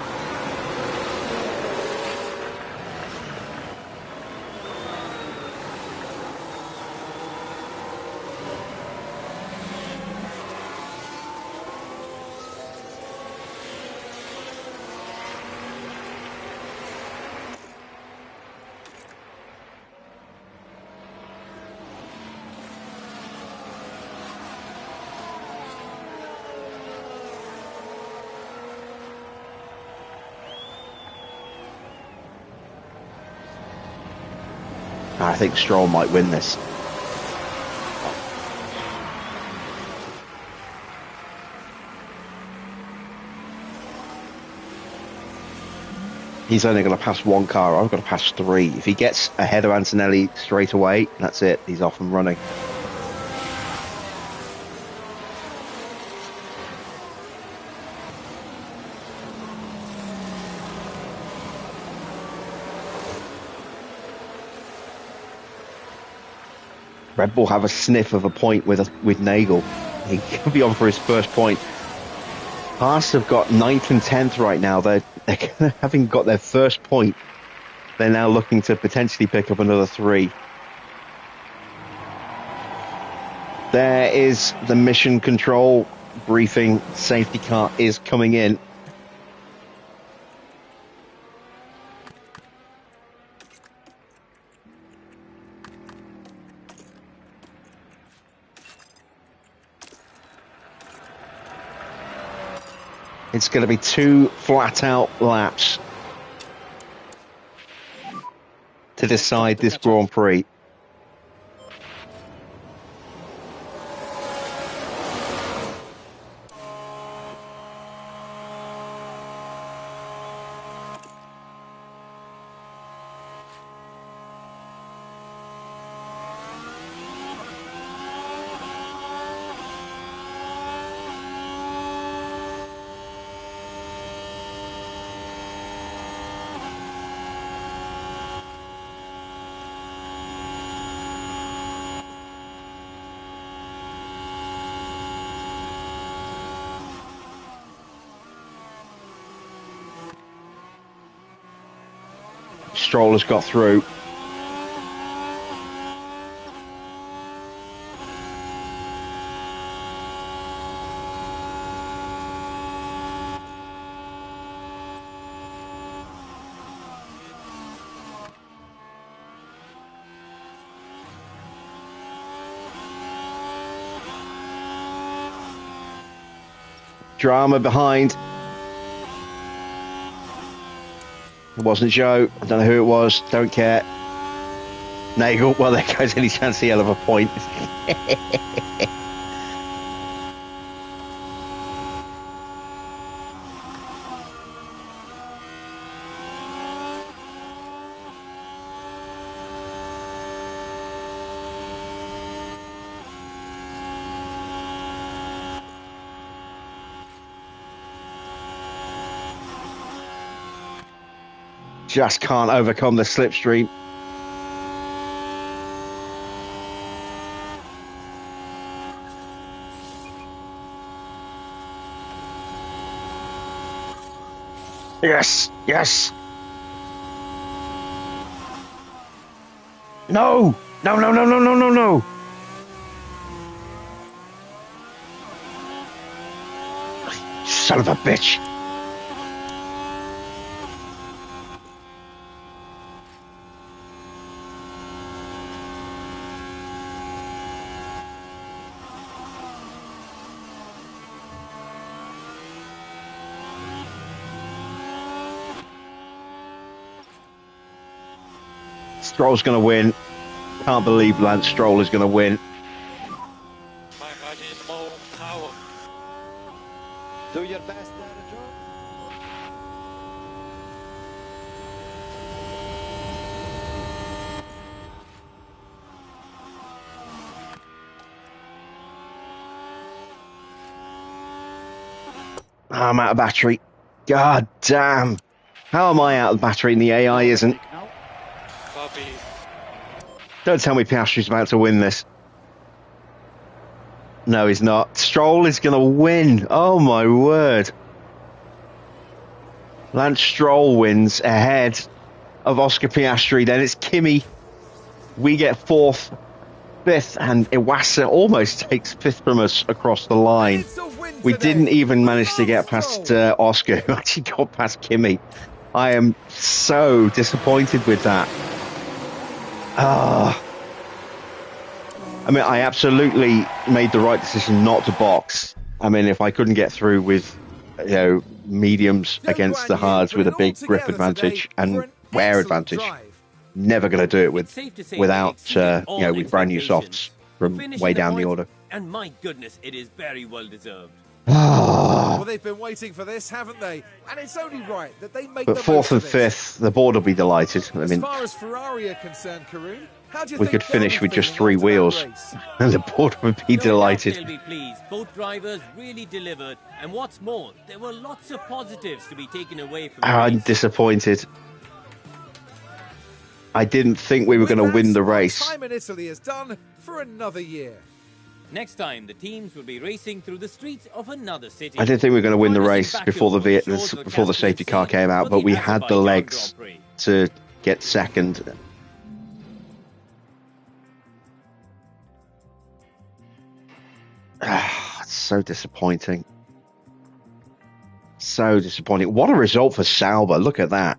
I think Stroll might win this. He's only going to pass one car. I've got to pass 3. If he gets ahead of Antonelli straight away, that's it. He's off and running. Red Bull have a sniff of a point with Nagel. He could be on for his first point. Haas have got 9th and 10th right now. They're having got their first point. They're now looking to potentially pick up another 3. There is the mission control briefing. Safety car is coming in. It's going to be 2 flat-out laps to decide this Grand Prix. Stroll has got through. Drama behind. It wasn't Joe. I don't know who it was. Don't care. Nagel. Well, there goes any chance hell of a point. Just can't overcome the slipstream. Yes, yes. No, no, no, no, no, no, no, no. Son of a bitch. Stroll's going to win. Can't believe Lance Stroll is going to win. My body is more power. Do your best there, Joe. I'm out of battery. God damn. How am I out of battery and the AI isn't? Copy. Don't tell me Piastri's about to win this. No, he's not. Stroll is going to win. Oh, my word. Lance Stroll wins ahead of Oscar Piastri. Then it's Kimi. We get fourth, fifth, and Iwasa almost takes fifth from us across the line. We didn't even manage to get past Oscar, who actually got past Kimi. I am so disappointed with that. I mean, I absolutely made the right decision not to box. I mean, if I couldn't get through with, mediums against the hards with a big grip advantage and wear advantage, never going to do it without, with brand new softs from way down the order. And my goodness, it is very well deserved. Well, they've been waiting for this, haven't they? And it's only right that they make But the fourth and most of it. fifth, the board will be delighted. I mean, As far as Ferrari are concerned, Karun, how do you we think could finish they'll be with just feeling 3 after that wheels, race? and the board would be No doubt delighted. they'll be pleased. Both drivers really delivered, and what's more, there were lots of positives to be taken away from the I'm race. disappointed. I didn't think we were going to With win that, the our race. time in Italy is done for another year. Next time, the teams will be racing through the streets of another city. I didn't think we were going to win the Join us in race Baku before for the short before the safety car came out, for but the we had the Azerbaijan legs Grand Prix. to get second. It's so disappointing. So disappointing. What a result for Sauber. Look at that.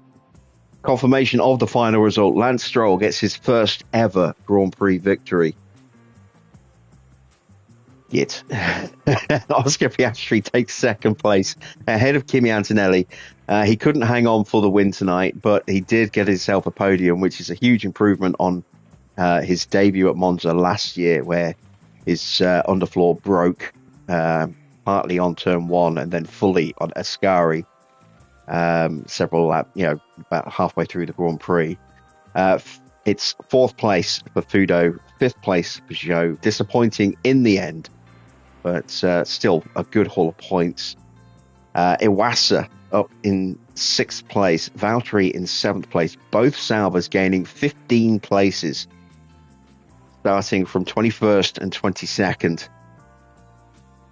Confirmation of the final result. Lance Stroll gets his first ever Grand Prix victory. Yet Oscar Piastri takes second place ahead of Kimi Antonelli. He couldn't hang on for the win tonight, but he did get himself a podium, which is a huge improvement on his debut at Monza last year, where his underfloor broke partly on turn 1 and then fully on Ascari several about halfway through the Grand Prix. It's fourth place for Fudo, fifth place for Zhou. Disappointing in the end, but still a good haul of points. Iwasa up in sixth place, Valtteri in seventh place. Both Saubers gaining 15 places, starting from 21st and 22nd.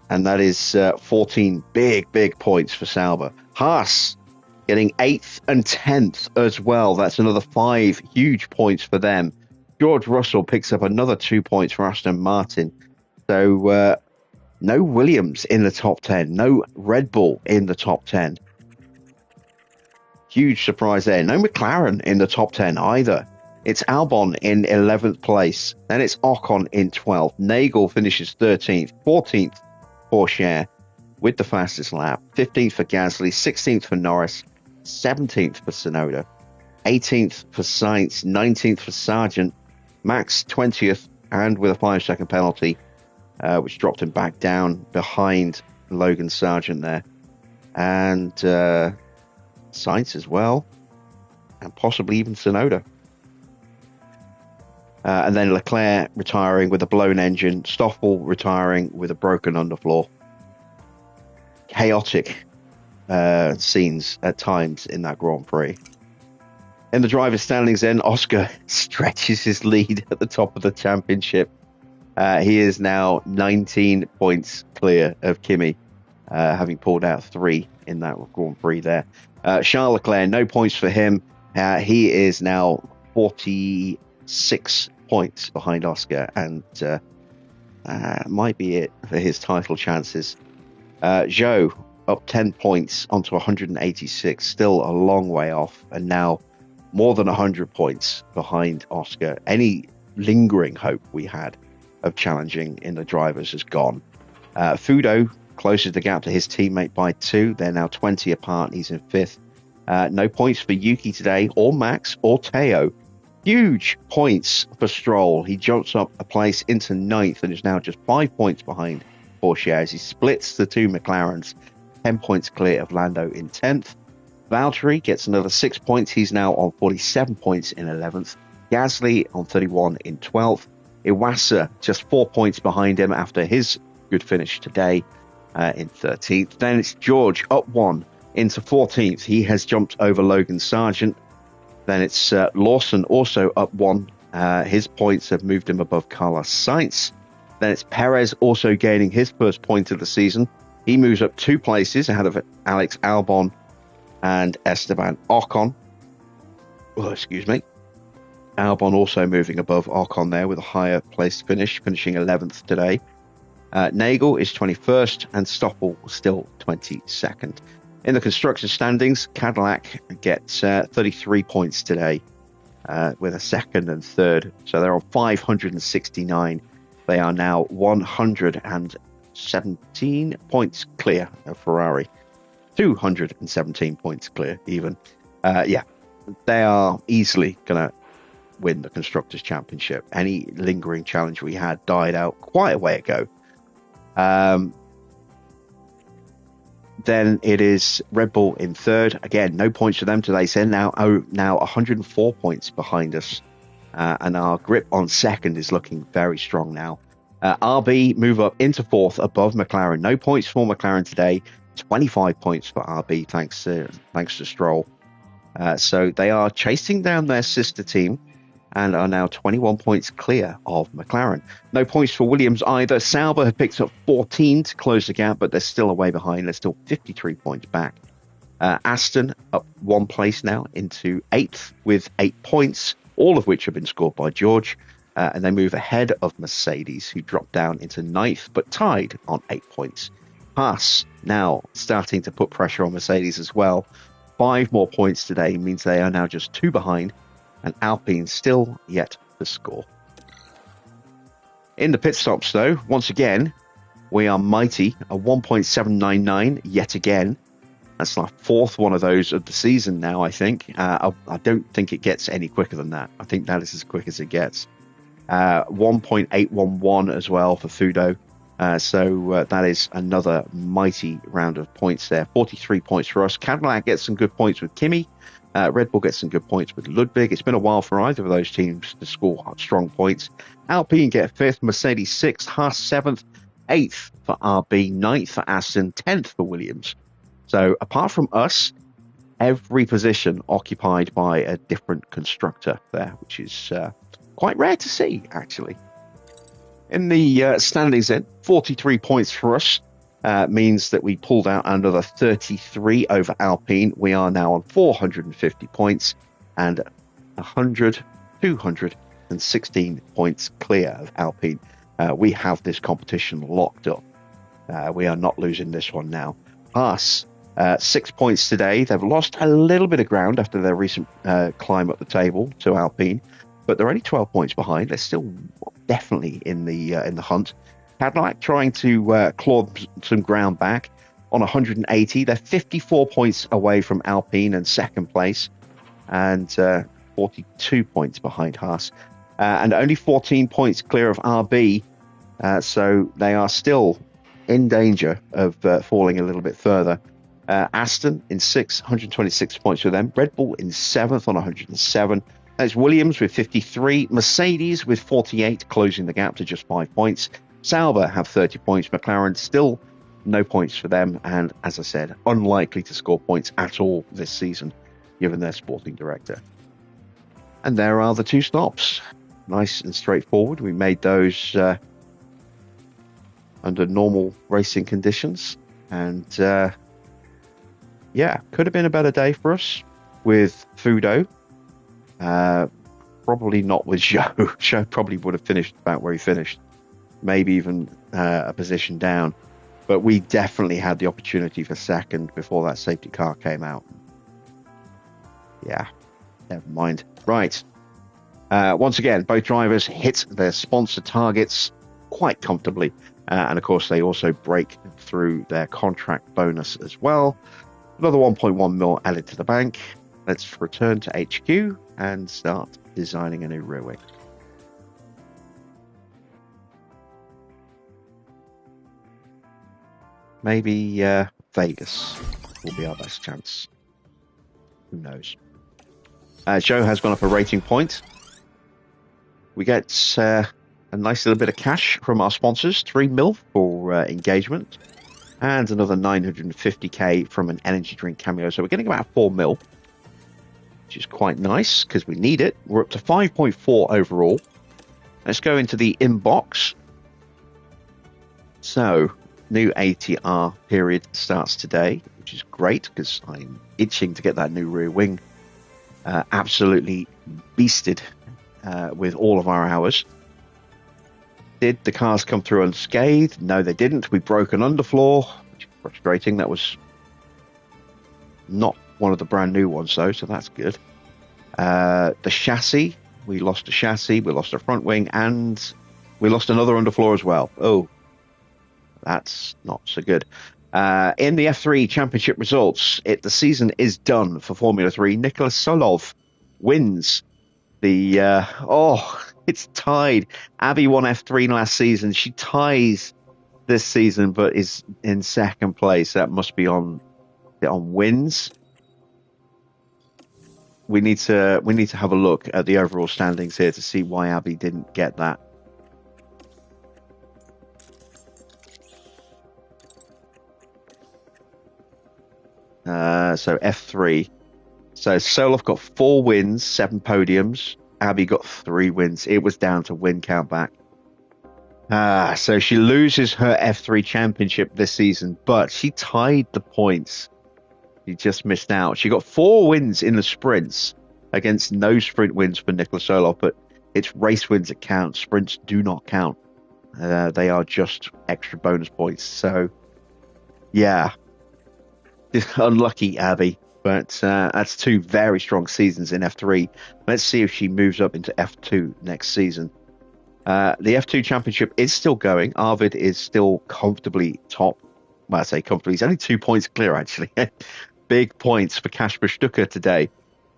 And that is 14 big points for Sauber. Haas getting 8th and 10th as well. That's another 5 huge points for them. George Russell picks up another 2 points for Aston Martin. So no Williams in the top 10. No Red Bull in the top 10. Huge surprise there. No McLaren in the top 10 either. It's Albon in 11th place. Then it's Ocon in 12th. Nagel finishes 13th. 14th, Porsche with the fastest lap. 15th for Gasly. 16th for Norris. 17th for Tsunoda. 18th for Sainz. 19th for Sargent. Max 20th, and with a 5-second penalty, which dropped him back down behind Logan Sargent there. And Sainz as well, and possibly even Tsunoda. And then Leclerc retiring with a blown engine, Stoffel retiring with a broken underfloor. Chaotic scenes at times in that Grand Prix. In the driver's standings then, Oscar stretches his lead at the top of the championship. He is now 19 points clear of Kimi, having pulled out 3 in that Grand Prix there. Charles Leclerc, no points for him. He is now 46 points behind Oscar, and might be it for his title chances. Zhou up 10 points onto 186, still a long way off, and now more than 100 points behind Oscar. Any lingering hope we had of challenging in the drivers is gone. Fudo closes the gap to his teammate by 2. They're now 20 apart. He's in 5th. No points for Yuki today, or Max, or Teo. Huge points for Stroll. He jumps up a place into 9th and is now just 5 points behind Porsche as he splits the 2 McLarens. 10 points clear of Lando in 10th. Valtteri gets another 6 points. He's now on 47 points in 11th. Gasly on 31 in 12th. Iwasa just 4 points behind him after his good finish today in 13th. Then it's George up 1 into 14th. He has jumped over Logan Sargent. Then it's Lawson also up 1. His points have moved him above Carlos Sainz. Then it's Perez also gaining his first point of the season. He moves up 2 places ahead of Alex Albon and Esteban Ocon. Oh, excuse me. Albon also moving above Ocon there with a higher place finish, finishing 11th today. Nagel is 21st and Stoffel still 22nd. In the construction standings, Cadillac gets 33 points today with a 2nd and 3rd. So they're on 569. They are now 117 points clear of Ferrari. 217 points clear even. Yeah, they are easily going to win the Constructors' Championship. Any lingering challenge we had died out quite a way ago. Then it is Red Bull in 3rd. Again, no points for them today. So now 104 points behind us. And our grip on 2nd is looking very strong now. RB move up into 4th above McLaren. No points for McLaren today. 25 points for RB thanks to Stroll. So they are chasing down their sister team and are now 21 points clear of McLaren. No points for Williams either. Sauber have picked up 14 to close the gap, but they're still away behind. They're still 53 points back. Aston up 1 place now into 8th with 8 points, all of which have been scored by George. And they move ahead of Mercedes, who dropped down into 9th, but tied on 8 points. Haas now starting to put pressure on Mercedes as well. 5 more points today means they are now just 2 behind, and Alpine still yet to score. In the pit stops, though, once again, we are mighty, a 1.799 yet again. That's our 4th one of those of the season now, I think. I don't think it gets any quicker than that. I think that is as quick as it gets. 1.811 as well for Fudo. So that is another mighty round of points there. 43 points for us. Cadillac gets some good points with Kimi. Red Bull gets some good points with Ludwig. It's been a while for either of those teams to score strong points. Alpine get 5th, Mercedes 6th, Haas 7th, 8th for RB, 9th for Aston, 10th for Williams. So apart from us, every position occupied by a different constructor there, which is quite rare to see, actually. In the standings then, 43 points for us. means that we pulled out another 33 over Alpine. We are now on 450 points and 216 points clear of Alpine. We have this competition locked up. We are not losing this one now. Haas, 6 points today. They've lost a little bit of ground after their recent climb up the table to Alpine, but they're only 12 points behind. They're still definitely in the hunt. Cadillac trying to claw some ground back on 180. They're 54 points away from Alpine in second place, and 42 points behind Haas, and only 14 points clear of RB. So they are still in danger of falling a little bit further. Aston in 6th, 126 points for them. Red Bull in 7th on 107. There's Williams with 53. Mercedes with 48, closing the gap to just 5 points. Sauber have 30 points. McLaren still no points for them. And as I said, unlikely to score points at all this season, given their sporting director. And there are the two stops. Nice and straightforward. We made those under normal racing conditions. And yeah, could have been a better day for us with Fudo. Probably not with Zhou. Zhou probably would have finished about where he finished. Maybe even a position down. But we definitely had the opportunity for second before that safety car came out. Yeah, never mind. Right. Once again, both drivers hit their sponsor targets quite comfortably. And of course, they also break through their contract bonus as well. Another 1.1 mil added to the bank. Let's return to HQ and start designing a new rear wing. Maybe Vegas will be our best chance. Who knows? Joe has gone up a rating point. We get a nice little bit of cash from our sponsors, 3 mil for engagement, and another 950k from an energy drink cameo. So we're getting about 4 mil, which is quite nice because we need it. We're up to 5.4 overall. Let's go into the inbox. So, new ATR period starts today, which is great because I'm itching to get that new rear wing absolutely beasted with all of our hours. Did the cars come through unscathed? No, they didn't. We broke an underfloor, which is frustrating. That was not one of the brand new ones, though, so that's good. The chassis, we lost a chassis, we lost a front wing, and we lost another underfloor as well. Oh, that's not so good. In the F3 Championship results, the season is done for Formula 3. Nicholas Solov wins the... it's tied. Abby won F3 last season. She ties this season, but is in second place. That must be on wins. We need to have a look at the overall standings here to see why Abby didn't get that. So F3. So Solov got 4 wins, 7 podiums. Abby got 3 wins. It was down to win count back. So she loses her F3 championship this season, but she tied the points. She just missed out. She got 4 wins in the sprints against no sprint wins for Nicholas Solov, but it's race wins that count. Sprints do not count. They are just extra bonus points. So, yeah. Unlucky, Abby. But that's 2 very strong seasons in F3. Let's see if she moves up into F2 next season. The F2 championship is still going. Arvid is still comfortably top. Well, I say comfortably. He's only 2 points clear, actually. Big points for Kasper Stucker today.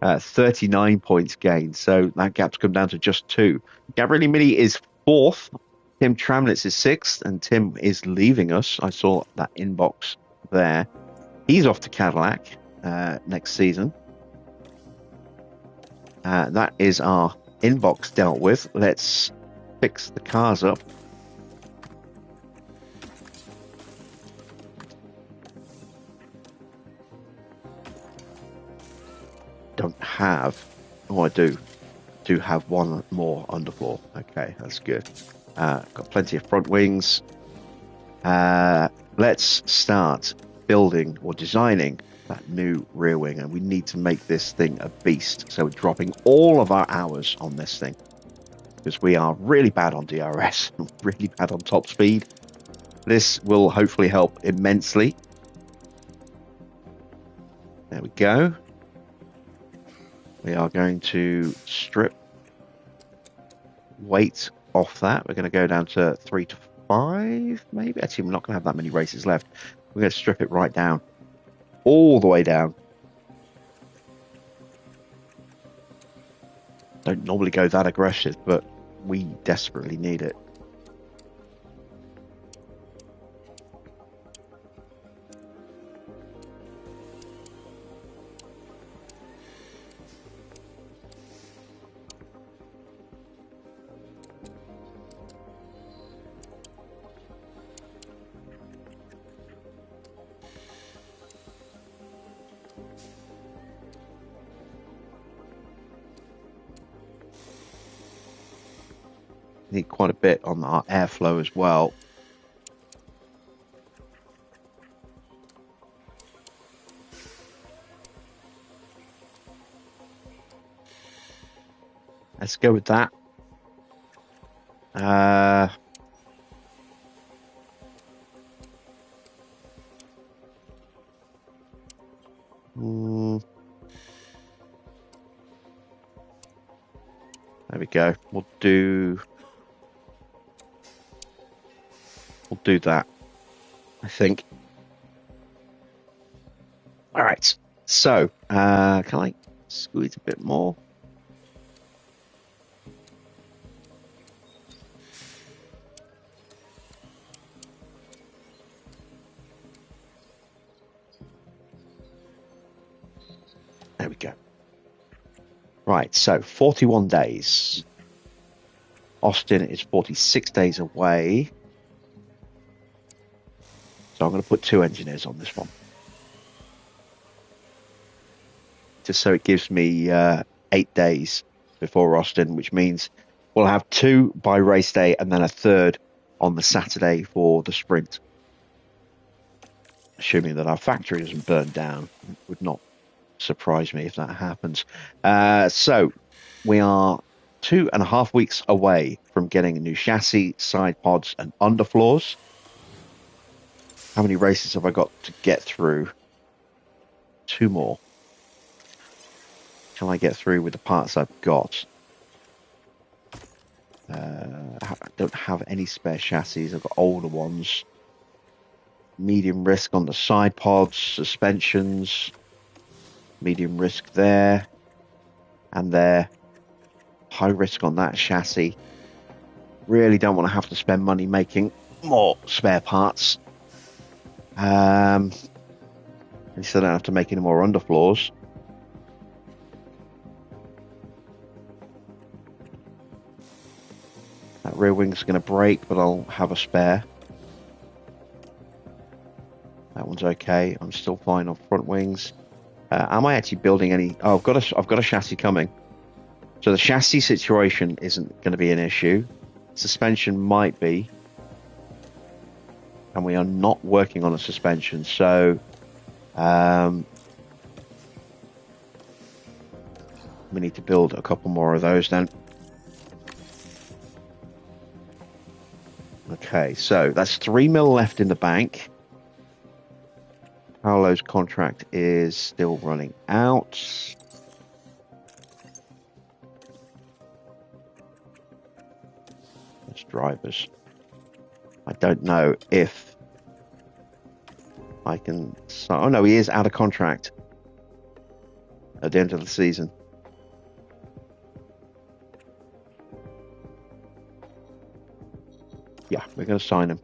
39 points gained. So that gap's come down to just 2. Gabriele Mini is 4th. Tim Tramnitz is 6th. And Tim is leaving us. I saw that inbox there. He's off to Cadillac next season. That is our inbox dealt with. Let's fix the cars up. Don't have... Oh, I do. Do have 1 more underfloor. Okay, that's good. Got plenty of front wings. Let's start building or designing that new rear wing, and we need to make this thing a beast. So we're dropping all of our hours on this thing because we are really bad on DRS, really bad on top speed. This will hopefully help immensely. There we go. We are going to strip weight off that. We're going to go down to 3 to 5, maybe. Actually, we're not going to have that many races left. We're going to strip it right down, all the way down. Don't normally go that aggressive, but we desperately need it. Need quite a bit on our airflow as well. Let's go with that. There we go. We'll do that, I think. All right. So, can I squeeze a bit more? There we go. Right, so 41 days. Austin is 46 days away. So I'm going to put 2 engineers on this one. Just so it gives me 8 days before Austin, which means we'll have 2 by race day and then a 3rd on the Saturday for the sprint. Assuming that our factory doesn't burn down. It would not surprise me if that happens. So we are 2.5 weeks away from getting a new chassis, side pods, and underfloors. How many races have I got to get through? 2 more. Can I get through with the parts I've got? I don't have any spare chassis. I've got older ones. Medium risk on the side pods, suspensions. Medium risk there and there. High risk on that chassis. Really don't want to have to spend money making more spare parts. At least I don't have to make any more underfloors. That rear wing's going to break, but I'll have a spare. That one's okay. I'm still fine on front wings. Am I actually building any? Oh, I've got a chassis coming. So the chassis situation isn't going to be an issue. Suspension might be. And we are not working on a suspension. So we need to build a couple more of those then. Okay, so that's 3 mil left in the bank. Paolo's contract is still running out. That's drivers. I don't know if I can... Oh no, he is out of contract at the end of the season. Yeah, we're going to sign him.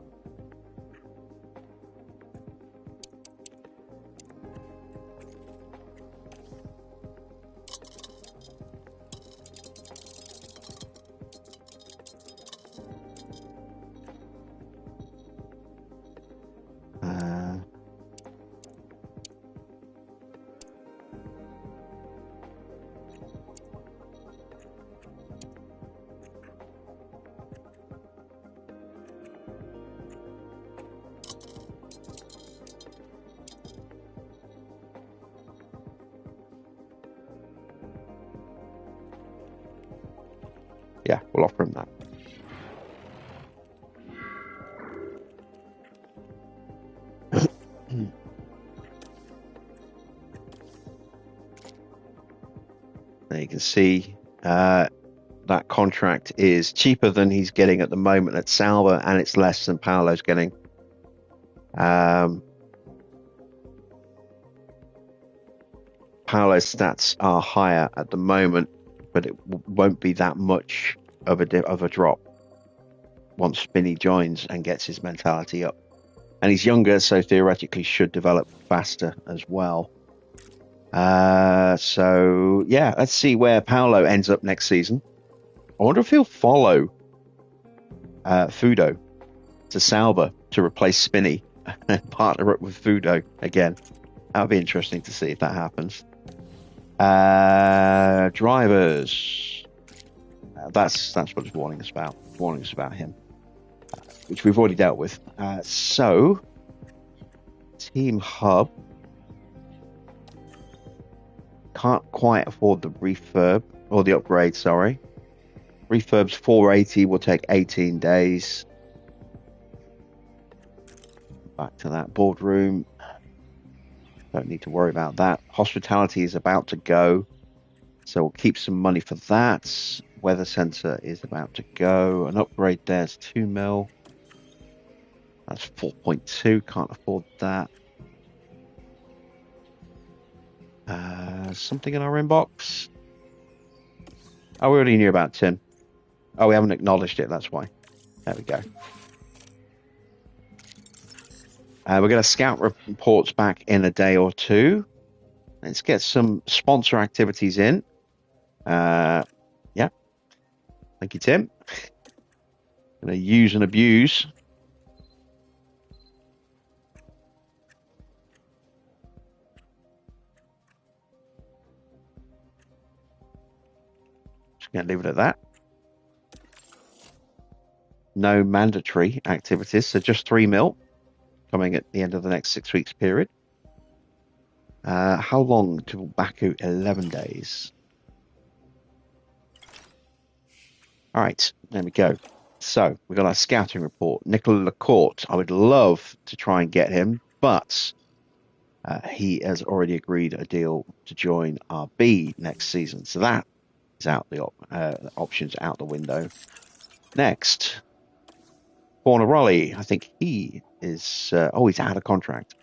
Yeah, we'll offer him that. There you can see that contract is cheaper than he's getting at the moment at Sauber, and it's less than Paolo's getting. Paolo's stats are higher at the moment, but it won't be that much of a drop once Spinney joins and gets his mentality up. And he's younger, so theoretically should develop faster as well. So yeah, let's see where Paolo ends up next season. I wonder if he'll follow Fudo to Sauber to replace Spinney and partner up with Fudo again. That would be interesting to see if that happens. Drivers. That's what it's warning us about. Warning us about him, which we've already dealt with. So, Team Hub can't quite afford the refurb or the upgrade. Sorry, refurb's 480 will take 18 days. Back to that boardroom. Don't need to worry about that. Hospitality is about to go, so we'll keep some money for that. Weather sensor is about to go. An upgrade there's 2 mil. That's 4.2. Can't afford that. Something in our inbox. Oh, we already knew about Tim. Oh, we haven't acknowledged it. That's why. There we go. We're going to scout reports back in a day or two. Let's get some sponsor activities in. Yeah. Thank you, Tim. Going to use and abuse. Just going to leave it at that. No mandatory activities, so just 3 mil coming at the end of the next 6 weeks period. How long to Baku? 11 days. All right, there we go. So we've got our scouting report. Nicola Lacourt. I would love to try and get him, but he has already agreed a deal to join RB next season. So that is out the options out the window. Next, Fornaroli. I think he is. He's out of contract.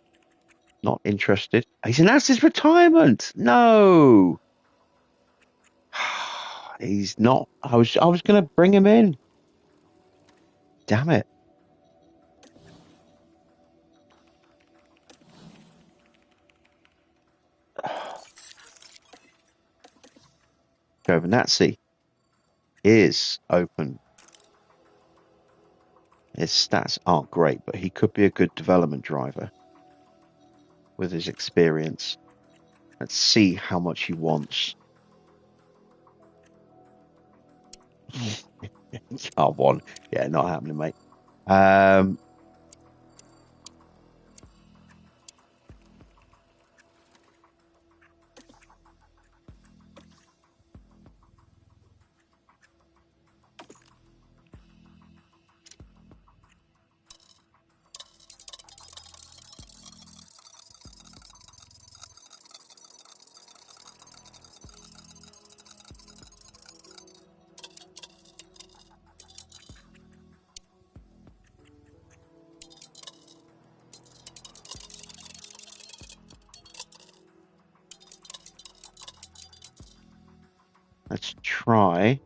Not interested. He's announced his retirement. No. He's not. I was going to bring him in. Damn it. Giovinazzi is open. His stats aren't great, but he could be a good development driver with his experience. Let's see how much he wants. R1. Yeah, not happening, mate. Let's try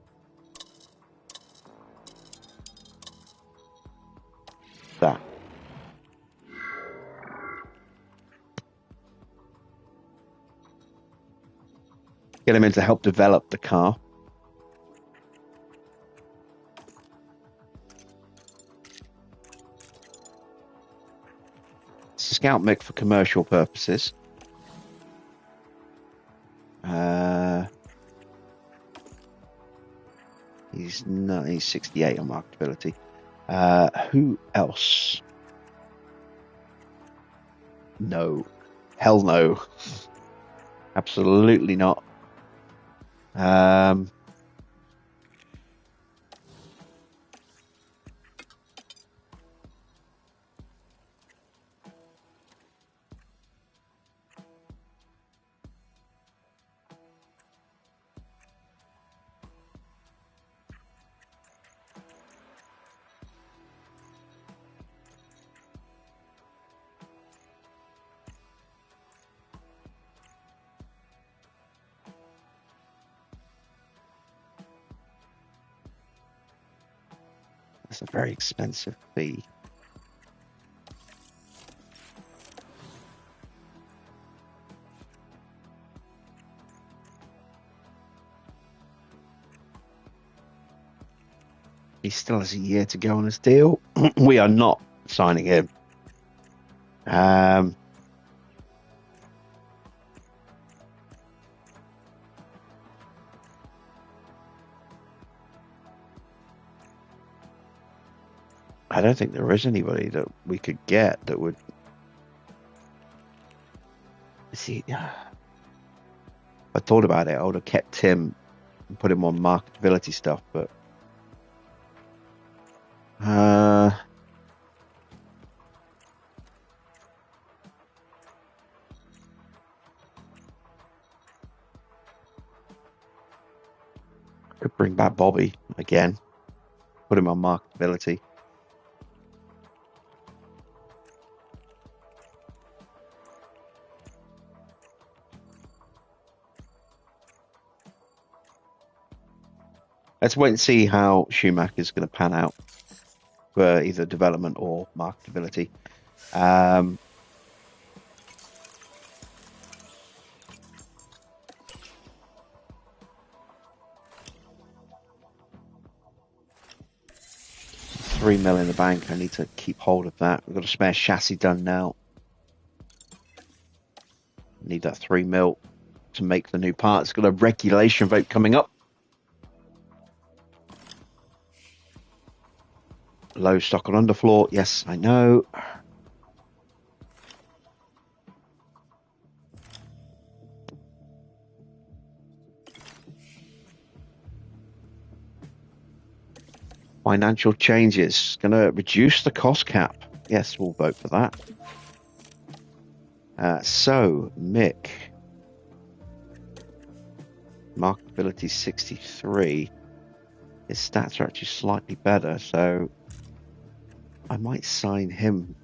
that. Get him in to help develop the car. It's a Scout Mick for commercial purposes. He's 68 on marketability. Who else? No. Hell no. Absolutely not. It's a very expensive fee. He still has a year to go on his deal. We are not signing him. I don't think there is anybody that we could get that would. See, I thought about it. I would have kept him and put him on marketability stuff, but could bring back Bobby again, put him on marketability. Let's wait and see how Schumacher is going to pan out for either development or marketability. $3 million in the bank. I need to keep hold of that. We've got a spare chassis done now. Need that $3 million to make the new parts. Got a regulation vote coming up. Low stock on underfloor. Yes, I know. Financial changes. Going to reduce the cost cap. Yes, we'll vote for that. So, Mick. Marketability 63. His stats are actually slightly better, so I might sign him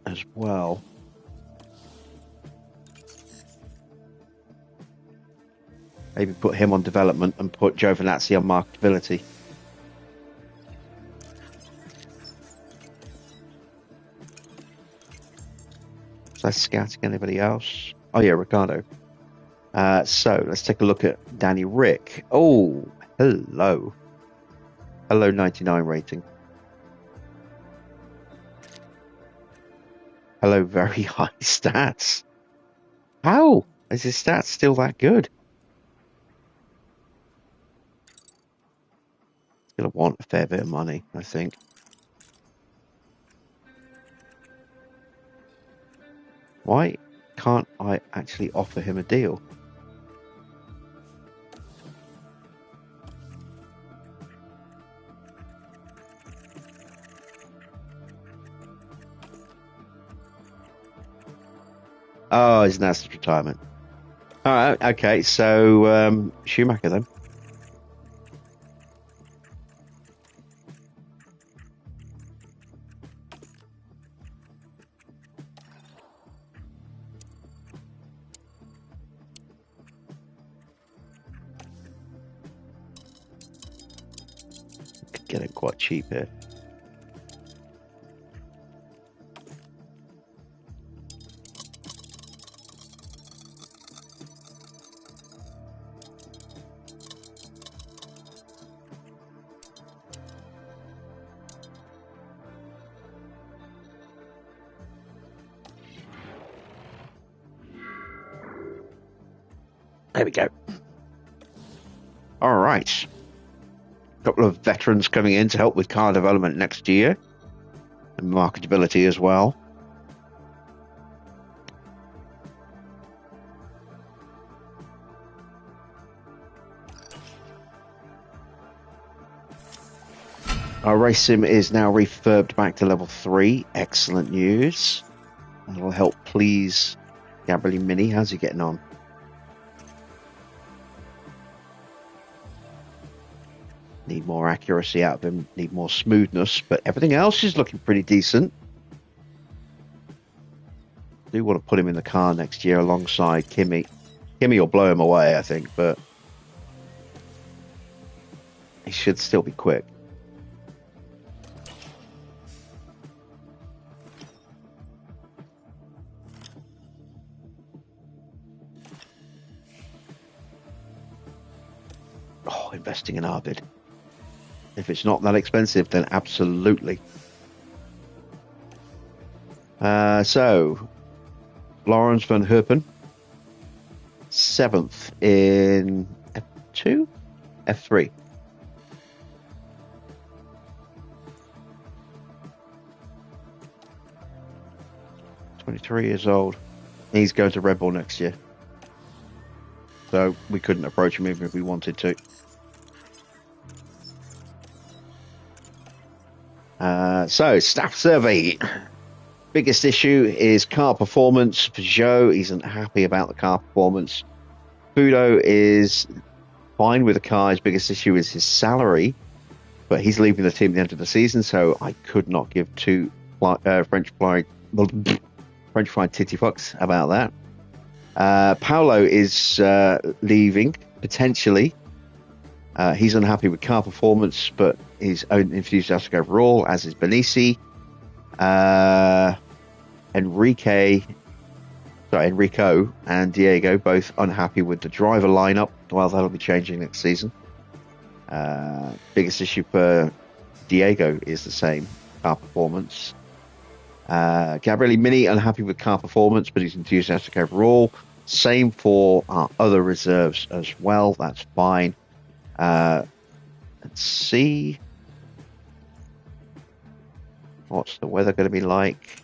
as well. Maybe put him on development and put Giovinazzi on marketability. So that's scouting anybody else. Oh yeah, Ricardo. So let's take a look at Danny Rick. Oh, hello. Hello, 99 rating. Hello, very high stats. How is his stats still that good? He's going to want a fair bit of money, I think. Why can't I actually offer him a deal? Oh, isn't that his retirement? All right, okay, so Schumacher then. Could get it quite cheap here. There we go. All right. A couple of veterans coming in to help with car development next year. And marketability as well. Our race sim is now refurbed back to level 3. Excellent news. That'll help please Gabriel Mini. How's he getting on? Need more accuracy out of him, need more smoothness, but everything else is looking pretty decent. Do want to put him in the car next year alongside Kimi. Kimi will blow him away, I think, but he should still be quick. investing in Arvid. If it's not that expensive, then absolutely. So, Lawrence van Herpen, 7th in F2? F3. "23 years old. He's going to Red Bull next year. So we couldn't approach him even if we wanted to. So, staff survey. Biggest issue is car performance. For Joe, he isn't happy about the car performance. Fudo is fine with the car. His biggest issue is his salary, but he's leaving the team at the end of the season, so I could not give two French fried titty fucks about that. Paolo is leaving, potentially. He's unhappy with car performance, but he's enthusiastic overall, as is Benisi. Enrico and Diego both unhappy with the driver lineup. Well, that'll be changing next season. Biggest issue for Diego is the same, car performance. Gabriele Mini unhappy with car performance, but he's enthusiastic overall. Same for our other reserves as well. That's fine. Let's see. What's the weather going to be like?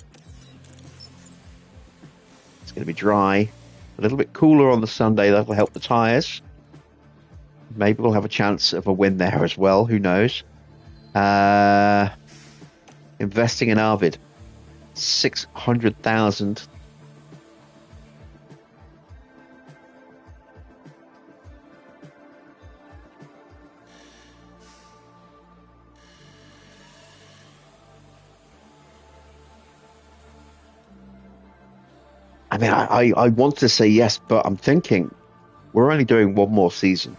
It's going to be dry. A little bit cooler on the Sunday. That'll help the tyres. Maybe we'll have a chance of a win there as well. Who knows? Investing in Arvid. 600,000. I mean, I want to say yes, but I'm thinking we're only doing one more season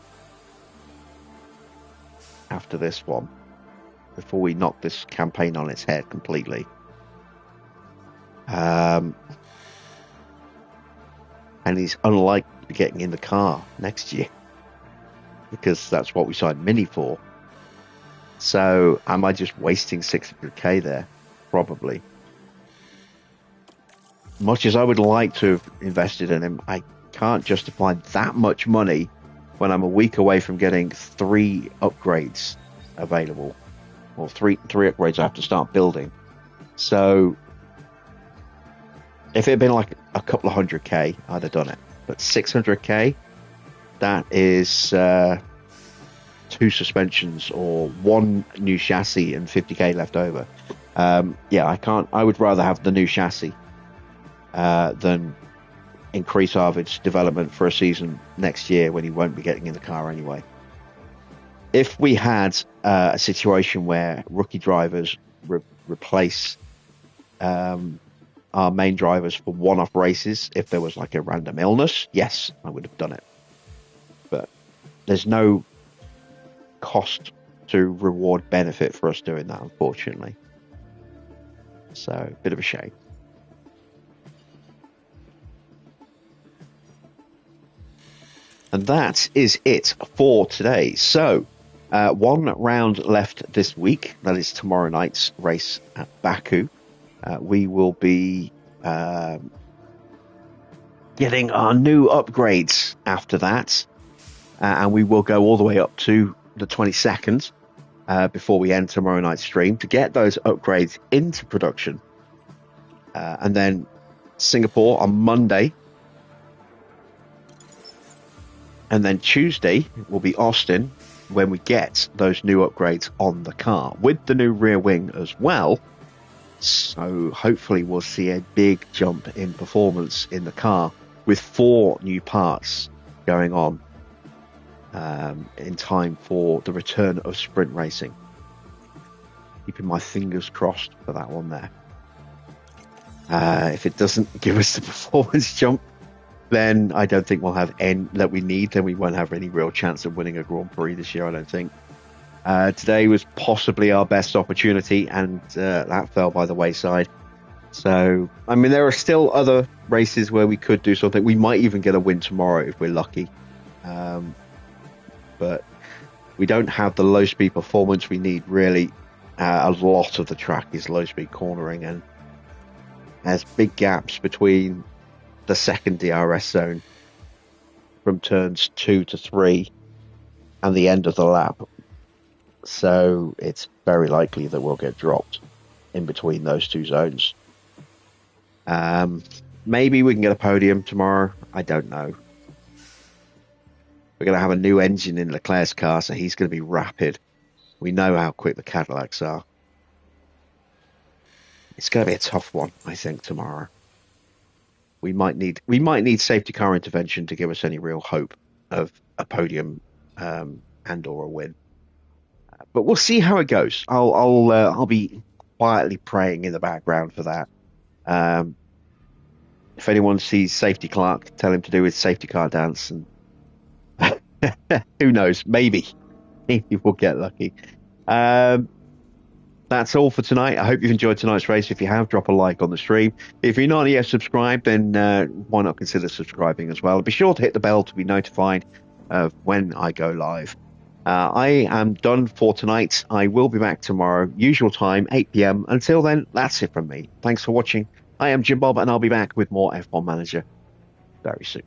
after this one before we knock this campaign on its head completely. And he's unlikely to be getting in the car next year because that's what we signed Mini for. So am I just wasting 600k there? Probably. Much as I would like to have invested in him, I can't justify that much money when I'm a week away from getting 3 upgrades available, or three upgrades I have to start building. So if it had been like a couple of 100k, I'd have done it. But 600k, that is 2 suspensions or 1 new chassis and 50k left over. Yeah, I can't. I would rather have the new chassis than increase Arvid's development for a season next year when he won't be getting in the car anyway. If we had a situation where rookie drivers replace our main drivers for one-off races, if there was like a random illness, yes, I would have done it. But there's no cost to reward benefit for us doing that, unfortunately. So, a bit of a shame. And that is it for today. So, 1 round left this week. That is tomorrow night's race at Baku. We will be getting our new upgrades after that. And we will go all the way up to the 22nd before we end tomorrow night's stream to get those upgrades into production. And then Singapore on Monday. And then Tuesday will be Austin when we get those new upgrades on the car with the new rear wing as well. So hopefully we'll see a big jump in performance in the car with 4 new parts going on in time for the return of sprint racing. Keeping my fingers crossed for that one there. If it doesn't give us the performance jump, then I don't think we'll have any that we need. Then we won't have any real chance of winning a Grand Prix this year, I don't think. Today was possibly our best opportunity, and that fell by the wayside. So, I mean, there are still other races where we could do something. We might even get a win tomorrow if we're lucky. But We don't have the low-speed performance we need, really. A lot of the track is low-speed cornering, and there's big gaps between the second DRS zone from turns 2 to 3 and the end of the lap. So it's very likely that we'll get dropped in between those two zones. Maybe we can get a podium tomorrow. I don't know. We're going to have a new engine in Leclerc's car, so he's going to be rapid. We know how quick the Cadillacs are. It's going to be a tough one, I think, tomorrow. We might need safety car intervention to give us any real hope of a podium and or a win. But we'll see how it goes. I'll be quietly praying in the background for that. If anyone sees Safety Clark, tell him to do his safety car dance, and who knows? Maybe we'll get lucky. That's all for tonight. I hope you've enjoyed tonight's race. If you have, drop a like on the stream. If you're not yet subscribed, then why not consider subscribing as well? Be sure to hit the bell to be notified of when I go live. I am done for tonight. I will be back tomorrow, usual time, 8 p.m. Until then, that's it from me. Thanks for watching. I am Jim Bob, and I'll be back with more F1 Manager very soon.